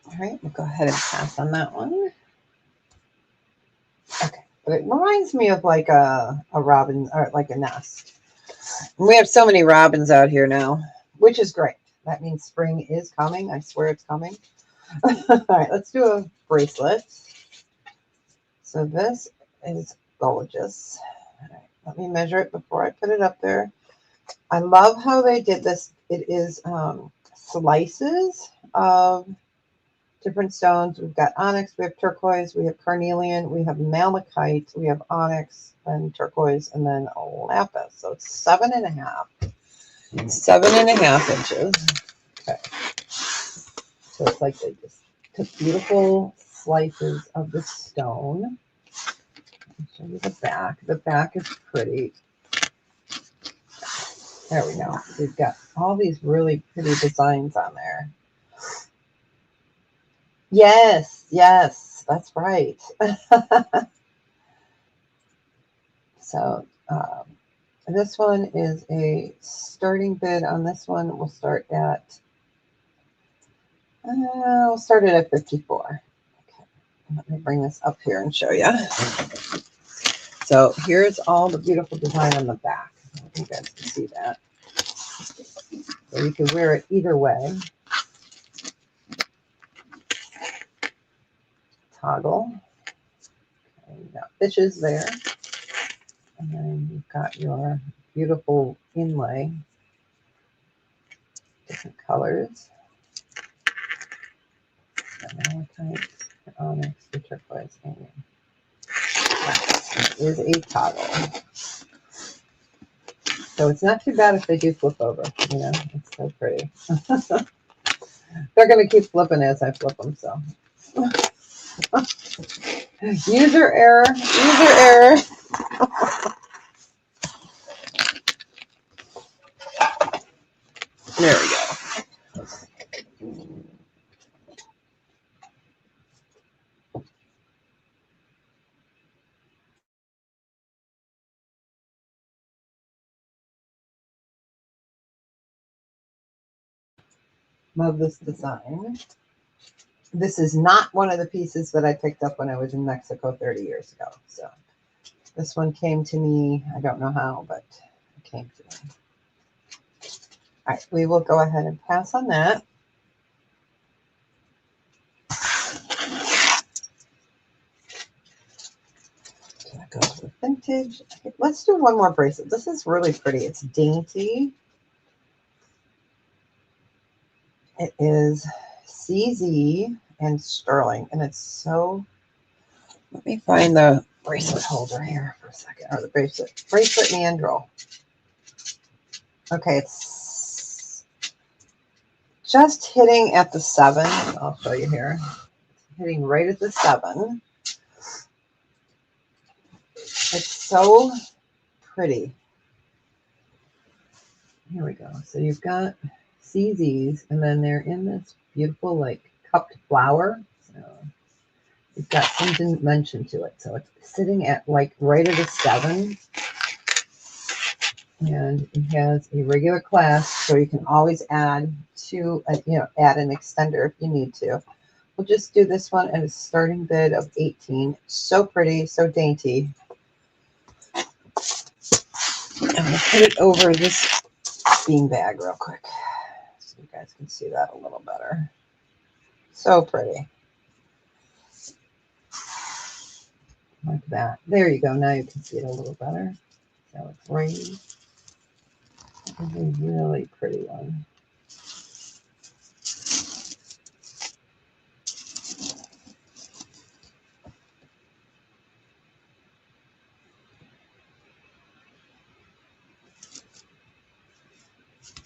All right, we'll go ahead and pass on that one. Okay, but it reminds me of like a robin or like a nest. And we have so many robins out here now, which is great. That means spring is coming. I swear it's coming. All right, let's do a bracelet. So this is gorgeous. All right, let me measure it before I put it up there. I love how they did this. It is slices of different stones. We've got onyx, we have turquoise, we have carnelian, we have malachite, we have onyx and turquoise, and then lapis. So it's 7.5. 7.5 inches. Okay. So it's like they just took beautiful slices of the stone. I'll show you the back. The back is pretty. There we go. We've got all these really pretty designs on there. Yes, yes, that's right. So this one is a starting bid on this one. We'll start at we'll start it at 54. Okay, let me bring this up here and show you. So here's all the beautiful design on the back. I hope you guys can see that. So you can wear it either way. Toggle. Okay, you got fishes there. And then you've got your beautiful inlay. Different colors. The malachite, the onyx, the turquoise, and that is a toggle. So it's not too bad if they do flip over. You know, it's so pretty. They're going to keep flipping as I flip them, so. User error. User error. There we go. Love this design. This is not one of the pieces that I picked up when I was in Mexico 30 years ago. So this one came to me. I don't know how, but it came to me. All right, we will go ahead and pass on that. So that goes with vintage. Okay, let's do one more bracelet. This is really pretty. It's dainty. It is CZ and sterling, and it's so. Let me find the bracelet holder here for a second, or the bracelet mandrel. Okay, it's just hitting at the 7. I'll show you here. It's hitting right at the 7. It's so pretty. Here we go. So you've got CZs, and then they're in this beautiful like cupped flower. So it's got some dimension to it. So it's sitting at like right at a 7. And it has a regular clasp, so you can always add add an extender if you need to. We'll just do this one at a starting bid of 18. So pretty, so dainty. And we'll put it over this bean bag real quick so you guys can see that a little better. So pretty. Like that. There you go. Now you can see it a little better. So it's right. It's a really pretty one.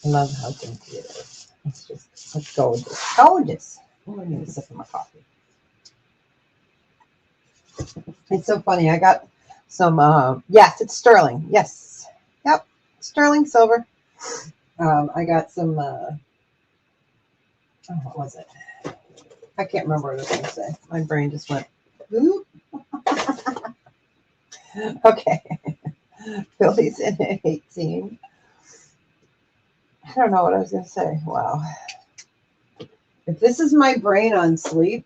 I love how dainty it is. It's gorgeous. Gorgeous. Oh, I need a sip of my coffee. It's so funny. I got some, yes, it's sterling. Yes, Yep, sterling silver. I got some, what was it? I can't remember what I was going to say. My brain just went, "Oop." Okay. Billy's in at 18. I don't know what I was going to say. Wow. If this is my brain on sleep,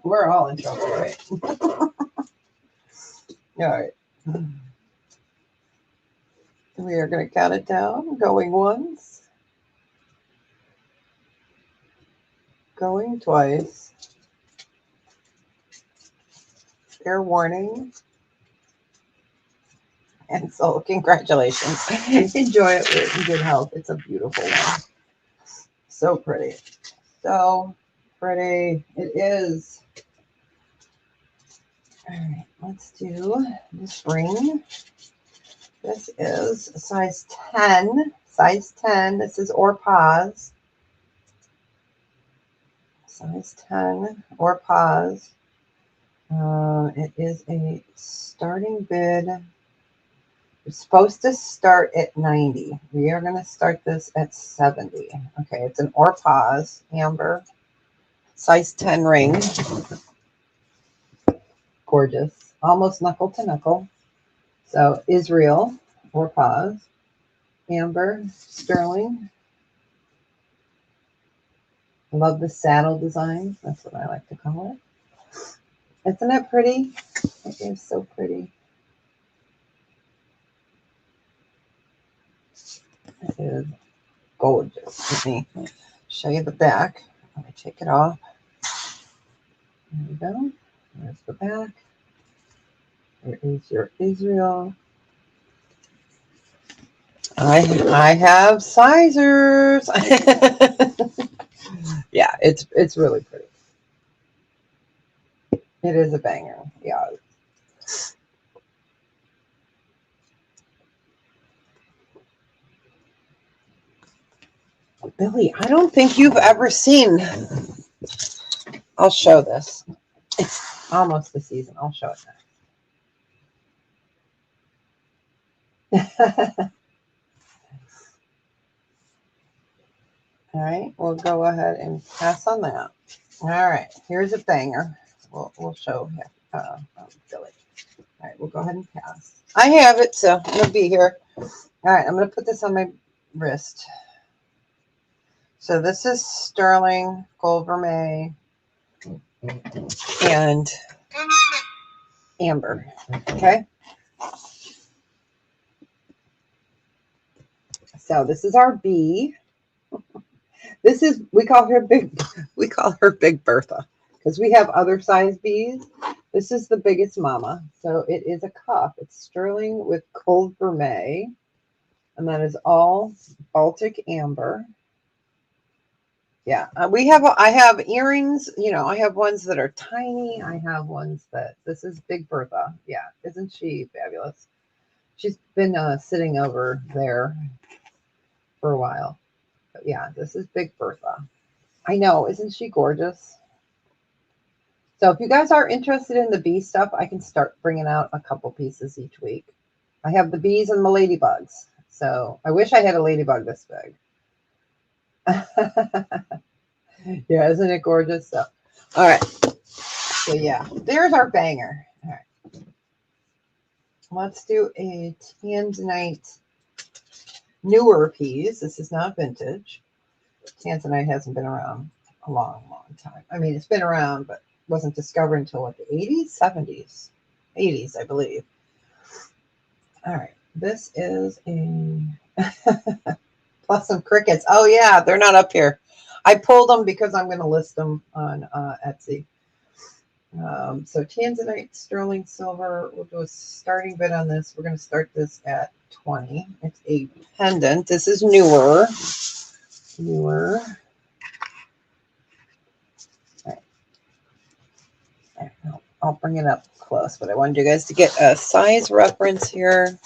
we're all in trouble, right? All right. We are going to count it down. Going once. Going twice. Fair warning. And so, congratulations. Enjoy it in good health. It's a beautiful one. So pretty. So pretty. It is. All right, let's do this ring. This is size 10. Size 10. This is or pause. Size 10 or pause. It is a starting bid. It's supposed to start at 90. We are going to start this at 70. Okay, it's an or pause, amber, size 10 ring. Gorgeous. Almost knuckle to knuckle. So Israel or pause, amber, sterling. I love the saddle design. That's what I like to call it. Isn't it pretty? It is so pretty. It is gorgeous. Let me show you the back. Let me take it off. There we go. There's the back. There is your Israel. I have sizers. Yeah, it's really pretty. It is a banger. Yeah. Billy, I don't think you've ever seen. I'll show this. It's almost the season. I'll show it next. All right, we'll go ahead and pass on that. All right, here's a banger. We'll show Billy. All right, we'll go ahead and pass. I have it, so I'm gonna be here. All right, I'm gonna put this on my wrist. So this is sterling, gold vermeil, and amber. Okay. So this is our B. This is we call her Big Bertha because we have other size B's. This is the biggest mama. So it is a cup. It's sterling with gold vermeil, and that is all Baltic amber. Yeah, I have earrings. I have ones that are tiny. I have ones this is Big Bertha. Yeah, isn't she fabulous? She's been sitting over there for a while. But yeah, this is Big Bertha. I know, isn't she gorgeous? So if you guys are interested in the bee stuff, I can start bringing out a couple pieces each week. I have the bees and the ladybugs. So I wish I had a ladybug this big. Yeah, isn't it gorgeous? So, all right. So yeah, there's our banger. All right. Let's do a tanzanite newer piece. This is not vintage. Tanzanite hasn't been around a long, long time. I mean, it's been around, but wasn't discovered until what, the 80s, 70s, 80s, I believe. All right. This is a plus some crickets. Oh yeah, they're not up here. I pulled them because I'm going to list them on Etsy. So tanzanite, sterling silver. We'll do a starting bid on this. We're going to start this at 20. It's a pendant. This is newer. Newer. All right. I'll bring it up close, but I wanted you guys to get a size reference here.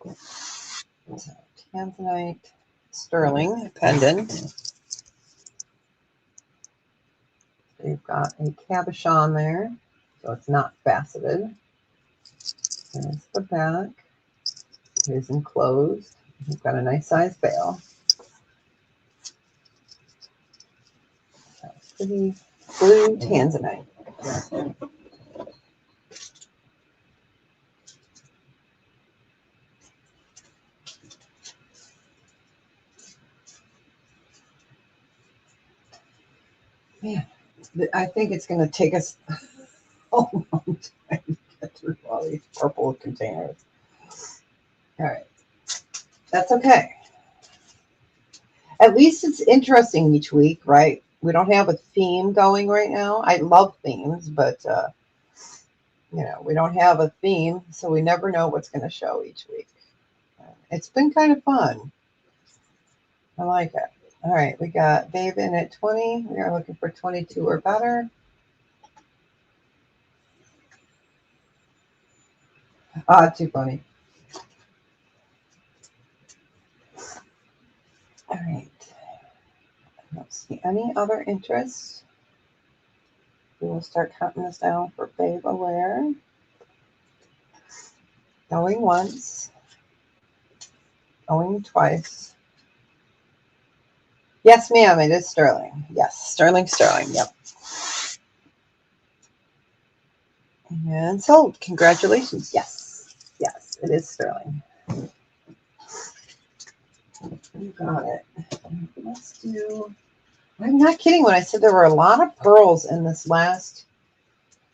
So, tanzanite, sterling pendant. They've got a cabochon there, so it's not faceted. There's the back. It is enclosed. We've got a nice size bale. That's pretty blue tanzanite. Man, I think it's going to take us a long time to get through all these purple containers. All right. That's okay. At least it's interesting each week, right? We don't have a theme going right now. I love themes, but, we don't have a theme, so we never know what's going to show each week. It's been kind of fun. I like it. All right, we got Babe in at 20. We are looking for 22 or better. Too funny. All right. I don't see any other interest. We will start counting this down for Babe Aware. Going once. Going twice. Yes, ma'am, it is sterling. Yes, sterling, yep. And sold. Congratulations. Yes, it is sterling. You got it. Let's do... I'm not kidding when I said there were a lot of pearls in this last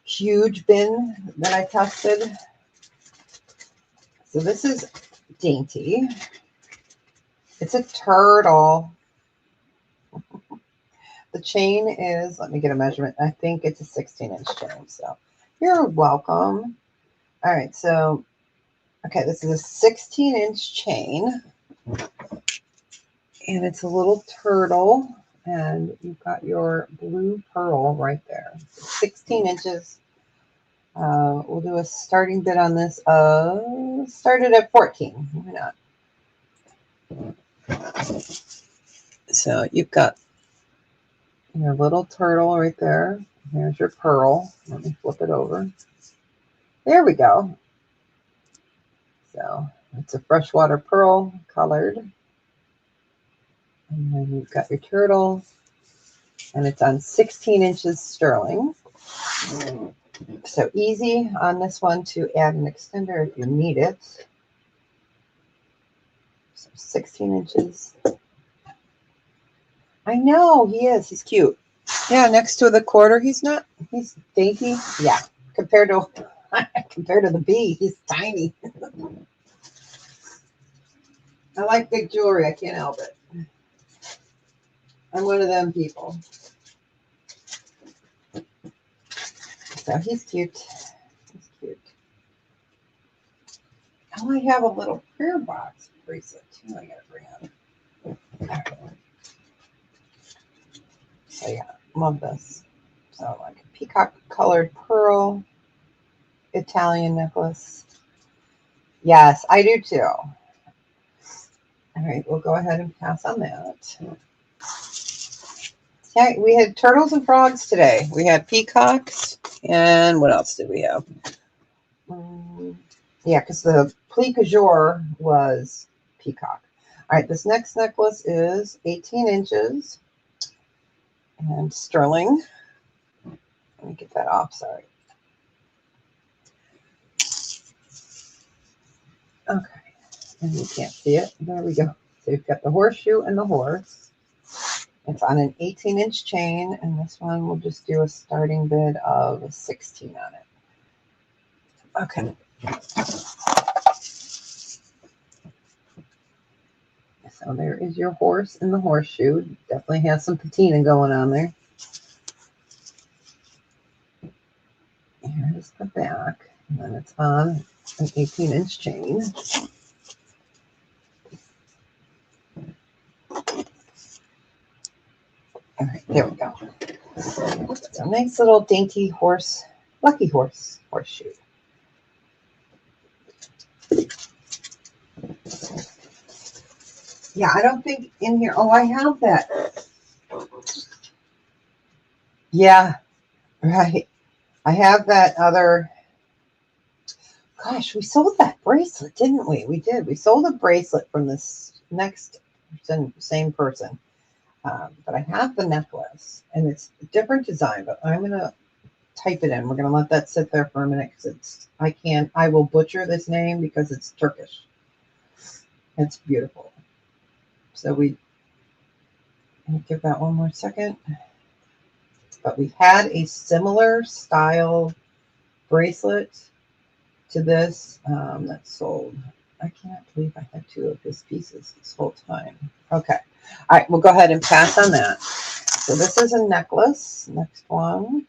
huge bin that I tested. So this is dainty. It's a turtle. The chain is, let me get a measurement. I think it's a 16-inch chain. So you're welcome. All right. So, okay, this is a 16-inch chain. And it's a little turtle. And you've got your blue pearl right there. 16 inches. We'll do a starting bid on this. Started at 14. Why not? So you've got your little turtle right there. There's your pearl. Let me flip it over. There we go. So it's a freshwater pearl colored. And then you've got your turtle. And it's on 16 inches sterling. So easy on this one to add an extender if you need it. So 16 inches. I know he is. He's cute. Yeah, next to the quarter, he's dainty. Yeah, compared to the bee, he's tiny. I like big jewelry. I can't help it. I'm one of them people. So he's cute. He's cute. Oh, I have a little prayer box bracelet too. I gotta bring on. So yeah, love this. So like a peacock colored pearl Italian necklace. Yes, I do too. All right, we'll go ahead and pass on that. Yeah, we had turtles and frogs today. We had peacocks, and what else did we have? Yeah, because the pli jour was peacock. All right, this next necklace is 18 inches and sterling. Let me get that off, sorry. Okay, and you can't see it. There we go. So you've got the horseshoe and the horse. It's on an 18-inch chain, and this one we'll just do a starting bid of 16 on it. Okay. So there is your horse and the horseshoe. Definitely has some patina going on there. Here's the back, and then it's on an 18-inch chain. All right, there we go. It's a nice little dainty horse, lucky horse, horseshoe. Yeah, I don't think in here. Oh, I have that. Yeah, right. I have that other Gosh, we sold that bracelet, didn't we? We did. We sold a bracelet from this next same person. But I have the necklace, and it's a different design, but I'm going to type it in. We're going to let that sit there for a minute because I will butcher this name because it's Turkish. It's beautiful. So let me give that one more second. But we had a similar style bracelet to this that sold. I can't believe I had 2 of his pieces this whole time. Okay. All right, we'll go ahead and pass on that. So this is a necklace. Next one.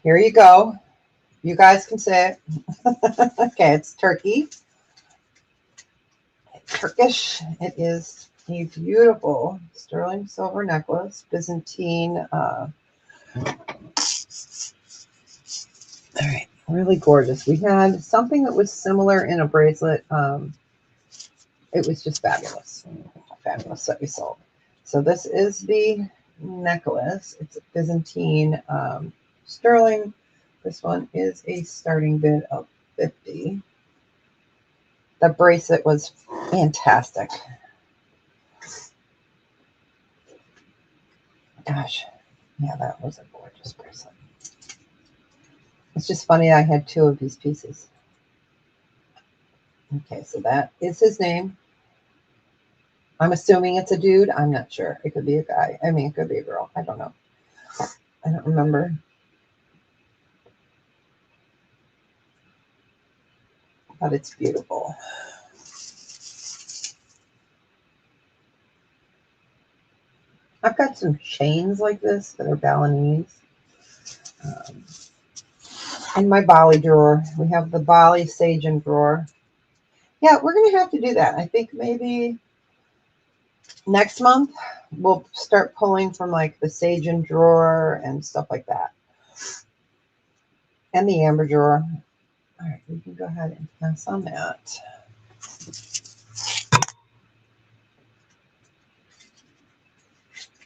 Here you go. You guys can say it. Okay, it's Turkey. Turkish. It is a beautiful sterling silver necklace, Byzantine. All right, really gorgeous. We had something that was similar in a bracelet. It was just fabulous. Fabulous that we sold. So this is the necklace. It's a Byzantine sterling. This one is a starting bid of 50. The bracelet was fantastic. Gosh, yeah, that was a gorgeous bracelet. It's just funny I had 2 of these pieces. Okay, so that is his name. I'm assuming it's a dude. I'm not sure. It could be a guy. I mean, it could be a girl. I don't know. I don't remember. But it's beautiful. I've got some chains like this that are Balinese. In my Bali drawer, we have the Bali Sagen drawer. Yeah, we're going to have to do that. I think maybe next month we'll start pulling from like the Sagen drawer and stuff like that. And the amber drawer. All right, we can go ahead and pass on that.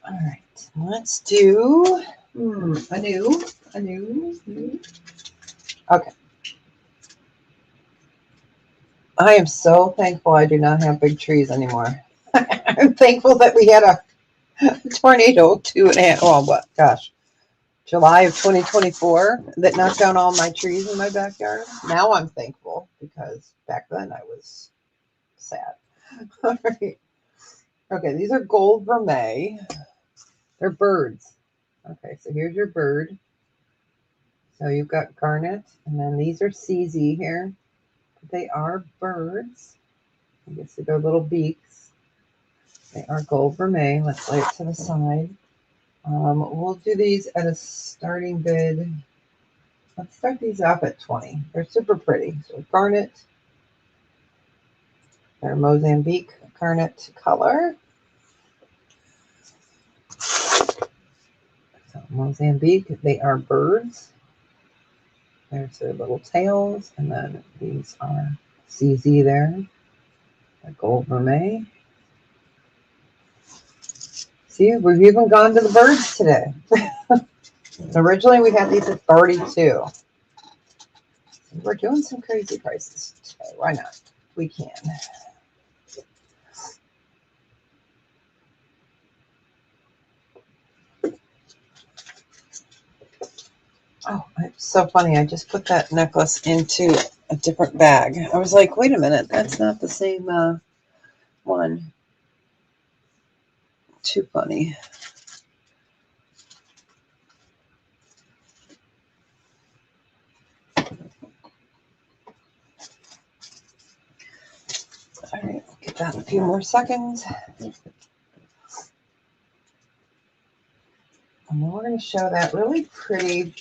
All right, let's do a new. Okay. I am so thankful I do not have big trees anymore. I'm thankful that we had a tornado 2.5. Oh, what? Gosh. July of 2024 that knocked down all my trees in my backyard. Now I'm thankful because back then I was sad. All right. Okay, these are gold vermeil. They're birds. Okay, so here's your bird. So you've got garnet, and then these are CZ here. They are birds. I guess they're little beaks. They are gold vermeil. Let's lay it to the side. We'll do these at a starting bid. Let's start these off at 20. They're super pretty. So garnet. They're Mozambique garnet color. So Mozambique, they are birds. There's their little tails. And then these are CZ there. The gold vermeil. See, we've even gone to the birds today. Originally, we had these at 32. We're doing some crazy prices today. Why not? We can. Oh, it's so funny. I just put that necklace into a different bag. I was like, wait a minute. That's not the same one. Too funny. All right, we'll give that a few more seconds. And then we're going to show that really pretty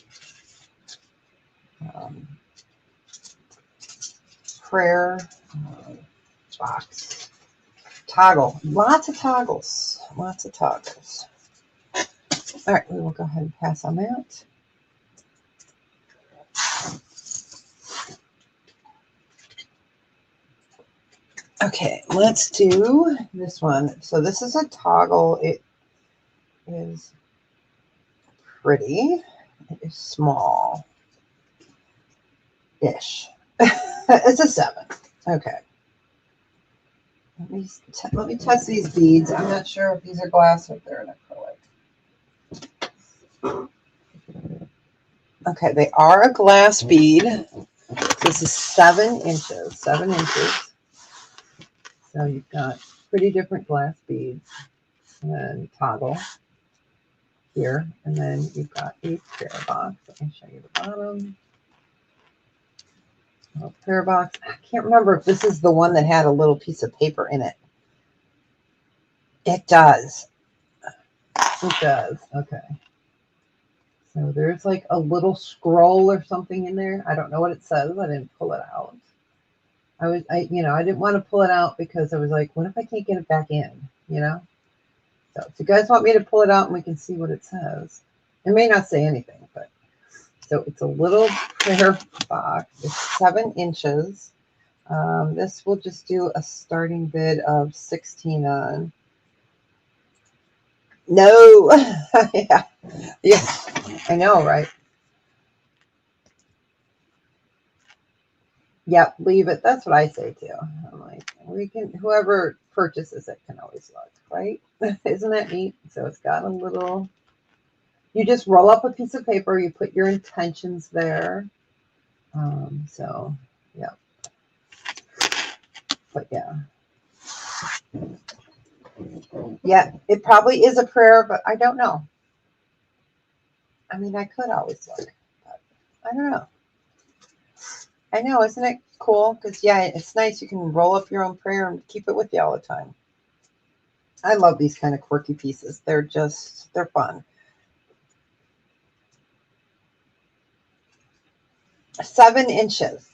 prayer box. Toggle. Lots of toggles. Lots of toggles. All right, we will go ahead and pass on that. Okay, let's do this one. So this is a toggle. It is pretty. It is small. ish. It's a 7. Okay. Let me test these beads. I'm not sure if these are glass or if they're an acrylic. Okay, they are a glass bead. This is 7 inches. 7 inches. So you've got pretty different glass beads. And then toggle here. And then you've got a prayer box. Let me show you the bottom. A prayer box. I can't remember if this is the one that had a little piece of paper in it. It does. It does. Okay. So there's like a little scroll or something in there. I don't know what it says. I didn't pull it out. I didn't want to pull it out because I was like, what if I can't get it back in, So if you guys want me to pull it out and we can see what it says. It may not say anything, but so it's a little prayer box. It's 7 inches. This will just do a starting bid of 16 on. No. yeah, I know, right? Yep, leave it. That's what I say too. I'm like, whoever purchases it can always look, right? Isn't that neat? So it's got a little, you just roll up a piece of paper, you put your intentions there. So, yeah. But yeah. Yeah, it probably is a prayer, but I don't know. I mean, I could always look, but I don't know. I know, isn't it cool? Because, yeah, it's nice. You can roll up your own prayer and keep it with you all the time. I love these kind of quirky pieces. They're fun. 7 inches.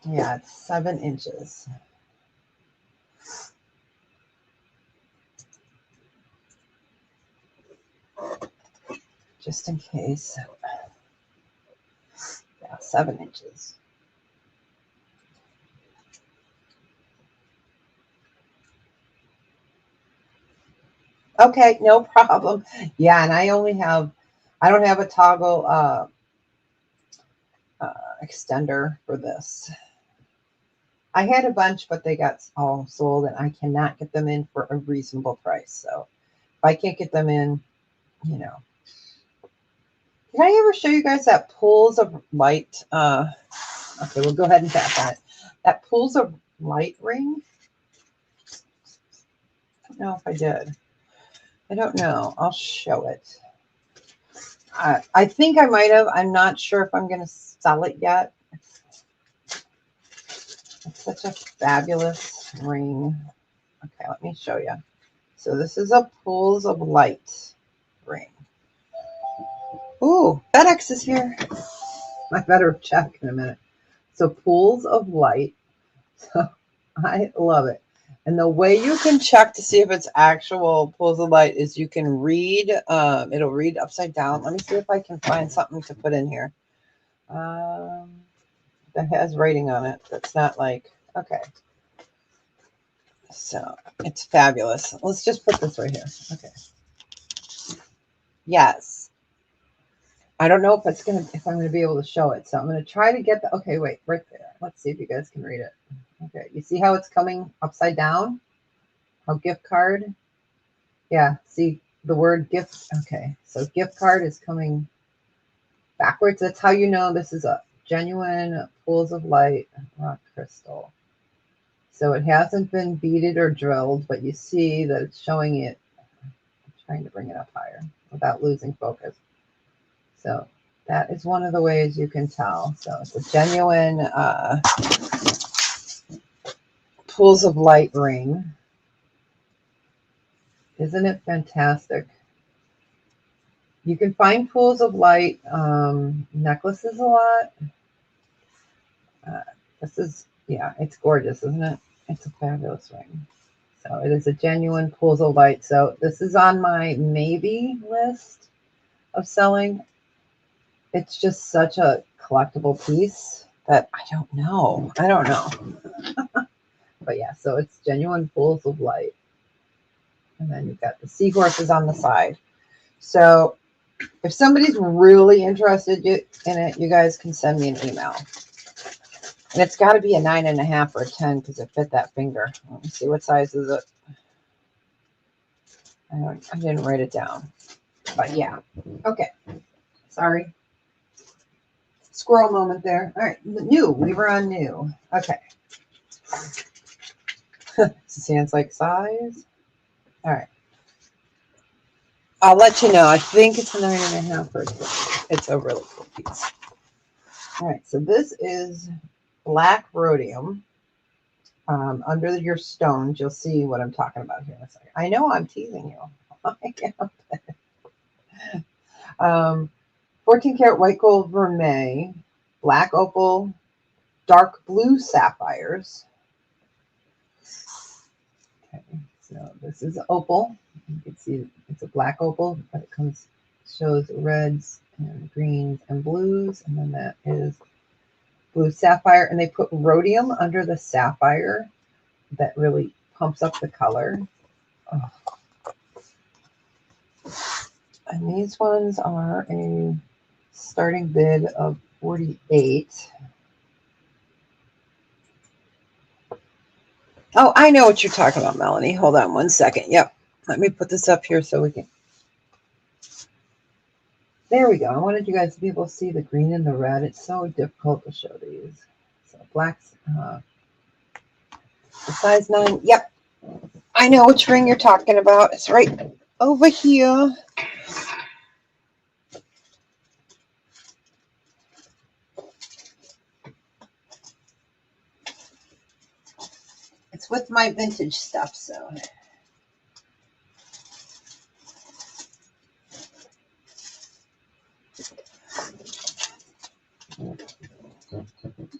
Yeah, it's 7 inches. Just in case. Yeah, 7 inches. Okay, no problem. Yeah, and I don't have a toggle extender for this. I had a bunch, but they got all sold, and I cannot get them in for a reasonable price. So if I can't get them in, Did I ever show you guys that pools of light? Okay, we'll go ahead and tap on it. That pools of light ring. I don't know if I did. I don't know. I'll show it. I think I might have. I'm not sure if I'm going to sell it yet. It's such a fabulous ring. Okay, let me show you. So this is a pools of light ring. Ooh, FedEx is here. I better check in a minute. So pools of light. So I love it. And the way you can check to see if it's actual pools of light is you can read. It'll read upside down. Let me see if I can find something to put in here. That has writing on it. That's not like, okay. So it's fabulous. Let's just put this right here. Okay. Yes. I don't know if I'm gonna be able to show it. So I'm gonna try to get the, okay, wait, right there. Let's see if you guys can read it. Okay, you see how it's coming upside down? How gift card? Yeah, see the word gift. Okay, so gift card is coming backwards. That's how you know this is a genuine pools of light rock crystal. So it hasn't been beaded or drilled, but you see that it's showing it. I'm trying to bring it up higher without losing focus. So that is one of the ways you can tell. So it's a genuine pools of light ring. Isn't it fantastic? You can find pools of light necklaces a lot. This is, yeah, it's gorgeous, isn't it? It's a fabulous ring. So it is a genuine pools of light. So this is on my maybe list of selling. It's just such a collectible piece that I don't know. But yeah, so it's genuine pools of light. And then you've got the seahorses on the side. So If somebody's really interested in it, you guys can send me an email. And it's got to be a 9.5 or a 10 because it fit that finger. Let me see, what size is it? I didn't write it down. But yeah. Okay. Sorry. Squirrel moment there. All right. New. We were on new. Okay. Sounds like size. All right. I'll let you know. I think it's a 9.5 or 10. It's a really cool piece. All right. So this is black rhodium. Under your stones, you'll see what I'm talking about here in a second. I know I'm teasing you. I can't. 14 karat white gold vermeil, black opal, dark blue sapphires. Okay, so this is opal. You can see it's a black opal, but it shows reds and greens and blues, and then that is blue sapphire. And they put rhodium under the sapphire that really pumps up the color. Oh. And these ones are a starting bid of 48. Oh, I know what you're talking about, Melanie. Hold on one second. Yep. Let me put this up here so we can. There we go. I wanted you guys to be able to see the green and the red. It's so difficult to show these. So blacks, the size 9. Yep. I know which ring you're talking about. It's right over here. It's with my vintage stuff, so.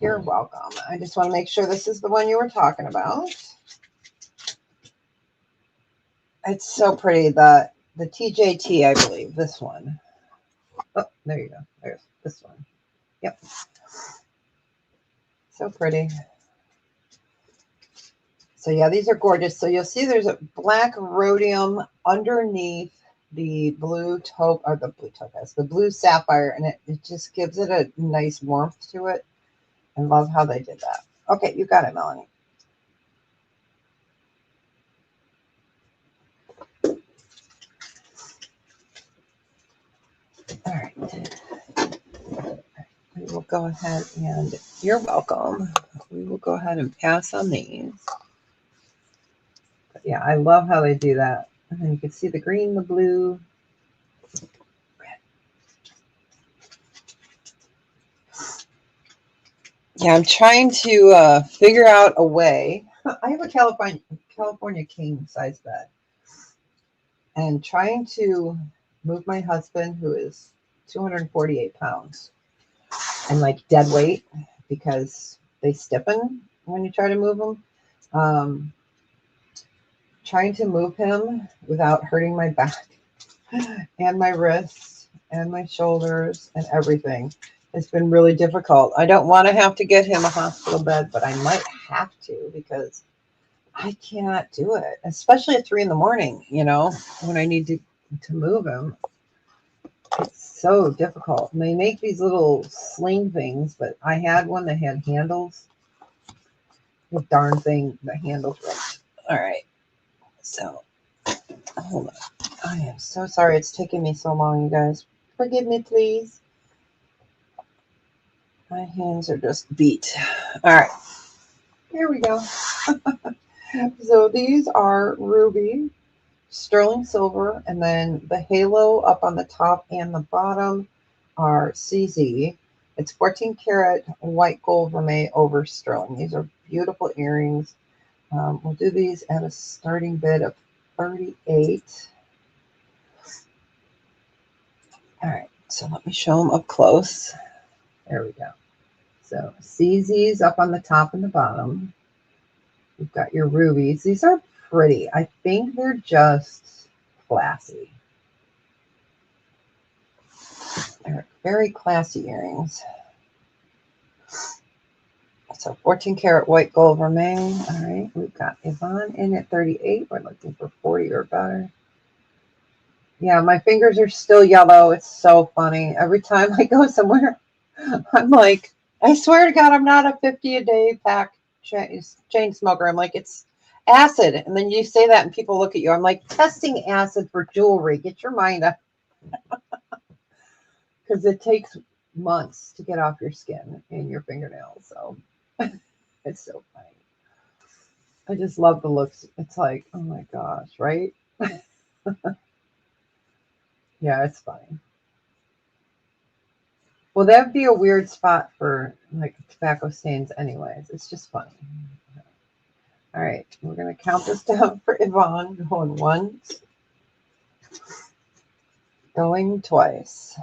You're welcome. I just want to make sure this is the one you were talking about. It's so pretty. The TJT, I believe, this one. Oh, there you go. There's this one. Yep. So pretty. So yeah, these are gorgeous. So you'll see there's a black rhodium underneath the blue topaz, the blue sapphire, and it just gives it a nice warmth to it. I love how they did that. Okay, you got it, Melanie. All right. We will go ahead and you're welcome. We will go ahead and pass on these. But yeah, I love how they do that. And then you can see the green, the blue, red. Yeah, I'm trying to figure out a way. I have a California king size bed, and trying to move my husband, who is 248 pounds and like dead weight, because they stiffen when you try to move them. Trying to move him without hurting my back and my wrists and my shoulders and everything. It's been really difficult. I don't want to have to get him a hospital bed, but I might have to because I cannot do it, especially at 3 a.m, when I need to move him. It's so difficult. And they make these little sling things, but I had one that had handles. The darn thing, the handles ripped. All right. So, hold on. I am so sorry it's taking me so long, you guys. Forgive me, please. My hands are just beat. All right. Here we go. So these are ruby, sterling silver, and then the halo up on the top and the bottom are CZ. It's 14 karat white gold vermeil over sterling. These are beautiful earrings. We'll do these at a starting bid of 38. All right, so let me show them up close. There we go. So CZ's up on the top and the bottom. You've got your rubies. These are pretty. I think they're just classy. They're very classy earrings. So 14 karat white gold vermeil. All right, we've got Yvonne in at 38. We're looking for 40 or better. Yeah, my fingers are still yellow. It's so funny. Every time I go somewhere, I'm like, I swear to God, I'm not a 50 a day pack chain smoker. I'm like, it's acid. And then you say that and people look at you. I'm like, testing acid for jewelry. Get your mind up. Because it takes months to get off your skin and your fingernails. So it's so funny. I just love the looks. It's like, oh my gosh, right? Yeah, it's funny. Well, that'd be a weird spot for like tobacco stains, anyways. It's just funny. All right, we're gonna count this down for Yvonne. Going once, going twice.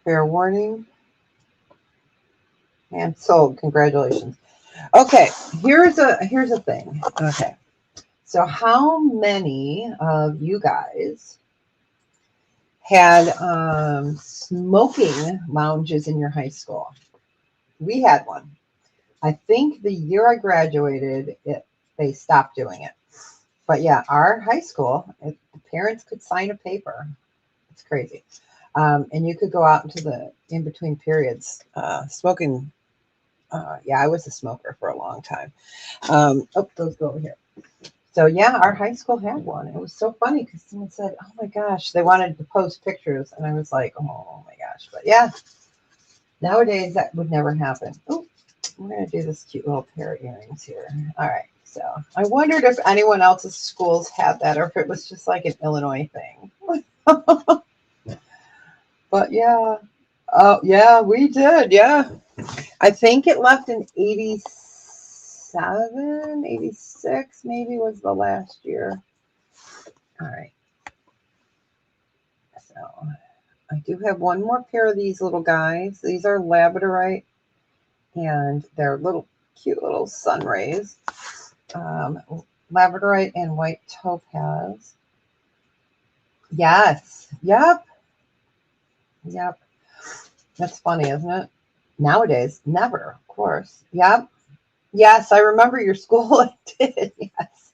Fair warning and sold. Congratulations. Okay, here's a thing. Okay, so how many of you guys had smoking lounges in your high school? We had one. I think the year I graduated, they stopped doing it. But yeah, our high school, the parents could sign a paper. It's crazy. And you could go out into the in between periods smoking. Yeah, I was a smoker for a long time. Oh, those go over here. So yeah, our high school had one. It was so funny because someone said, "Oh my gosh," they wanted to post pictures, and I was like, "Oh my gosh!" But yeah, nowadays that would never happen. Oh, we're gonna do this cute little pair of earrings here. All right. So I wondered if anyone else's schools had that, or if it was just like an Illinois thing. But yeah, oh yeah, we did. Yeah, I think it left in 87, 86, maybe was the last year. All right. So I do have one more pair of these little guys. These are labradorite, and they're little cute little sun rays. Um, Labradorite and white topaz. Yes. Yep. Yep. That's funny, isn't it? Nowadays, never, of course. Yep. Yes, I remember your school did. Yes.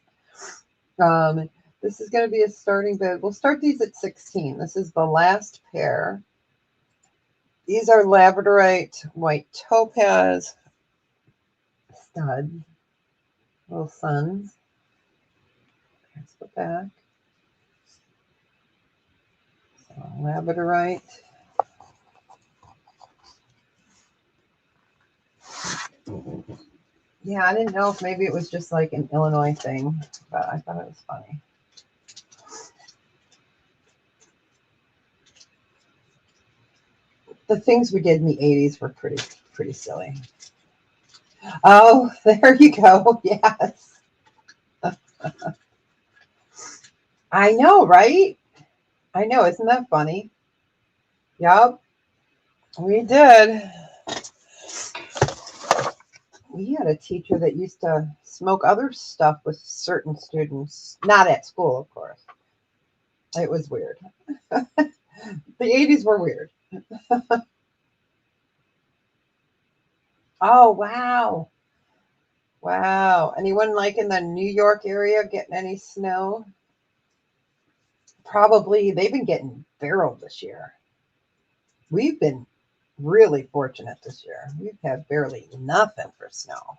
Um, this is going to be a starting bid. We'll start these at 16. This is the last pair. These are labradorite, white topaz, stud, little suns. Here's the back. So labradorite. Yeah, I didn't know if maybe it was just like an Illinois thing, but I thought it was funny. The things we did in the 80s were pretty silly. Oh, there you go. Yes. I know, right? I know. Isn't that funny? Yep, we did. We had a teacher that used to smoke other stuff with certain students, not at school, of course. It was weird. The 80s were weird. Oh, wow. Wow. Anyone like in the New York area getting any snow? Probably they've been getting barreled this year. We've been really fortunate this year. We've had barely nothing for snow.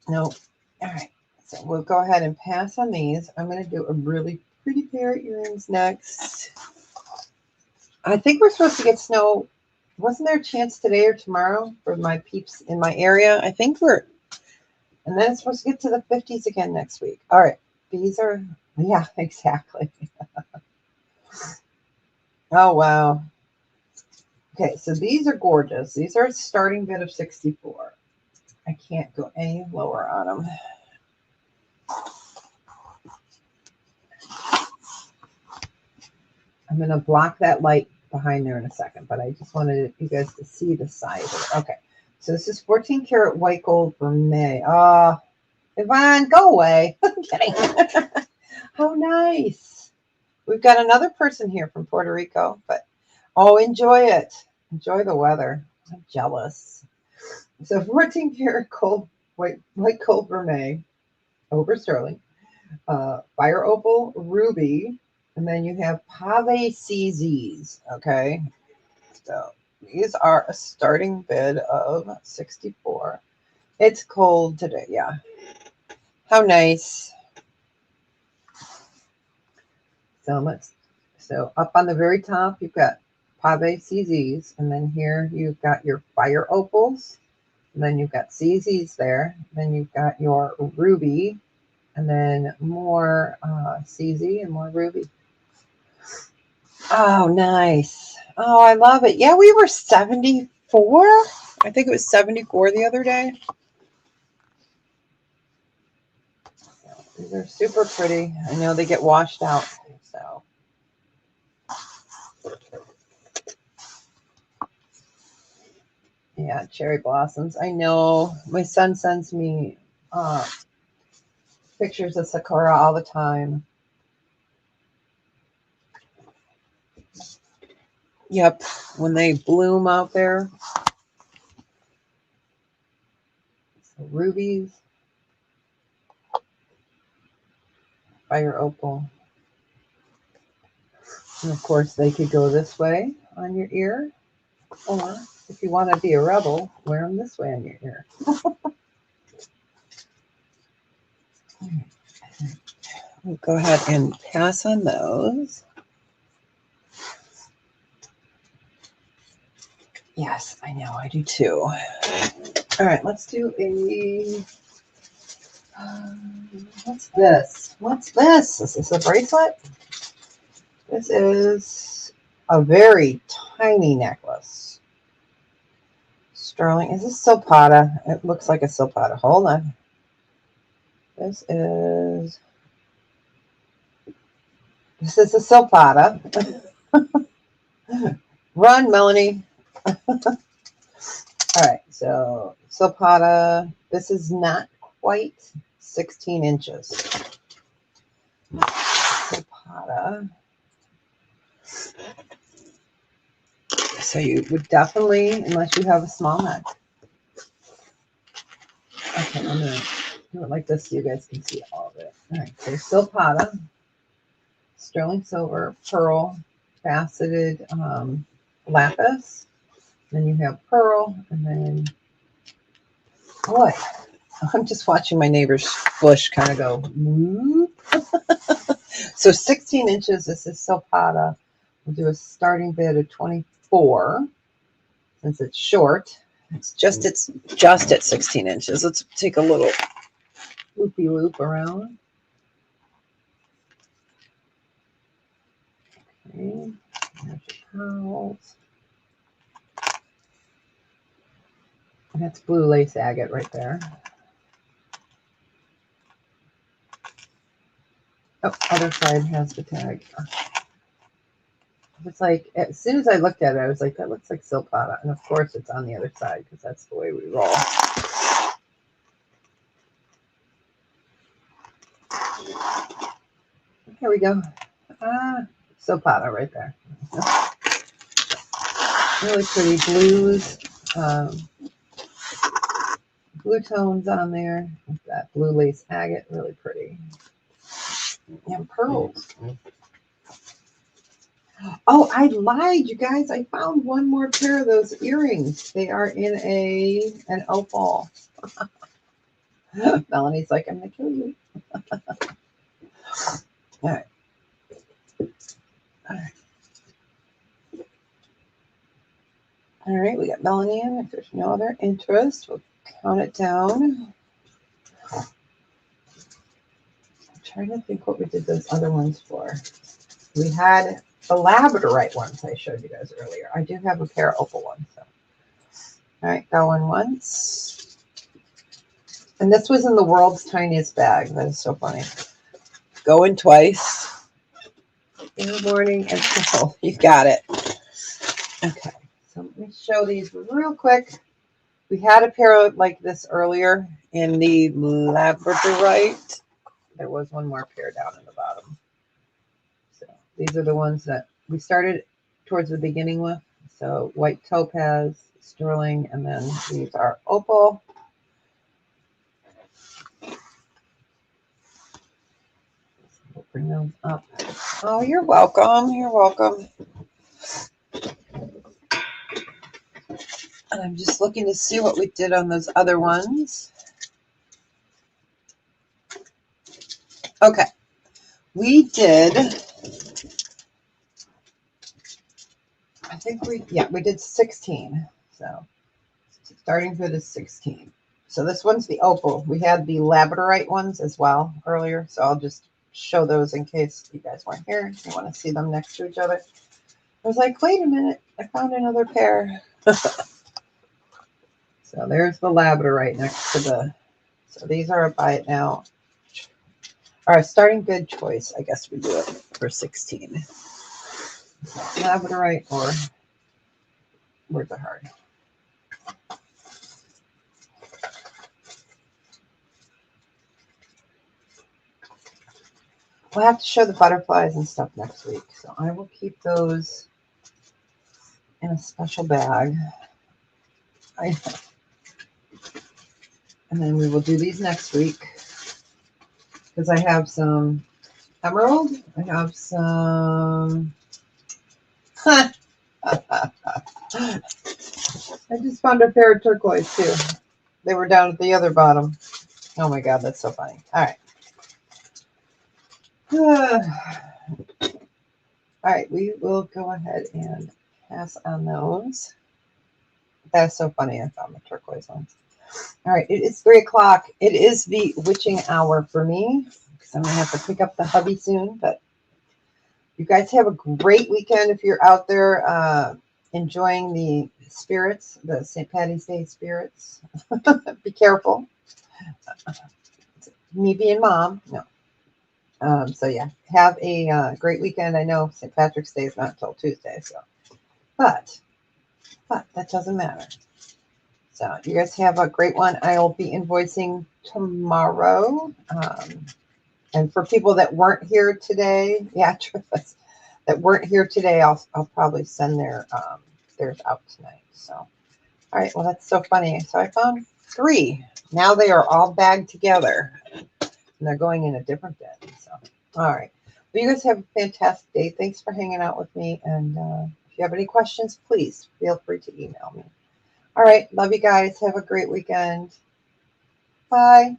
No. All right. So we'll go ahead and pass on these. I'm going to do a really pretty pair of earrings next. I think we're supposed to get snow. Wasn't there a chance today or tomorrow for my peeps in my area? I think we're, and then it's supposed to get to the 50s again next week. All right. These are, yeah, exactly. Oh, wow. Okay, so these are gorgeous. These are a starting bid of 64. I can't go any lower on them. I'm going to block that light behind there in a second, but I just wanted you guys to see the size of it. Okay, so this is 14 karat white gold vermeil. Yvonne, go away. I'm kidding. How nice. We've got another person here from Puerto Rico, but oh, enjoy it. Enjoy the weather. I'm jealous. So 14 karat gold, white gold vermeil over sterling Fire opal, ruby, and then you have pave CZs. Okay, so these are a starting bid of 64. It's cold today. Yeah, how nice. So up on the very top, you've got pave CZs, and then here you've got your fire opals, and then you've got CZs there, then you've got your ruby, and then more CZ and more ruby. Oh, nice. Oh, I love it. Yeah, we were 74. I think it was 74 the other day. These are super pretty. I know they get washed out, so. Yeah, cherry blossoms. I know my son sends me pictures of sakura all the time. Yep, when they bloom out there. So rubies, fire opal. And of course, they could go this way on your ear, or if you want to be a rebel, wear them this way on your ear. We'll go ahead and pass on those. Yes, I know, I do too. All right, let's do a. What's this? What's this? Is this a bracelet? This is a very tiny necklace. Sterling. Is this silpata? It looks like a silpata. Hold on. This is a silpata. Run, Melanie. All right, so silpata. This is not quite 16 inches. Silpata. So you would definitely, unless you have a small neck. Okay, I'm going to do it like this so you guys can see all of it. All right, so silpata, sterling silver, pearl, faceted lapis. Then you have pearl, and then, boy, I'm just watching my neighbor's bush kind of go, whoop. So 16 inches, this is silpata. We'll do a starting bid of 24. Since it's short, it's just at 16 inches. Let's take a little loopy loop around. Okay, there's your pearls. And that's blue lace agate right there. Oh, other side has the tag. It's like, as soon as I looked at it, I was like, that looks like silpata. And of course, it's on the other side because that's the way we roll. Here we go. Silpata right there. Really pretty blues. Blue tones on there with that blue lace agate. Really pretty. And pearls. Oh, I lied, you guys. I found one more pair of those earrings. They are in an opal. Melanie's like, I'm going to kill you. All right. All right. All right, we got Melanie in. If there's no other interest, we'll count it down. I'm trying to think what we did those other ones for. We had the labradorite ones I showed you guys earlier. I do have a pair of opal ones. So. All right, going once. And this was in the world's tiniest bag. That is so funny. Going twice. In the morning and oh, you got it. Okay, so let me show these real quick. We had a pair like this earlier in the labradorite. There was one more pair down in the bottom. So these are the ones that we started towards the beginning with. So white topaz, sterling, and then these are opal. bring those up. Oh, you're welcome. You're welcome. And I'm just looking to see what we did on those other ones. Okay. We did, I think we did 16. So starting for the 16. So this one's the opal. We had the labradorite ones as well earlier. So I'll just show those in case you guys weren't here. You want to see them next to each other. I was like, wait a minute, I found another pair. So there's the labradorite next to the, so these are a buy it now. All right, starting bid choice, I guess we do it for 16. Labradorite or where's the heart? We'll have to show the butterflies and stuff next week. So I will keep those in a special bag. And then we will do these next week. Because I have some emerald. I have some... I just found a pair of turquoise too. They were down at the other bottom. Oh my God, that's so funny. All right. All right, we will go ahead and pass on those. That's so funny. I found the turquoise ones. All right, it is 3 o'clock. It is the witching hour for me because I'm going to have to pick up the hubby soon. But you guys have a great weekend if you're out there enjoying the spirits, the St. Patty's Day spirits. Be careful. Me being mom, no. So yeah, have a great weekend. I know St. Patrick's Day is not until Tuesday, so but that doesn't matter. So you guys have a great one. I'll be invoicing tomorrow. And for people that weren't here today, yeah, that weren't here today, I'll probably send theirs out tonight. So all right, well that's so funny. So I found 3. Now they are all bagged together. And they're going in a different bin. So, all right. Well, you guys have a fantastic day. Thanks for hanging out with me. And if you have any questions, please feel free to email me. All right. Love you guys. Have a great weekend. Bye.